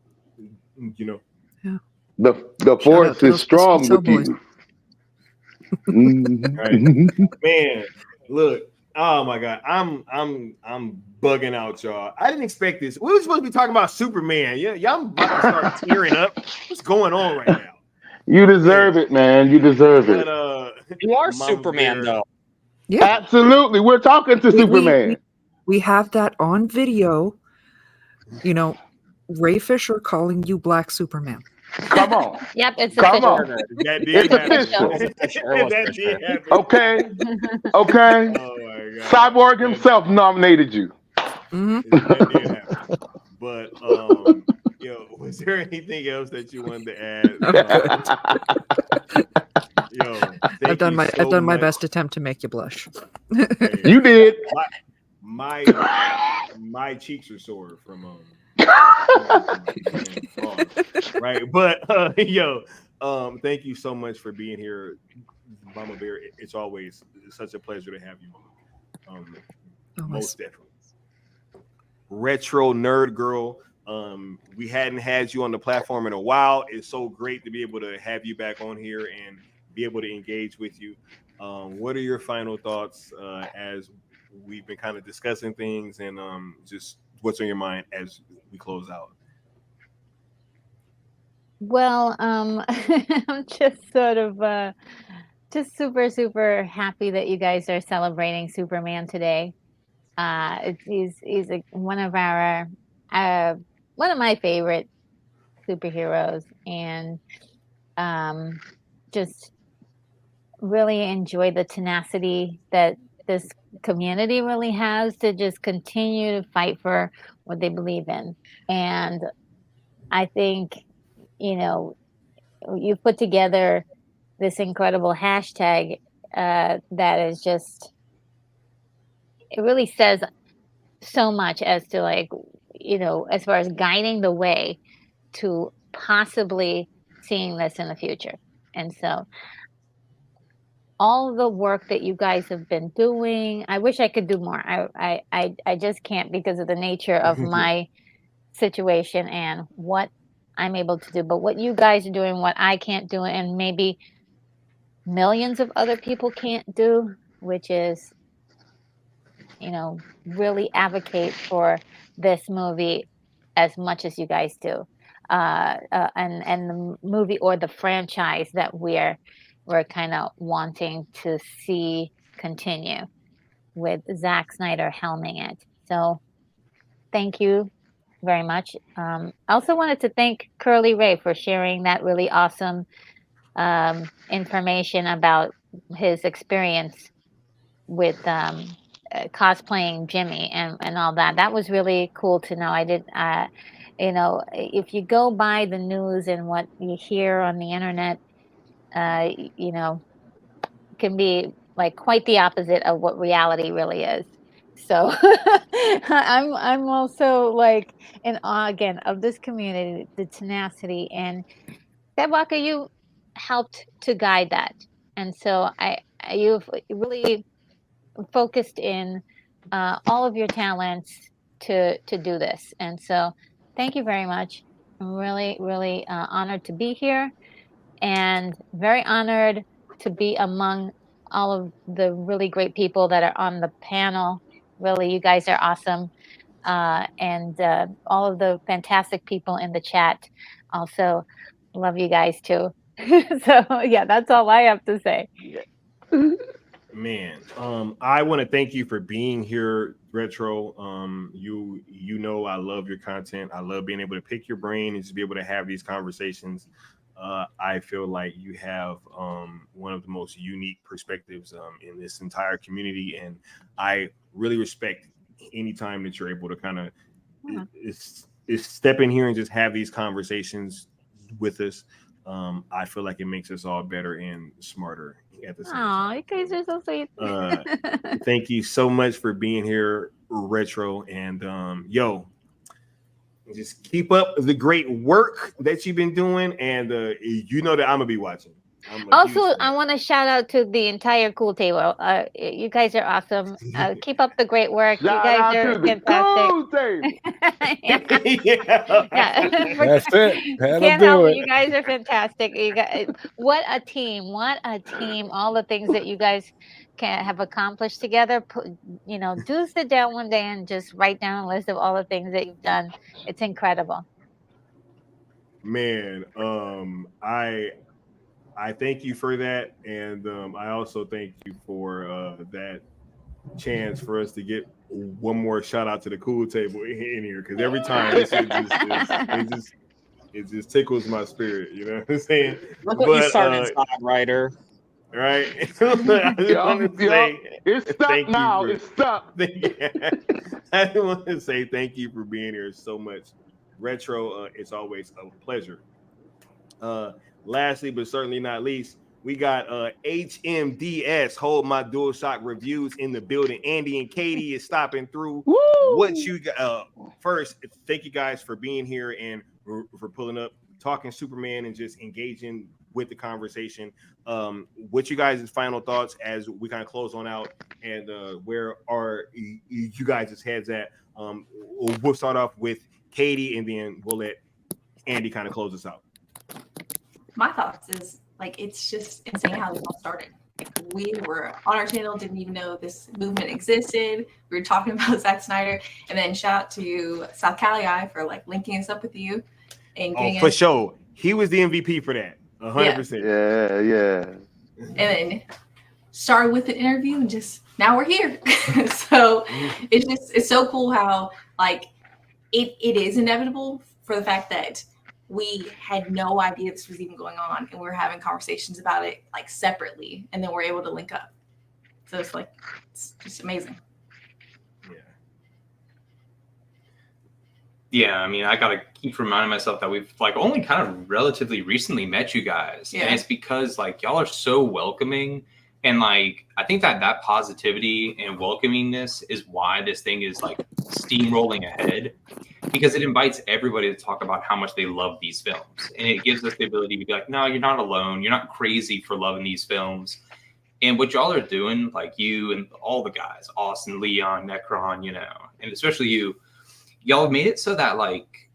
Yeah. The force is strong with you. Right. Man, look. Oh my God, I'm bugging out, y'all. I didn't expect this. We were supposed to be talking about Superman. Yeah, y'all about to start tearing up. What's going on right now? You deserve it, man. You deserve it. You are Superman, though. Yeah, absolutely. We're talking to Superman. We have that on video. Ray Fisher calling you Black Superman. Come on. Yep, it's Come official. on. That It's official. That did happen. Okay. Oh my God. Cyborg himself nominated you. That did happen. But was there anything else that you wanted to add? I've done my best attempt to make you blush. You did. My cheeks are sore from right, but thank you so much for being here, Mama Bear. It's always such a pleasure to have you on. Most definitely. Retro Nerd Girl, we hadn't had you on the platform in a while. It's so great to be able to have you back on here and be able to engage with you. What are your final thoughts as we've been kind of discussing things, and just what's on your mind as we close out? Well, I'm just sort of just super happy that you guys are celebrating Superman today. He's one of my favorite superheroes, and just really enjoy the tenacity that this community really has to just continue to fight for what they believe in. And I think, you put together this incredible hashtag that is just, it really says so much as to as far as guiding the way to possibly seeing this in the future. And so all the work that you guys have been doing, I wish I could do more. I just can't because of the nature of my situation and what I'm able to do. But what you guys are doing, what I can't do, and maybe millions of other people can't do, which is, really advocate for this movie as much as you guys do. And the movie or the franchise that we're kind of wanting to see continue with Zack Snyder helming it. So thank you very much. I also wanted to thank Curly Ray for sharing that really awesome information about his experience with cosplaying Jimmy and all that. That was really cool to know. I did, if you go by the news and what you hear on the internet, can be like quite the opposite of what reality really is. So I'm also like in awe again of this community, the tenacity, and Skywalker, you helped to guide that, and so you've really focused in all of your talents to do this, and so thank you very much. I'm really, really honored to be here, and very honored to be among all of the really great people that are on the panel. Really, you guys are awesome. And all of the fantastic people in the chat also love you guys too. So yeah, that's all I have to say. Man, I want to thank you for being here, Retro. You know I love your content. I love being able to pick your brain and just be able to have these conversations. I feel like you have one of the most unique perspectives in this entire community, and I really respect any time that you're able to kind of step in here and just have these conversations with us. I feel like it makes us all better and smarter at the same time. Oh, you guys are so sweet. Thank you so much for being here, Retro. And yo, just keep up the great work that you've been doing. And you know that I'm gonna be watching. Also, I want to shout out to the entire Cool Table. You guys are awesome. Keep up the great work. You guys are fantastic. Yeah. That's it. That'll Can't do help it. it. You guys are fantastic. You guys, what a team! What a team! All the things that you guys can have accomplished together. Do sit down one day and just write down a list of all the things that you've done. It's incredible. Man, I thank you for that, and I also thank you for that chance for us to get one more shout out to the Cool Table in here, because every time it just tickles my spirit. You know what I'm saying? Look what you started, Ryder. Right? It's stuck now. It's stuck. I want to say thank you for being here so much, Retro. It's always a pleasure. Lastly, but certainly not least, we got HMDS, Hold My DualShock Reviews in the building. Andy and Katie is stopping through. Woo! What you got? First, thank you guys for being here and for pulling up, talking Superman, and just engaging with the conversation. What you guys' final thoughts as we kind of close on out, and where are you guys' heads at? We'll start off with Katie, and then we'll let Andy kind of close us out. My thoughts is like it's just insane how this all started. Like we were on our channel, didn't even know this movement existed. We were talking about Zack Snyder, and then shout out to South Cali for like linking us up with you and getting for us. sure. He was the MVP for that. 100%. Yeah. And then started with an interview, and just now we're here. So it's so cool how like it is inevitable for the fact that we had no idea this was even going on, and we were having conversations about it like separately, and then we're able to link up. So it's just amazing. Yeah, I mean, I gotta keep reminding myself that we've like only kind of relatively recently met you guys, and it's because like y'all are so welcoming, and like I think that positivity and welcomingness is why this thing is like steamrolling ahead, because it invites everybody to talk about how much they love these films, and it gives us the ability to be like, no, you're not alone, you're not crazy for loving these films. And what y'all are doing, like you and all the guys, Austin, Leon, Necron, and especially y'all have made it so that like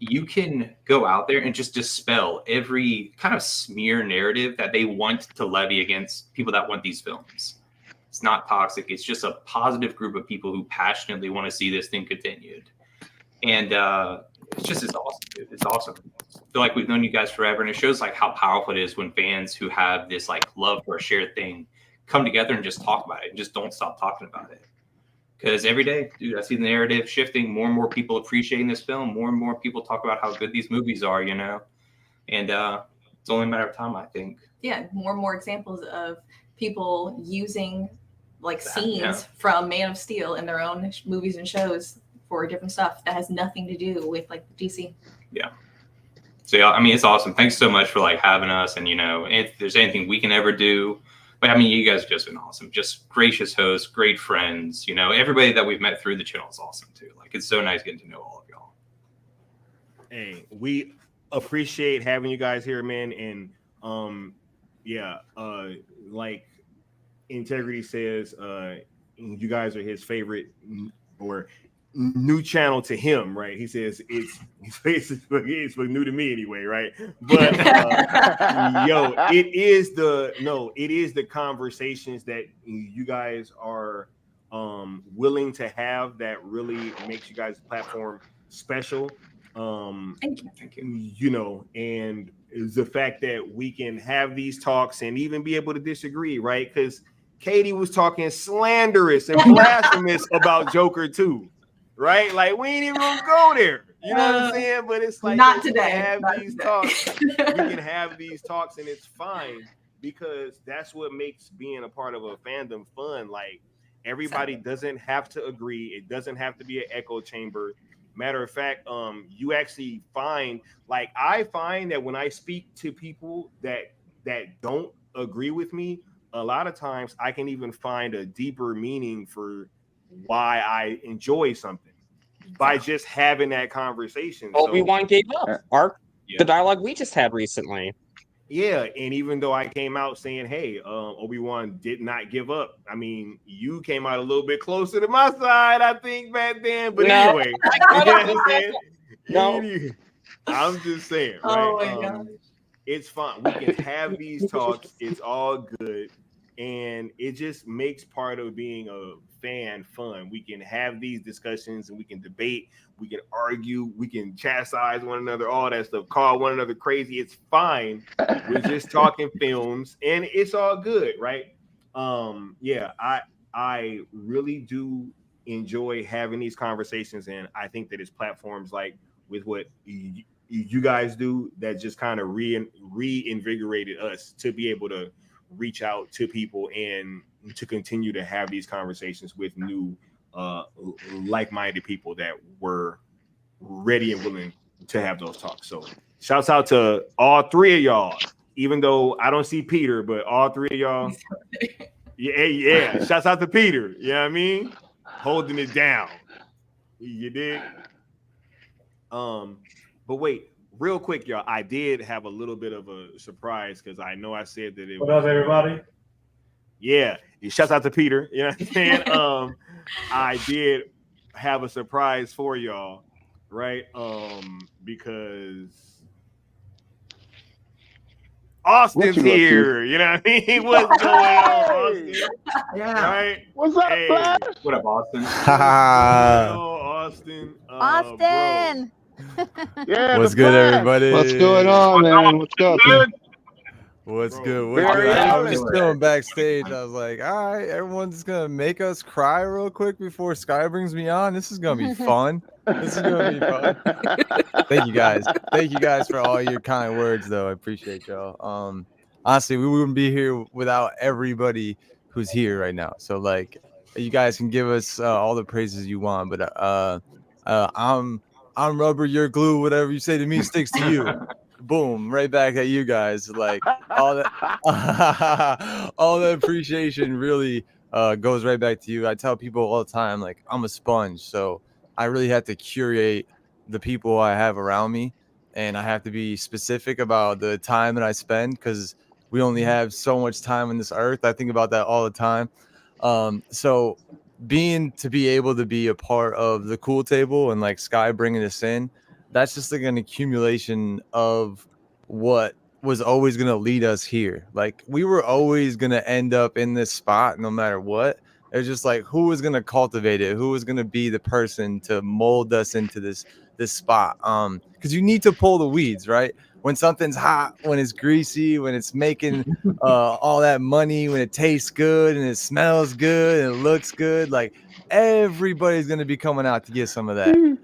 you can go out there and just dispel every kind of smear narrative that they want to levy against people that want these films. It's not toxic. It's just a positive group of people who passionately want to see this thing continued. And it's awesome, dude. It's awesome. I feel like we've known you guys forever, and it shows like how powerful it is when fans who have this like love for a shared thing come together and just talk about it and just don't stop talking about it. Because every day, dude, I see the narrative shifting. More and more people appreciating this film. More and more people talk about how good these movies are, and it's only a matter of time, I think. Yeah, more and more examples of people using like scenes from Man of Steel in their own movies and shows for different stuff that has nothing to do with like DC. Yeah. So yeah, I mean, it's awesome. Thanks so much for like having us, and if there's anything we can ever do. But I mean, you guys have just been awesome. Just gracious hosts, great friends. Everybody that we've met through the channel is awesome too. Like, it's so nice getting to know all of y'all. Hey, we appreciate having you guys here, man. And like Integrity says, you guys are his favorite or new channel to him, right? He says it's new to me anyway, right? But it is the conversations that you guys are willing to have that really makes you guys' platform special. Thank you. And the fact that we can have these talks and even be able to disagree, right? Because Katie was talking slanderous and blasphemous about Joker too, right? Like we ain't even gonna go there. You know what I'm saying? But it's like not we today. can have Not these today. talks. We can have these talks, and it's fine because that's what makes being a part of a fandom fun. Like everybody doesn't have to agree. It doesn't have to be an echo chamber. Matter of fact, you actually find, like I find that when I speak to people that don't agree with me, a lot of times I can even find a deeper meaning for why I enjoy something by just having that conversation. Obi-Wan gave up. The dialogue we just had recently. Yeah, and even though I came out saying, "Hey, Obi-Wan did not give up," I mean, you came out a little bit closer to my side, I think, back then. But anyway, you know what I'm saying? No. I'm just saying, Oh right? my God. It's fun. We can have these talks. It's all good, and it just makes part of being a fan fun. We can have these discussions, and we can debate. We can argue. We can chastise one another. All that stuff. Call one another crazy. It's fine. We're just talking films, and it's all good, right? I really do enjoy having these conversations, and I think that it's platforms like with what you guys do that just kind of reinvigorated us to be able to reach out to people and to continue to have these conversations with new like-minded people that were ready and willing to have those talks. So shouts out to all three of y'all, even though I don't see Peter, but all three of y'all. Yeah. Shouts out to Peter. You know what I mean? Holding it down. You dig? But wait, real quick, y'all. I did have a little bit of a surprise because I know I said that it What up, everybody? Yeah, shouts out to Peter. You know what I'm saying? I did have a surprise for y'all, right? Because Austin's here. You know what I mean? What's going on, Austin? Yeah. Right? What's up, Flash? What up, Austin? Austin. Austin. Yeah, What's the good, Flash. everybody? What's going on, man? What's up? What's good? Barry What's good? I was Allen. just chilling backstage. I was like, all right, everyone's gonna make us cry real quick before Sky brings me on. This is gonna be fun. This is gonna be fun. Thank you guys. Thank you guys for all your kind words, though. I appreciate y'all. Honestly, we wouldn't be here without everybody who's here right now. So like, you guys can give us all the praises you want, but I'm rubber, you're glue. Whatever you say to me sticks to you. Boom, right back at you guys. Like all that, all the appreciation really goes right back to you. I tell people all the time, like I'm a sponge, so I really have to curate the people I have around me, and I have to be specific about the time that I spend because we only have so much time on this earth. I think about that all the time. So to be able to be a part of the cool table and like Sky bringing us in, that's just like an accumulation of what was always going to lead us here. Like we were always going to end up in this spot no matter what. It's just like who was going to cultivate it, who was going to be the person to mold us into this spot. Because you need to pull the weeds, right? When something's hot, when it's greasy, when it's making all that money, when it tastes good and it smells good and it looks good, like everybody's going to be coming out to get some of that.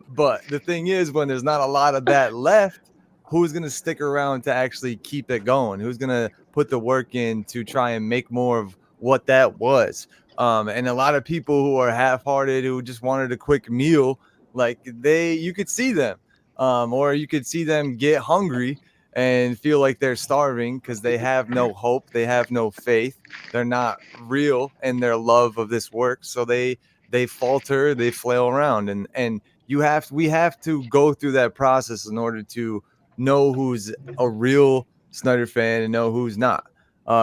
But the thing is, when there's not a lot of that left, who's going to stick around to actually keep it going? Who's going to put the work in to try and make more of what that was? And a lot of people who are half-hearted, who just wanted a quick meal, like you could see them. Or you could see them get hungry and feel like they're starving because they have no hope, they have no faith, they're not real in their love of this work, so they falter, they flail around, and we have to go through that process in order to know who's a real Snyder fan and know who's not.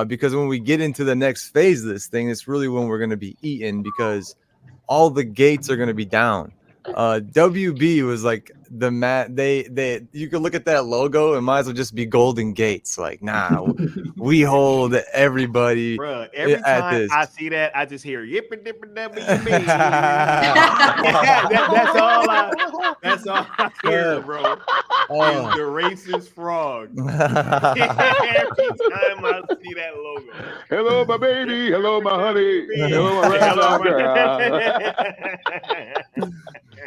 Because when we get into the next phase of this thing, it's really when we're going to be eaten, because all the gates are going to be down. WB was like they you could look at that logo and might as well just be Golden Gates. Like, nah, we hold everybody. Bruh, every at time this. I see that, I just hear yippee dippy WB. That's all I hear, bro. Is the racist frog. Every time I see that logo. Hello, my baby. Hello, my honey. Hello, my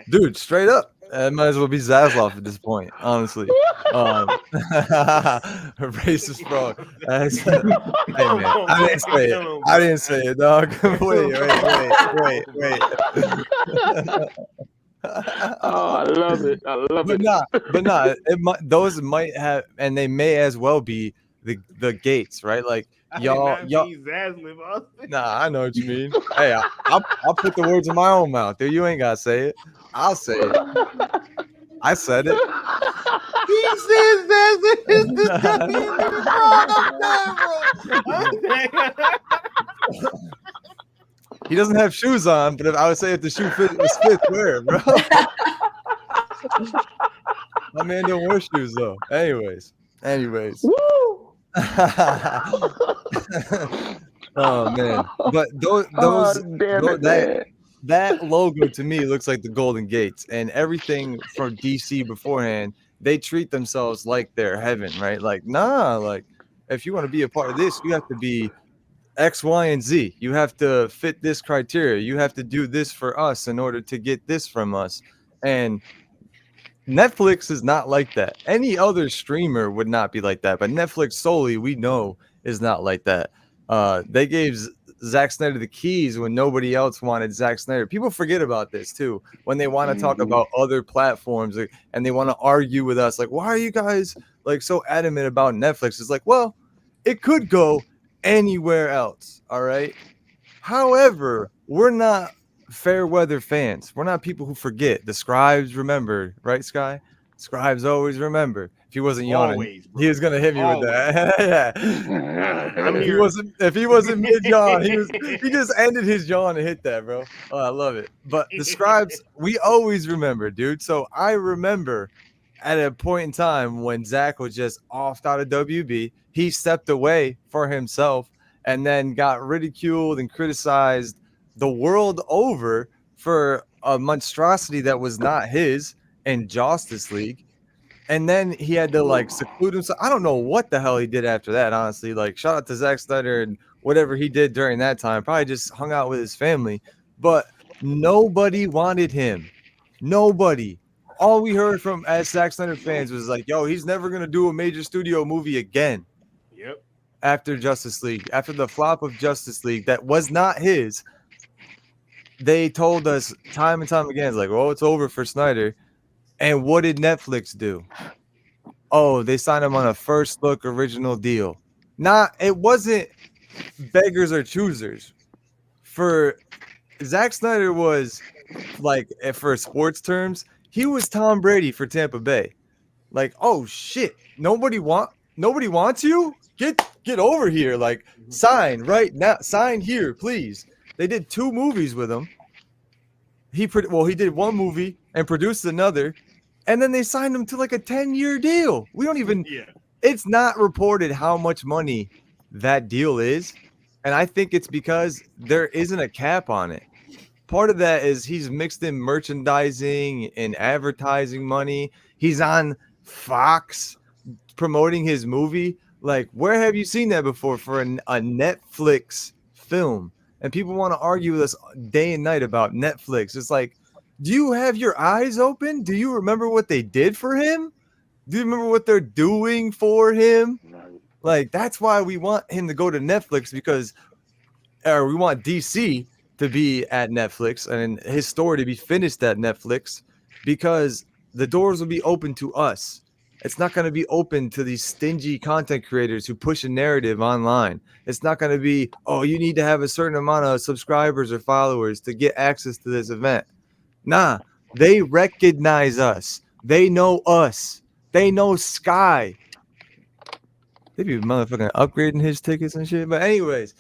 Dude, straight up, it might as well be Zaslav at this point, honestly. Racist frog. Hey man, I didn't say it. I didn't say it, dog. wait. Oh, I love it. I love it. But not. Those might have, and they may as well be the gates, right? Like y'all. Nah, I know what you mean. Hey, I'll put the words in my own mouth. Dude, you ain't gotta say it. I'll say it. I said it. He says that is the He doesn't have shoes on, but I would say if the shoe was fit, wear it, bro. My man don't wear shoes though. Anyways. Woo! Oh man, but that logo to me looks like the Golden Gates, and everything from DC beforehand, they treat themselves like they're heaven, right? Like, nah, like if you want to be a part of this, you have to be X, Y, and Z. You have to fit this criteria. You have to do this for us in order to get this from us. And Netflix is not like that. Any other streamer would not be like that, but Netflix solely, we know, is not like that. They gave Zack Snyder the keys when nobody else wanted Zack Snyder. People forget about this too when they want to talk about other platforms, and they want to argue with us like, why are you guys like so adamant about Netflix? It's like, well, it could go anywhere else, all right? However, we're not fair weather fans. We're not people who forget. The scribes remember, right, Sky? Scribes always remember. If he wasn't yawning, he was gonna hit me with that. Yeah. If he wasn't mid yawn, he just ended his yawn and hit that, bro. Oh, I love it. But the scribes, we always remember, dude. So I remember at a point in time when Zach was just offed out of WB, he stepped away for himself and then got ridiculed and criticized the world over for a monstrosity that was not his in Justice League. And then he had to like seclude himself. I don't know what the hell he did after that, honestly. Like, shout out to Zack Snyder and whatever he did during that time. Probably just hung out with his family. But nobody wanted him. Nobody. All we heard from as Zack Snyder fans was like, yo, he's never going to do a major studio movie again. Yep. After Justice League. After the flop of Justice League that was not his. They told us time and time again, it's like, oh, it's over for Snyder. And what did Netflix do? Oh, they signed him on a first look original deal. It wasn't beggars or choosers. For Zack Snyder was like, for sports terms, he was Tom Brady for Tampa Bay. Like, oh shit, nobody wants you? Get over here. Like, sign right now. Sign here, please. They did 2 movies with him. He did 1 movie and produced another, and then they signed him to like a 10-year deal. We don't even. Yeah. It's not reported how much money that deal is, and I think it's because there isn't a cap on it. Part of that is he's mixed in merchandising and advertising money. He's on Fox promoting his movie. Like, where have you seen that before for a Netflix film? And people want to argue with us day and night about Netflix. It's like, do you have your eyes open? Do you remember what they did for him? Do you remember what they're doing for him? Like, that's why we want him to go to Netflix or we want DC to be at Netflix and his story to be finished at Netflix, because the doors will be open to us. It's not going to be open to these stingy content creators who push a narrative online. It's not going to be, oh, you need to have a certain amount of subscribers or followers to get access to this event. Nah, They recognize us. They know us. They know Sky. They be motherfucking upgrading his tickets and shit. But anyways,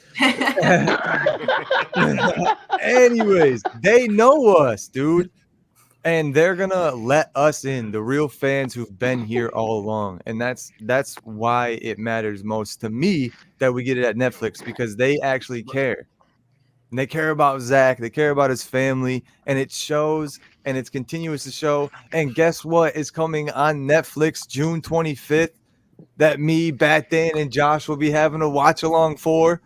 they know us, dude. And they're gonna let us in, the real fans who've been here all along. And that's why it matters most to me that we get it at Netflix, because they actually care. And they care about Zach, they care about his family, and it shows, and it's continuous to show. And guess what is coming on Netflix June 25th that me, Bat Dan, and Josh will be having a watch along for?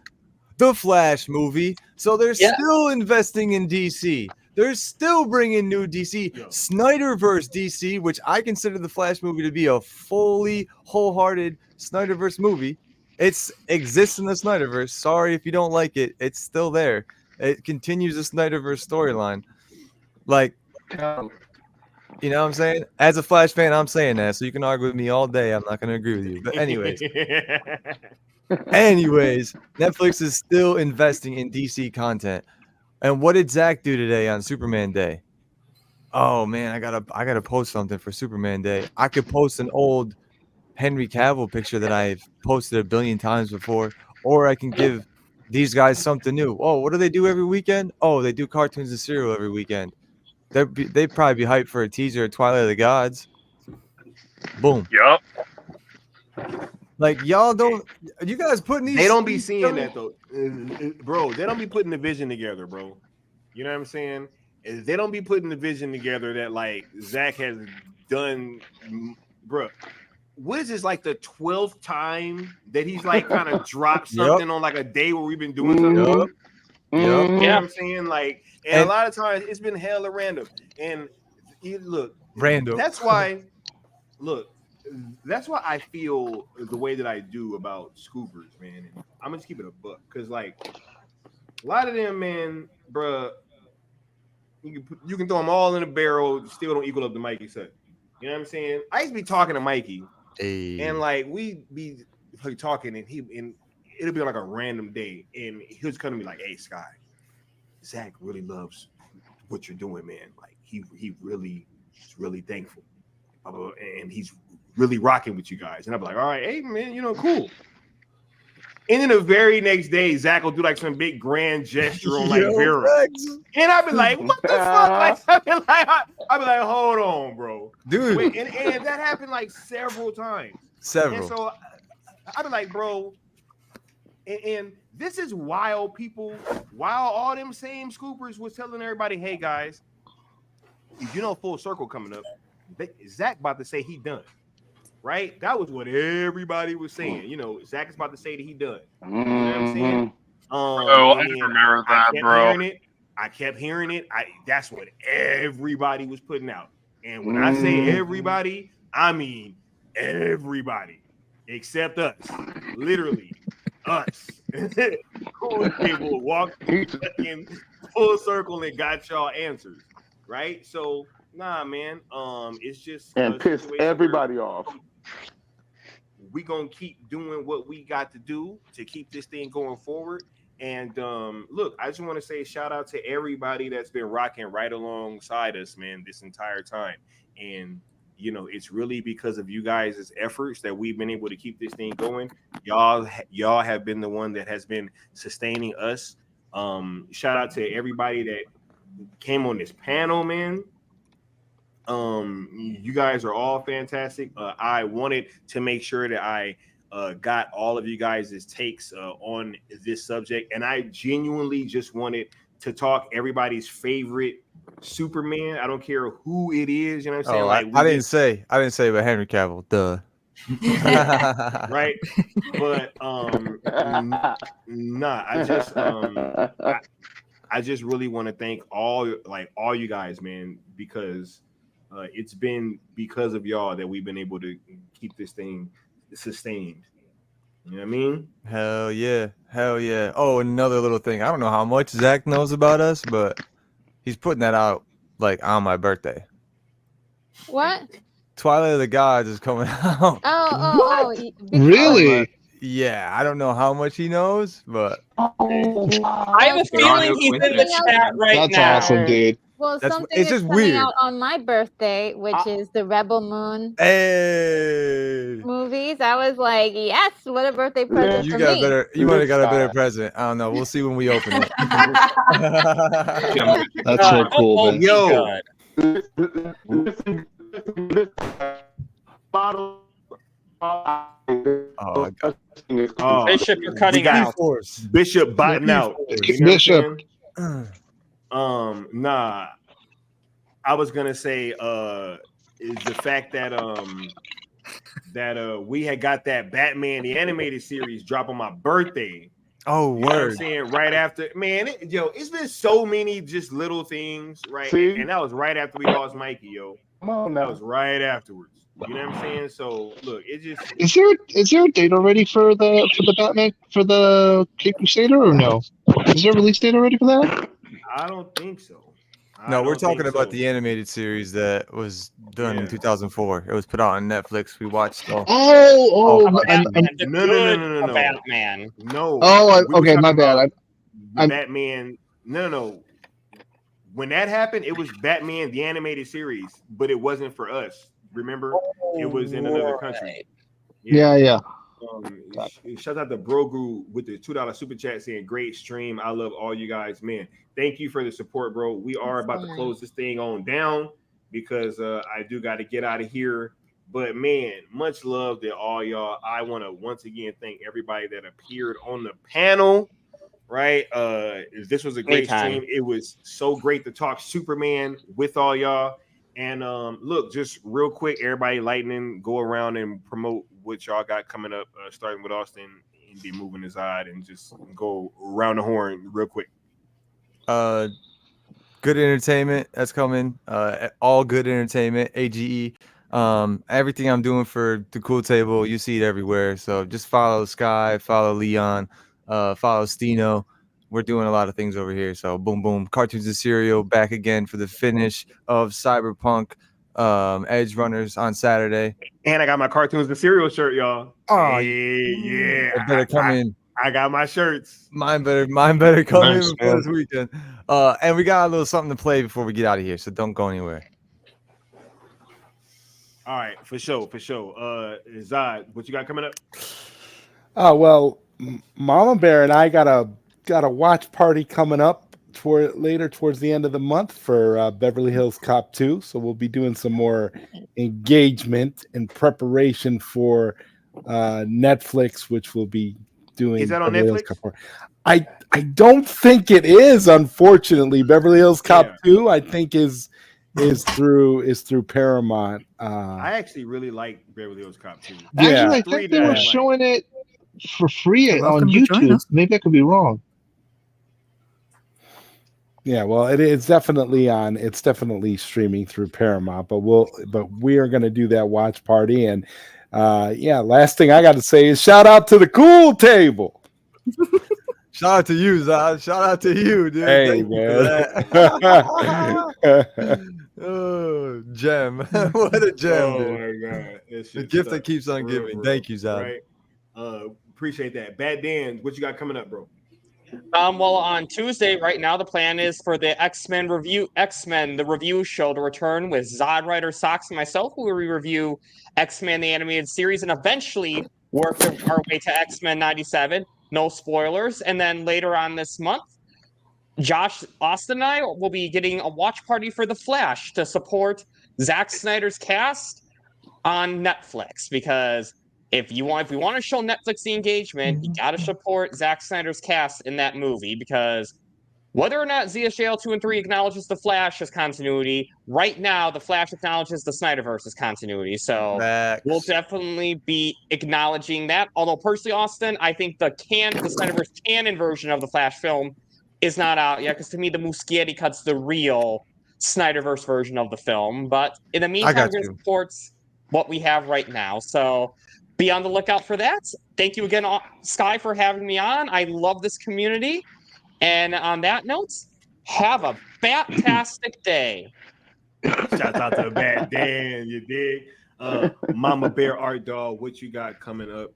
The Flash movie. So they're still investing in DC. They're still bringing new DC. Snyderverse DC, which I consider the Flash movie to be a fully wholehearted Snyderverse movie. It exists in the Snyderverse. Sorry if you don't like it. It's still there. It continues the Snyderverse storyline. Like, you know what I'm saying? As a Flash fan, I'm saying that. So you can argue with me all day. I'm not going to agree with you. But anyways. Netflix is still investing in DC content. And what did Zach do today on Superman Day? Oh man, I gotta post something for Superman Day. I could post an old Henry Cavill picture that I've posted a billion times before, or I can give these guys something new. Oh, what do they do every weekend? Oh, they do cartoons and cereal every weekend. They'd probably be hyped for a teaser of Twilight of the Gods. Boom. Yup. Like, y'all don't, you guys putting these. They don't be seeing that though, bro. They don't be putting the vision together, bro. You know what I'm saying? They don't be putting the vision together that like Zach has done, bro. What is this, like the 12th time that he's like kind of dropped something on like a day where we've been doing something? You know what I'm saying? Like, and a lot of times it's been hella random. And look, random. That's why, that's why I feel the way that I do about scoopers, man. And I'm gonna just keep it a buck, because like a lot of them, man, bruh, you can throw them all in a barrel, still don't equal up to Mikey said. You know what I'm saying? I used to be talking to Mikey, and like we be like talking, and it'll be like a random day, and he'll just come to me like, "Hey, Sky, Zach really loves what you're doing, man. Like he really is really thankful, and he's really rocking with you guys." And I'll be like, "All right, hey man, you know, cool." And then the very next day, Zach will do like some big grand gesture on like Vera, and I'll be like, "What the fuck?" Like, I'll be like, "Hold on, bro, dude." Wait, and that happened like several times. And so I'll be like, "Bro," and this is while all them same scoopers was telling everybody, "Hey guys, you know, Full Circle coming up. Zach about to say he done." Right? That was what everybody was saying. You know, Zach is about to say that he done. You know what I'm saying? I remember that, bro. I kept hearing it. That's what everybody was putting out. And when I say everybody, I mean everybody except us. Literally, us. Cool people walked in Full Circle and got y'all answers. Right? So, nah, man. It's just and pissed everybody off. We gonna keep doing what we got to do to keep this thing going forward. And look, I just want to say shout out to everybody that's been rocking right alongside us, man, this entire time. And you know, it's really because of you guys' efforts that we've been able to keep this thing going. Y'all have been the one that has been sustaining us. Shout out to everybody that came on this panel, man. You guys are all fantastic. I wanted to make sure that I got all of you guys' takes on this subject, and I genuinely just wanted to talk everybody's favorite Superman. I don't care who it is, you know what I'm saying? Like I didn't say about Henry Cavill, duh. Right, but I just really want to thank all you guys, man, because it's been because of y'all that we've been able to keep this thing sustained. You know what I mean? Hell yeah. Oh, another little thing. I don't know how much Zach knows about us, but he's putting that out like on my birthday. What? Twilight of the Gods is coming out. Oh. Really? Yeah, I don't know how much he knows, but I have a feeling he's in the chat right now. That's awesome, dude. Well, That's something it's is just coming weird. out on my birthday, which is the Rebel Moon Hey, movies. I was like, yes, what a birthday present you for got a me. better. You might have got a better present. I don't know. We'll see when we open it. That's so cool, man. Yo, Oh, Bishop, you're cutting we got out. Bishop botting out. You know Bishop. what I'm saying? Nah. I was gonna say is the fact that we had got that Batman the animated series drop on my birthday. Oh, You know what I'm word. saying? Right after, man, it's been so many just little things, right? See? And that was right after we lost Mikey, yo. Come on That now. was right afterwards. You know what I'm saying? So look, it just Is there a date already for the Batman for the Cape Crusader or no? Is there a release date already for that? I don't think so. No, we're talking about the animated series that was done in 2004. It was put out on Netflix. We watched all. Oh, No. Batman. No. Oh, we were okay, my talking bad. about the I'm Batman. No. When that happened, it was Batman the animated series, but it wasn't for us. Remember, it was in another country. yeah. Shout out to Brogu with the $2 super chat saying great stream. I love all you guys, man. Thank you for the support, bro. We are about to close this thing on down because I do got to get out of here. But man, much love to all y'all. I want to once again thank everybody that appeared on the panel. Right, this was a great stream. It was so great to talk Superman with all y'all. And look, just real quick, everybody, lightning, go around and promote what y'all got coming up, starting with Austin and be moving his eye and just go around the horn real quick. Good entertainment that's coming. All good entertainment. AGE. Everything I'm doing for the Cool Table, you see it everywhere. So just follow Sky, follow Leon, follow Stino. We're doing a lot of things over here. So boom, boom. Cartoons and Cereal back again for the finish of Cyberpunk Edge Runners on Saturday. And I got my Cartoons and Cereal shirt, y'all. Oh, yeah. It better come in. I got my shirts. Mine better come Nice, in before man. this weekend. And we got a little something to play before we get out of here. So don't go anywhere. All right, for sure. Zod, what you got coming up? Oh well, Mama Bear and I got a watch party coming up towards the end of the month for Beverly Hills Cop 2. So we'll be doing some more engagement in preparation for Netflix, which will be doing. Is that on Beverly Hills Netflix? Cop 4. I don't think it is, unfortunately. Beverly Hills Cop 2, I think is through Paramount. I actually really like Beverly Hills Cop 2. Actually, I think they were showing it for free on YouTube. Maybe I could be wrong. Yeah, well, it's definitely on. It's definitely streaming through Paramount. But we are going to do that watch party. And last thing I got to say is shout out to the Cool Table. Shout out to you, Zod. Shout out to you, dude. Hey, Thank you for that. Oh, gem. What a gem, Oh dude. my God. The gift that keeps on giving. Thank you, Zod. Right? Appreciate that. Bad Dan, what you got coming up, bro? Well, on Tuesday, right now, the plan is for the X-Men, the review show to return with Zod, Ryder, Sox, and myself, where we review X-Men, the animated series, and eventually work our way to X-Men 97. No spoilers. And then later on this month, Josh, Austin, and I will be getting a watch party for The Flash to support Zack Snyder's cast on Netflix. Because if we want to show Netflix the engagement, you got to support Zack Snyder's cast in that movie. Because whether or not ZSJL 2 and 3 acknowledges The Flash as continuity, right now The Flash acknowledges the Snyderverse as continuity. So we'll definitely be acknowledging that. Although personally, Austin, I think the Snyderverse canon version of the Flash film is not out yet, because to me the Muschietti cut's the real Snyderverse version of the film. But in the meantime, we're going to support what we have right now. So be on the lookout for that. Thank you again, Sky, for having me on. I love this community. And on that note, have a fantastic day. Shout out to Bad Dan, you dig? Mama Bear Art Dog, what you got coming up?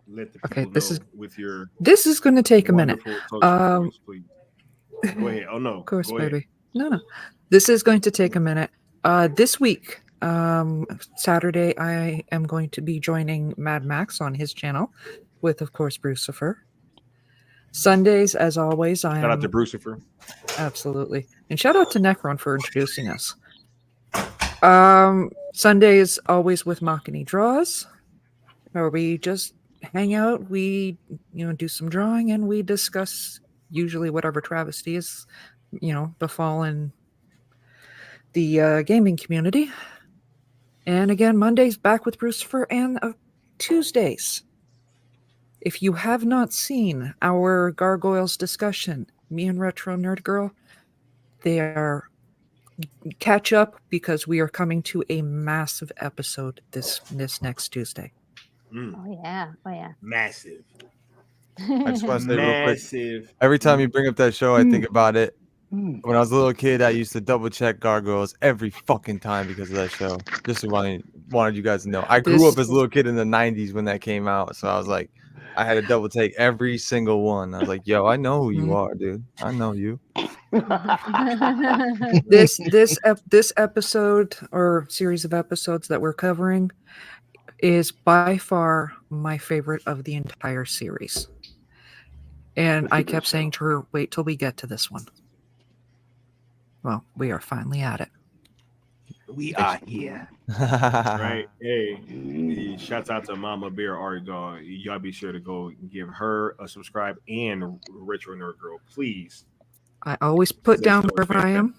Let the people know with your this is going to take a minute. Go ahead. Oh no. Of course, Go ahead. baby. No. This is going to take a minute. This week, Saturday, I am going to be joining Mad Max on his channel with, of course, Brucifer. Sundays, as always, I am... Shout out to Brucifer. Absolutely. And shout out to Necron for introducing us. Sundays, always with Machini Draws, where we just hang out, we do some drawing, and we discuss usually whatever travesty is befallen the gaming community. And again, Mondays back with Brucifer, and Tuesdays, if you have not seen our Gargoyles discussion, me and Retro Nerd Girl, they are catch up because we are coming to a massive episode this next Tuesday. Oh yeah. Massive. I just want to say real quick. Massive. Every time you bring up that show, I think about it. When I was a little kid, I used to double check Gargoyles every fucking time because of that show. Just wanted you guys to know. I grew up as a little kid in the 90s when that came out, so I was like, I had to double take every single one. I was like, yo, I know who you are, dude. I know you. This episode or series of episodes that we're covering is by far my favorite of the entire series. And I kept saying to her, wait till we get to this one. Well, we are finally at it. We are here. Right. Hey, shouts out to Mama Bear Art Dog. Y'all be sure to go give her a subscribe and Retro Nerd Girl, please. I always put down wherever I am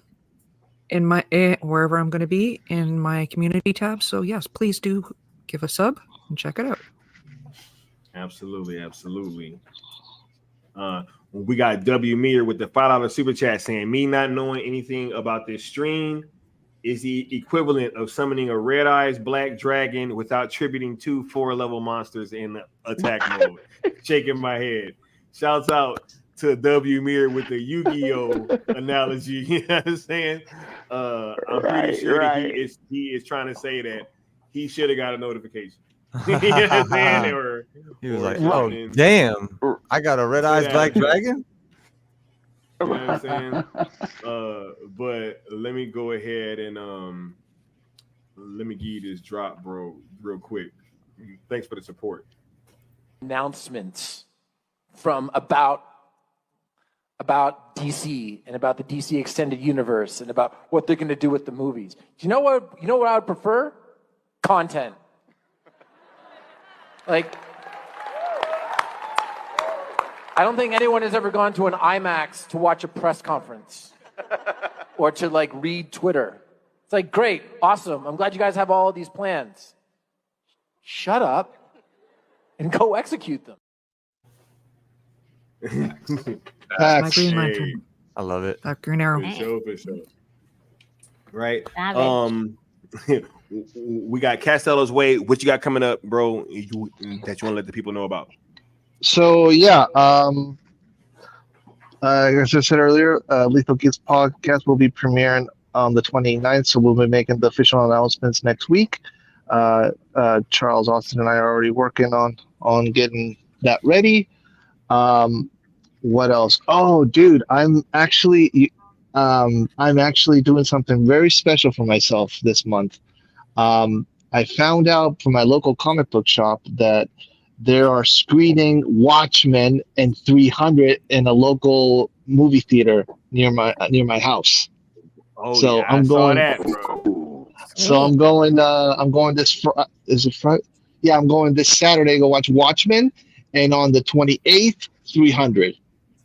in my wherever I'm going to be in my community tab. So yes, please do give a sub and check it out. Absolutely. We got W Meir with the $5 super chat saying, me not knowing anything about this stream is the equivalent of summoning a red eyes black dragon without tributing 2 4-level monsters in attack mode. Shaking my head. Shouts out to W Meir with the Yu-Gi-Oh analogy. You know what I'm saying? I'm pretty sure that he is trying to say that he should have got a notification. You know what I'm saying? He was like, oh, damn, I got a red eyes black dragon? You know what I'm saying? But let me go ahead and let me give you this drop, bro, real quick. Thanks for the support. Announcements from about DC and about the DC extended universe and about what they're going to do with the movies. You know what I would prefer? Content. Like, I don't think anyone has ever gone to an IMAX to watch a press conference or to like read Twitter. It's like, great, awesome. I'm glad you guys have all of these plans. Shut up and go execute them. That's my green lantern. I love it. That green arrow. For sure. Right. We got Castello's Way. What you got coming up, bro, that you want to let the people know about? So yeah, as I said earlier, Lethal Geeks podcast will be premiering on the 29th, so we'll be making the official announcements next week. Charles Austin and I are already working on getting that ready. What else? Oh, dude, I'm actually doing something very special for myself this month. I found out from my local comic book shop that there are screening Watchmen and 300 in a local movie theater near my house. Oh, so yeah, I'm going. I saw that, bro. So I'm going. I'm going this. Is it Friday? Yeah, I'm going this Saturday to go watch Watchmen, and on the 28th, 300.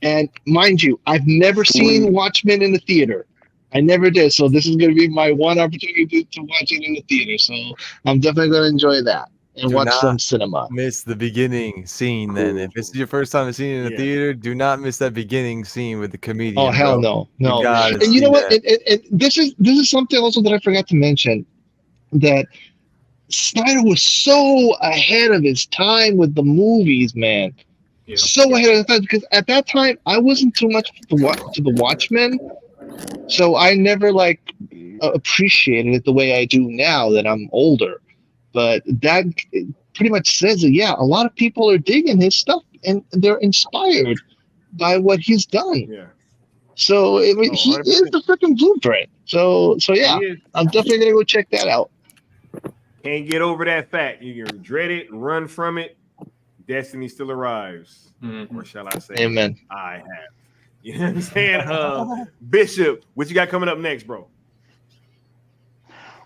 And mind you, I've never seen Watchmen in the theater. I never did. So this is going to be my one opportunity to watch it in the theater. So I'm definitely going to enjoy that and watch some cinema. Miss the beginning scene then. If it's your first time seeing it in the theater, do not miss that beginning scene with the comedian. Oh, hell bro. no. And you know what? And this is something also that I forgot to mention, that Snyder was so ahead of his time with the movies, man. Yeah. So ahead of his time, because at that time I wasn't too much to the Watchmen, so I never appreciated it the way I do now that I'm older. But that pretty much says that, yeah, a lot of people are digging his stuff and they're inspired by what he's done. Yeah. So I mean, Oh, he 100%. is the freaking blueprint. So He yeah, is. I'm definitely gonna go check that out. Can't get over that fact. You can dread it, run from it. Destiny still arrives. Or shall I say, Amen. I have. You know what I'm saying? Bishop, what you got coming up next, bro?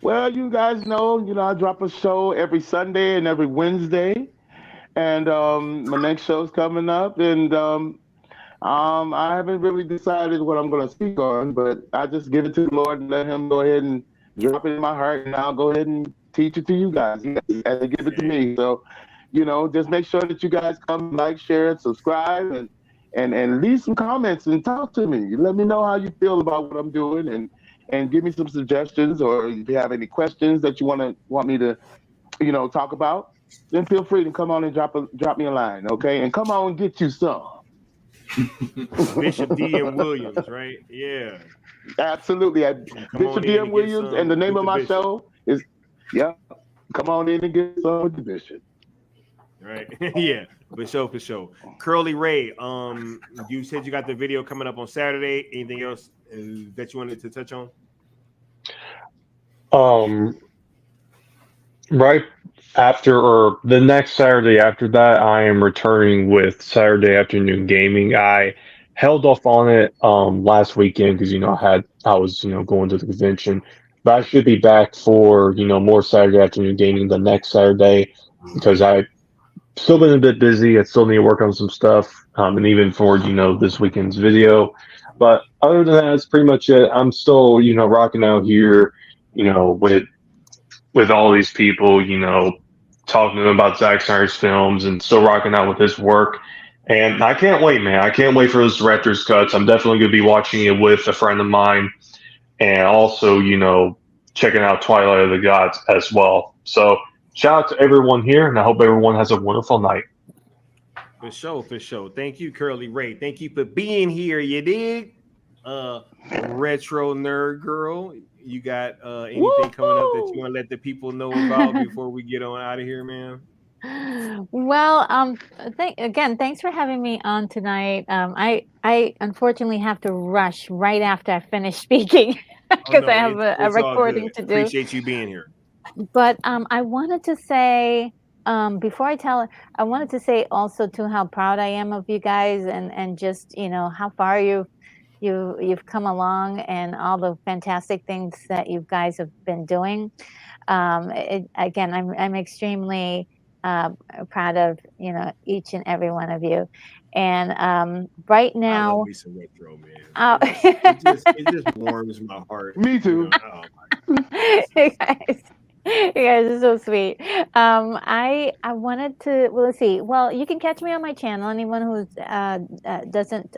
Well, you guys know, I drop a show every Sunday and every Wednesday, and my next show's coming up, and I haven't really decided what I'm going to speak on, but I just give it to the Lord and let Him go ahead and drop it in my heart, and I'll go ahead and teach it to you guys as He give it to me. So, just make sure that you guys come, like, share, and subscribe, and leave some comments and talk to me. Let me know how you feel about what I'm doing, and give me some suggestions, or if you have any questions that you want me to, talk about, then feel free to come on and drop me a line, okay? And come on and get you some. Bishop D.M. Williams, right? Yeah. Absolutely. Bishop D.M. Williams, and the name of my Bishop. show is, come on in and get some with the Bishop. Right. Yeah, for sure. Curly Ray, you said you got the video coming up on Saturday. Anything else that you wanted to touch on? Right after or the next Saturday after that, I am returning with Saturday Afternoon Gaming. I held off on it last weekend because I was going to the convention, but I should be back for more Saturday Afternoon Gaming the next Saturday because I still been a bit busy. I still need to work on some stuff, and even for this weekend's video. But other than that, that's pretty much it. I'm still rocking out here, with all these people, talking to them about Zack Snyder's films and still rocking out with his work. And I can't wait, man. I can't wait for those director's cuts. I'm definitely going to be watching it with a friend of mine and also, checking out Twilight of the Gods as well. So shout out to everyone here, and I hope everyone has a wonderful night. For sure. Thank you, Curly Ray. Thank you for being here. You dig? Retro nerd girl. You got anything coming up that you want to let the people know about before we get on out of here, man? Well, thanks for having me on tonight. I unfortunately have to rush right after I finish speaking because I have a recording to do. Appreciate you being here. But I wanted to say before I tell it, I wanted to say also too how proud I am of you guys and just how far you've come along and all the fantastic things that you guys have been doing. Again, I'm extremely proud of each and every one of you. And right now, I love me some retro, man. It just warms my heart. Me too. You guys are so sweet. I wanted to. Well, let's see. Well, you can catch me on my channel. Anyone who doesn't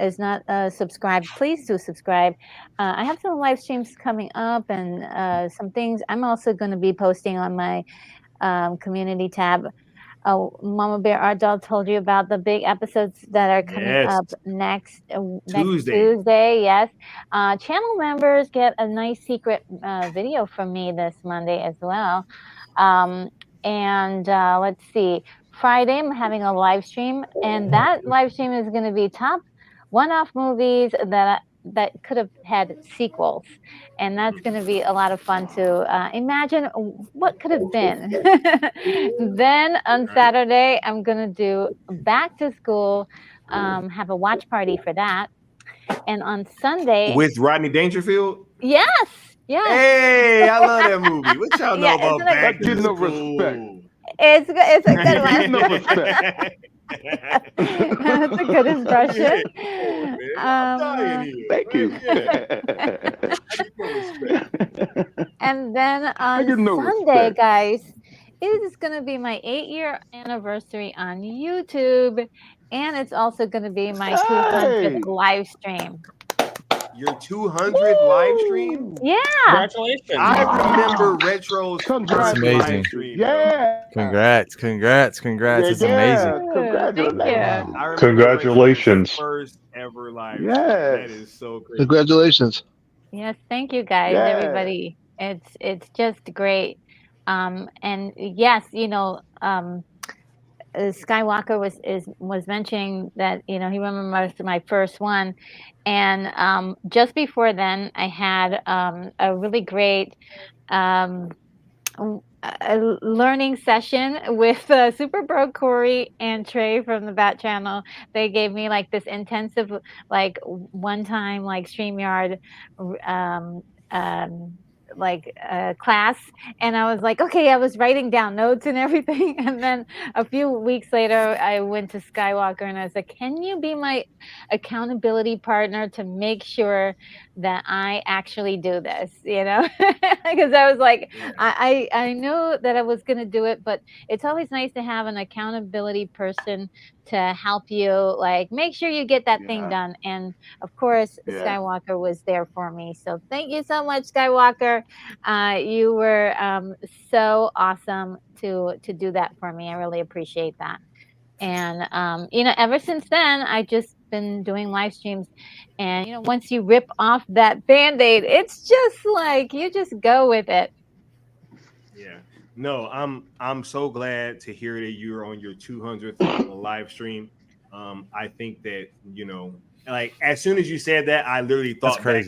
is not subscribed, please do subscribe. I have some live streams coming up and some things. I'm also going to be posting on my community tab. Mama Bear Art Doll told you about the big episodes that are coming up next Tuesday. Yes. Channel members get a nice secret video from me this Monday as well. And let's see. Friday, I'm having a live stream, and that live stream is going to be top one-off movies that could have had sequels, and that's going to be a lot of fun to imagine what could have been. Then on Saturday, I'm going to do Back to School, have a watch party for that, and on Sunday with Rodney Dangerfield. Yes. Hey, I love that movie. What y'all know about Back to School? Respect. It's a good one. No respect. That's a good impression. Thank you. And then on Sunday, guys, it is going to be my 8-year anniversary on YouTube, and it's also going to be my 200th live stream. Your 200th live stream? Yeah. Congratulations. I remember Retro's That's amazing. live stream. Yeah. Congrats. It's amazing. Thank you. Congratulations. First ever live stream. Yes. That is so crazy. Congratulations. Yes, thank you guys, everybody. It's just great. And yes, Skywalker was mentioning that he remembers my first one, and just before then I had a really great a learning session with Super Bro Corey and Trey from the Bat Channel. They gave me like this intensive, like one time, like StreamYard, um, class, and I was like, okay, I was writing down notes and everything, and then a few weeks later, I went to Skywalker and I was like, can you be my accountability partner to make sure that I actually do this, because I was like, I know that I was going to do it, but it's always nice to have an accountability person to help you, like, make sure you get that thing done. And of course, Skywalker was there for me. So thank you so much, Skywalker. You were so awesome to do that for me. I really appreciate that. And ever since then, I just been doing live streams, and once you rip off that band-aid, it's just like you just go with it. Yeah. No, I'm so glad to hear that you're on your 200th live stream. I think that like as soon as you said that, I literally thought back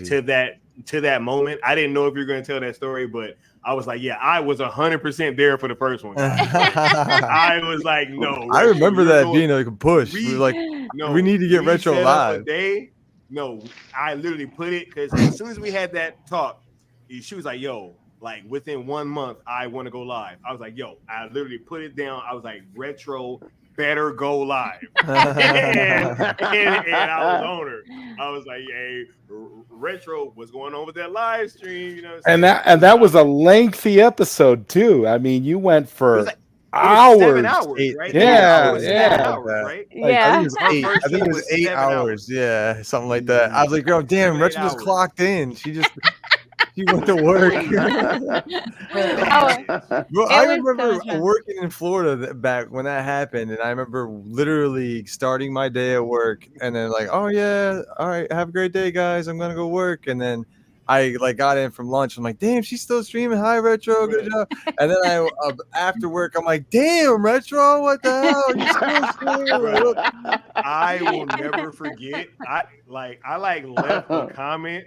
to that moment. I didn't know if you were going to tell that story, but I was like, yeah, I was 100% there for the first one. I was like, no. I remember that being like a push. We were like, we need to get Retro live. No, I literally put it because as soon as we had that talk, she was like, yo, like within 1 month, I want to go live. I was like, yo, I literally put it down. I was like, Retro better go live. and I was on her. I was like, hey, Retro, what's going on with that live stream? And that was a lengthy episode too. I mean, you went for hours. 7 hours, right? Yeah. Hours, right? I think it was 8 hours. Yeah, something like that. I was like, oh, damn, Retro was clocked in. She went to work. I remember working in Florida back when that happened, and I remember literally starting my day at work, and then like, oh yeah, all right, have a great day, guys. I'm gonna go work, and then I like got in from lunch. I'm like, damn, she's still streaming. Hi, Retro, good job. And then I after work, I'm like, damn, Retro, what the hell? You still streaming? I will never forget. I left a comment.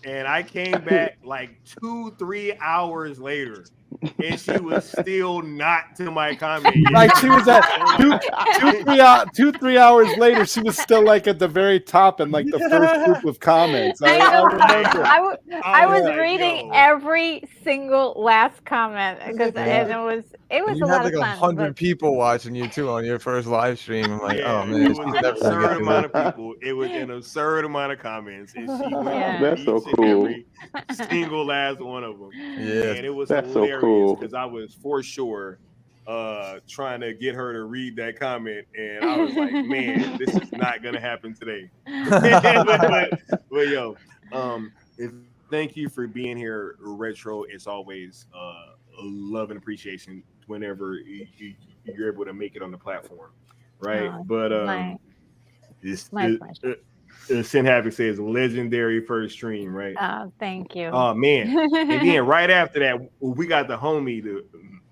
And I came back like 2-3 hours later, and she was still not to my comment. Like she was at 2-3 hours later, she was still like at the very top in like the first group of comments. I remember. I was reading every single last comment because and it was you a lot of like fun. 100 people watching you too on your first live stream. I'm like, oh man, it was an absurd amount of people. It was an absurd amount of comments, and she went That's so cool. every single last one of them. Yeah, and it was that's so hilarious cool. because I was for sure trying to get her to read that comment, and I was like, man, this is not gonna happen today. but yo, thank you for being here, Retro. It's always love and appreciation whenever you're able to make it on the platform, right? My pleasure. Sin Havoc says legendary first stream, right? Oh, thank you. Oh man. And then right after that, we got the homie, the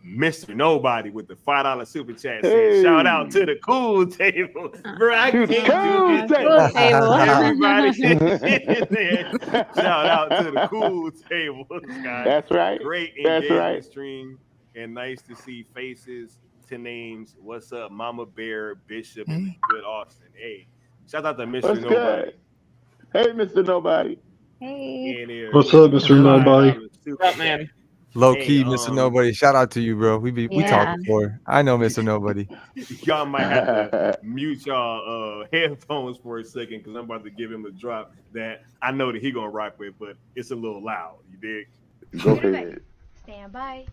Mr. Nobody with the $5 super chat saying, shout out to the cool table. Bro, I can't do this. Cool table. Everybody shout out to the cool table. Guys. That's right. Great That's engagement right. stream, and nice to see faces to names. What's up, Mama Bear, Bishop, and Good Austin. Hey, shout out to Mr. What's Nobody. good? Hey, Mr. Nobody. Hey. What's up, Mr. Nobody? What's up, man? Low key, Mr. Nobody. Shout out to you, bro. We talked before. I know Mr. Nobody. Y'all might have to mute y'all headphones for a second because I'm about to give him a drop that I know that he gonna rock with, but it's a little loud. You dig? Go ahead. Stand by.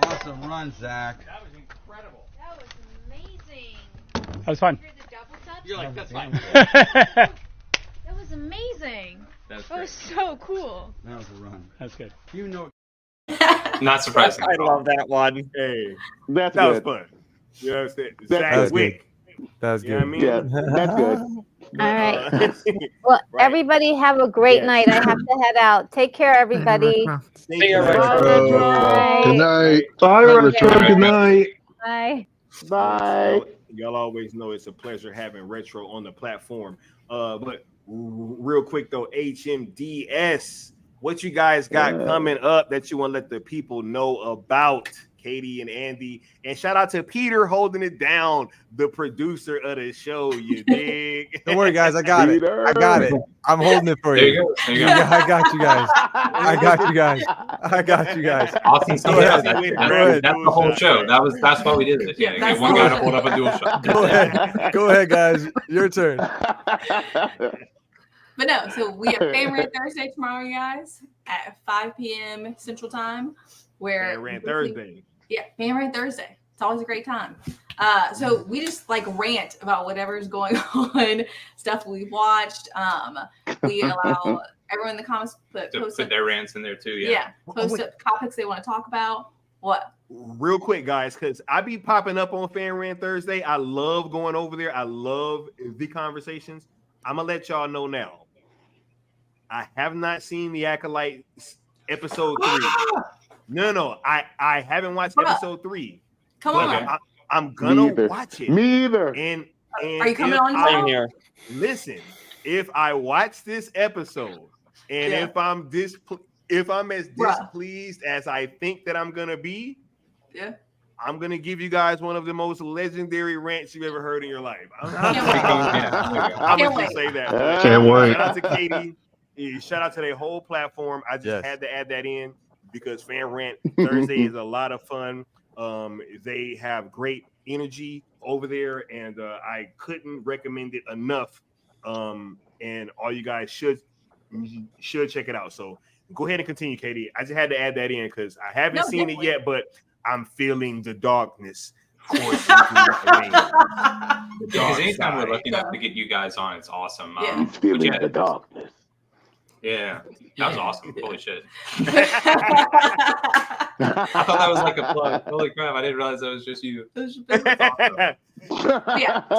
Awesome run, Zach. That was incredible. That was amazing. That was fun. You're like, that's fine. That was amazing. That's that was so cool. That was a run. That's good. You know. Not surprising. I love that one. Hey, that was fun. You know what I'm saying? Zach Wick. That's You know good. what I mean? Yeah, that's good. All right. Uh, Well, right. everybody have a great Yes. night. I have to head out. Take care, everybody. Thank See you, ya, man. Bye, Retro. Retro. Good Bye. night. Right. Bye, Take Retro. care. Good night. Bye. Yes, Bye. y'all always know it's a pleasure having Retro on the platform. But real quick though, HMDS, what you guys got coming up that you want to let the people know about? Katie and Andy, and shout out to Peter holding it down, the producer of the show. You dig? Don't worry, guys. I got it. I got it. I'm holding it for There you. you go. There you go. I got you guys. I got you guys. I got you guys. Awesome. Go ahead. That's, Way to Go grab ahead. that's the whole show. That's why we did it. Yeah, Yeah, that's get one the guy whole to hold up a dual shot. Go ahead. Go ahead, guys. Your turn. But no, so we have Fan Rant Thursday tomorrow, you guys, at 5 p.m. Central Time. Where Fan Rant Thursday. Yeah, Fan Rant Thursday. It's always a great time. So we just like rant about whatever's going on, stuff we've watched. We allow everyone in the comments To post put up, their rants in there too. yeah, post up topics they want to talk about. What? Real quick, guys, because I be popping up on Fan Rant Thursday. I love going over there. I love the conversations. I'm gonna let y'all know now. I have not seen the Acolyte episode 3. No, I haven't watched episode 3. Come but on. I'm gonna Neither. watch it. Me either. And Are you coming if on I- tomorrow? here. Listen, if I watch this episode and Yeah. if I'm as Bruh. displeased as I think that I'm gonna be, Yeah. I'm gonna give you guys one of the most legendary rants you've ever heard in your life. I'm Can't gonna wait. just say that. Can't wait. Shout out to Katie. Shout out to their whole platform. I just Yes. had to add that in because Fan Rant Thursday is a lot of fun. They have great energy over there, and I couldn't recommend it enough. And all you guys should check it out. So go ahead and continue, Katie. I just had to add that in because I haven't No, seen definitely. it yet, but I'm feeling the darkness coursing through my veins. The Because dark anytime we're side. lucky enough to get you guys on, it's awesome. Yeah. He's feeling yeah, the darkness. Yeah, that was awesome. Holy shit. I thought that was like a plug. Holy crap, I didn't realize that was just you. Yeah,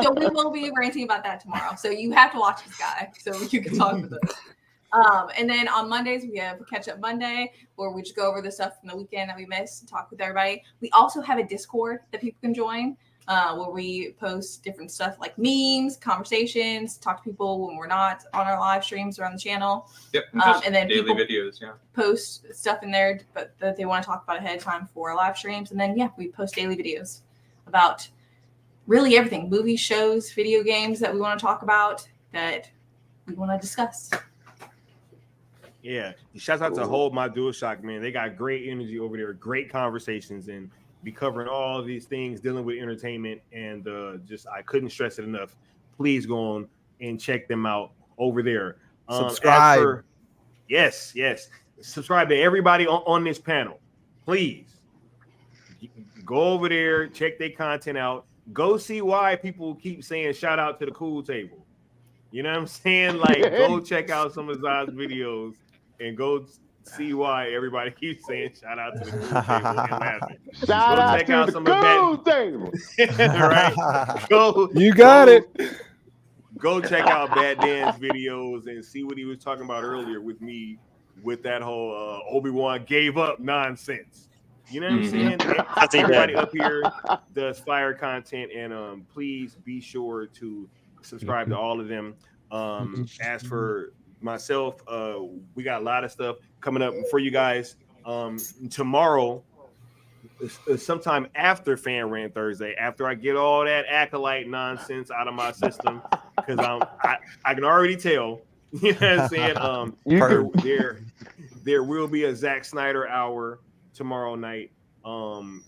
so we will be ranting about that tomorrow. So you have to watch this guy so you can talk with us. And then on Mondays, we have Catch Up Monday, where we just go over the stuff from the weekend that we missed and talk with everybody. We also have a Discord that people can join, where we post different stuff like memes, conversations, talk to people when we're not on our live streams or on the channel. Yep, And then daily people videos, yeah. post stuff in there but that they want to talk about ahead of time for our live streams. And then, yeah, we post daily videos about really everything, movies, shows, video games that we want to talk about, that we want to discuss. Yeah, shouts out to Hold My DualShock, man. They got great energy over there, great conversations, and be covering all these things dealing with entertainment. And just I couldn't stress it enough. Please go on and check them out over there. Subscribe. Yes. Subscribe to everybody on this panel. Please go over there, check their content out. Go see why people keep saying shout out to the cool table. You know what I'm saying? Like, go check out some of Zod's videos and go see why everybody keeps saying shout out to the cool table and laughing. Shout Go out check to out the some of that. cool table. Right? Go. You got it. Go check out Bad Dan's videos and see what he was talking about earlier with me with that whole Obi-Wan gave up nonsense. You know what I'm saying? Everybody up here does fire content, and please be sure to subscribe to all of them. As for myself, we got a lot of stuff coming up for you guys. Tomorrow, sometime after Fan Rant Thursday, after I get all that Acolyte nonsense out of my system, because I can already tell. You know what I'm saying? There will be a Zack Snyder hour tomorrow night.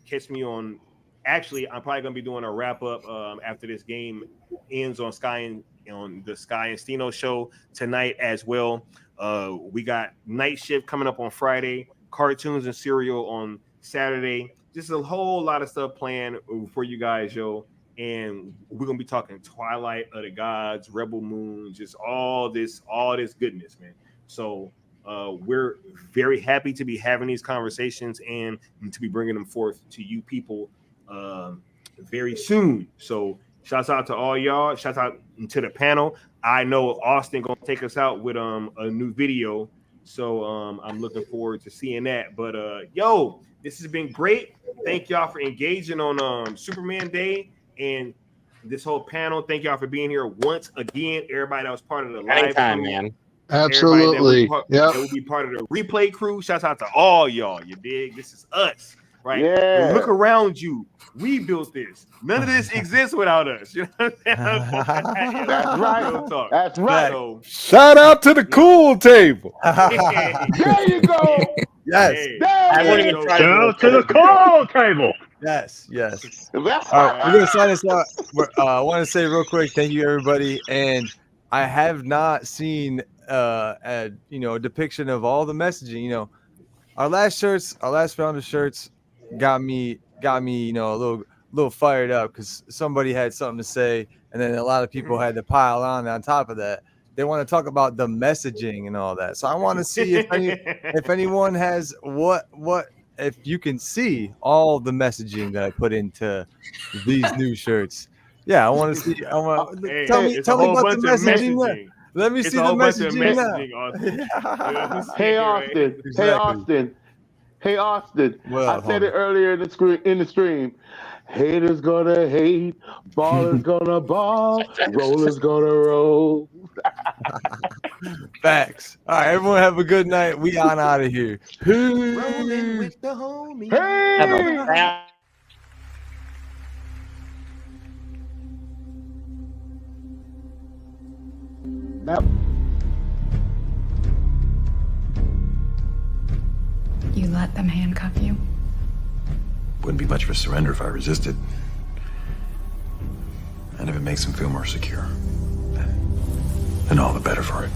Catch me on. Actually, I'm probably gonna be doing a wrap up after this game ends on the Sky and Stino show tonight as well. We got Night Shift coming up on Friday, cartoons and cereal on Saturday. Just a whole lot of stuff planned for you guys, yo. And we're gonna be talking Twilight of the Gods, Rebel Moon, just all this goodness, man. So we're very happy to be having these conversations and to be bringing them forth to you people very soon. So Shouts out to all y'all. Shouts out to the panel. I know Austin gonna take us out with a new video, so I'm looking forward to seeing that. But yo, this has been great. Thank y'all for engaging on Superman Day and this whole panel. Thank y'all for being here once again. Everybody that was part of the live Anytime, crew. man. Absolutely. That will be part of the replay crew. Shouts out to all y'all. You dig? This is us, right? Yeah. Look around you. We built this. None of this exists without us. You know what I'm saying? That's right. Real talk. That's right. So, Shout out to the cool table. There you go. Yes. hey, I won't even try Go to the call table. Yes. Yes. That's All right, we're gonna sign this out. I want to say real quick, thank you everybody. And I have not seen a depiction of all the messaging. Our last founder shirts got me a little fired up because somebody had something to say, and then a lot of people had to pile on top of that. They want to talk about the messaging and all that. So I want to see if anyone has if you can see all the messaging that I put into these new shirts. Yeah, I want to see. Hey, tell me about the messaging. Let me see the messaging now. Hey Austin. Exactly. Hey Austin. Well, I said it earlier in the stream. Haters gonna hate, ballers gonna ball, rollers gonna roll. Facts. All right, everyone have a good night. We on out of here. Rolling with the homie. Hey! Now, You let them handcuff you? Wouldn't be much of a surrender if I resisted. And if it makes them feel more secure, then all the better for it.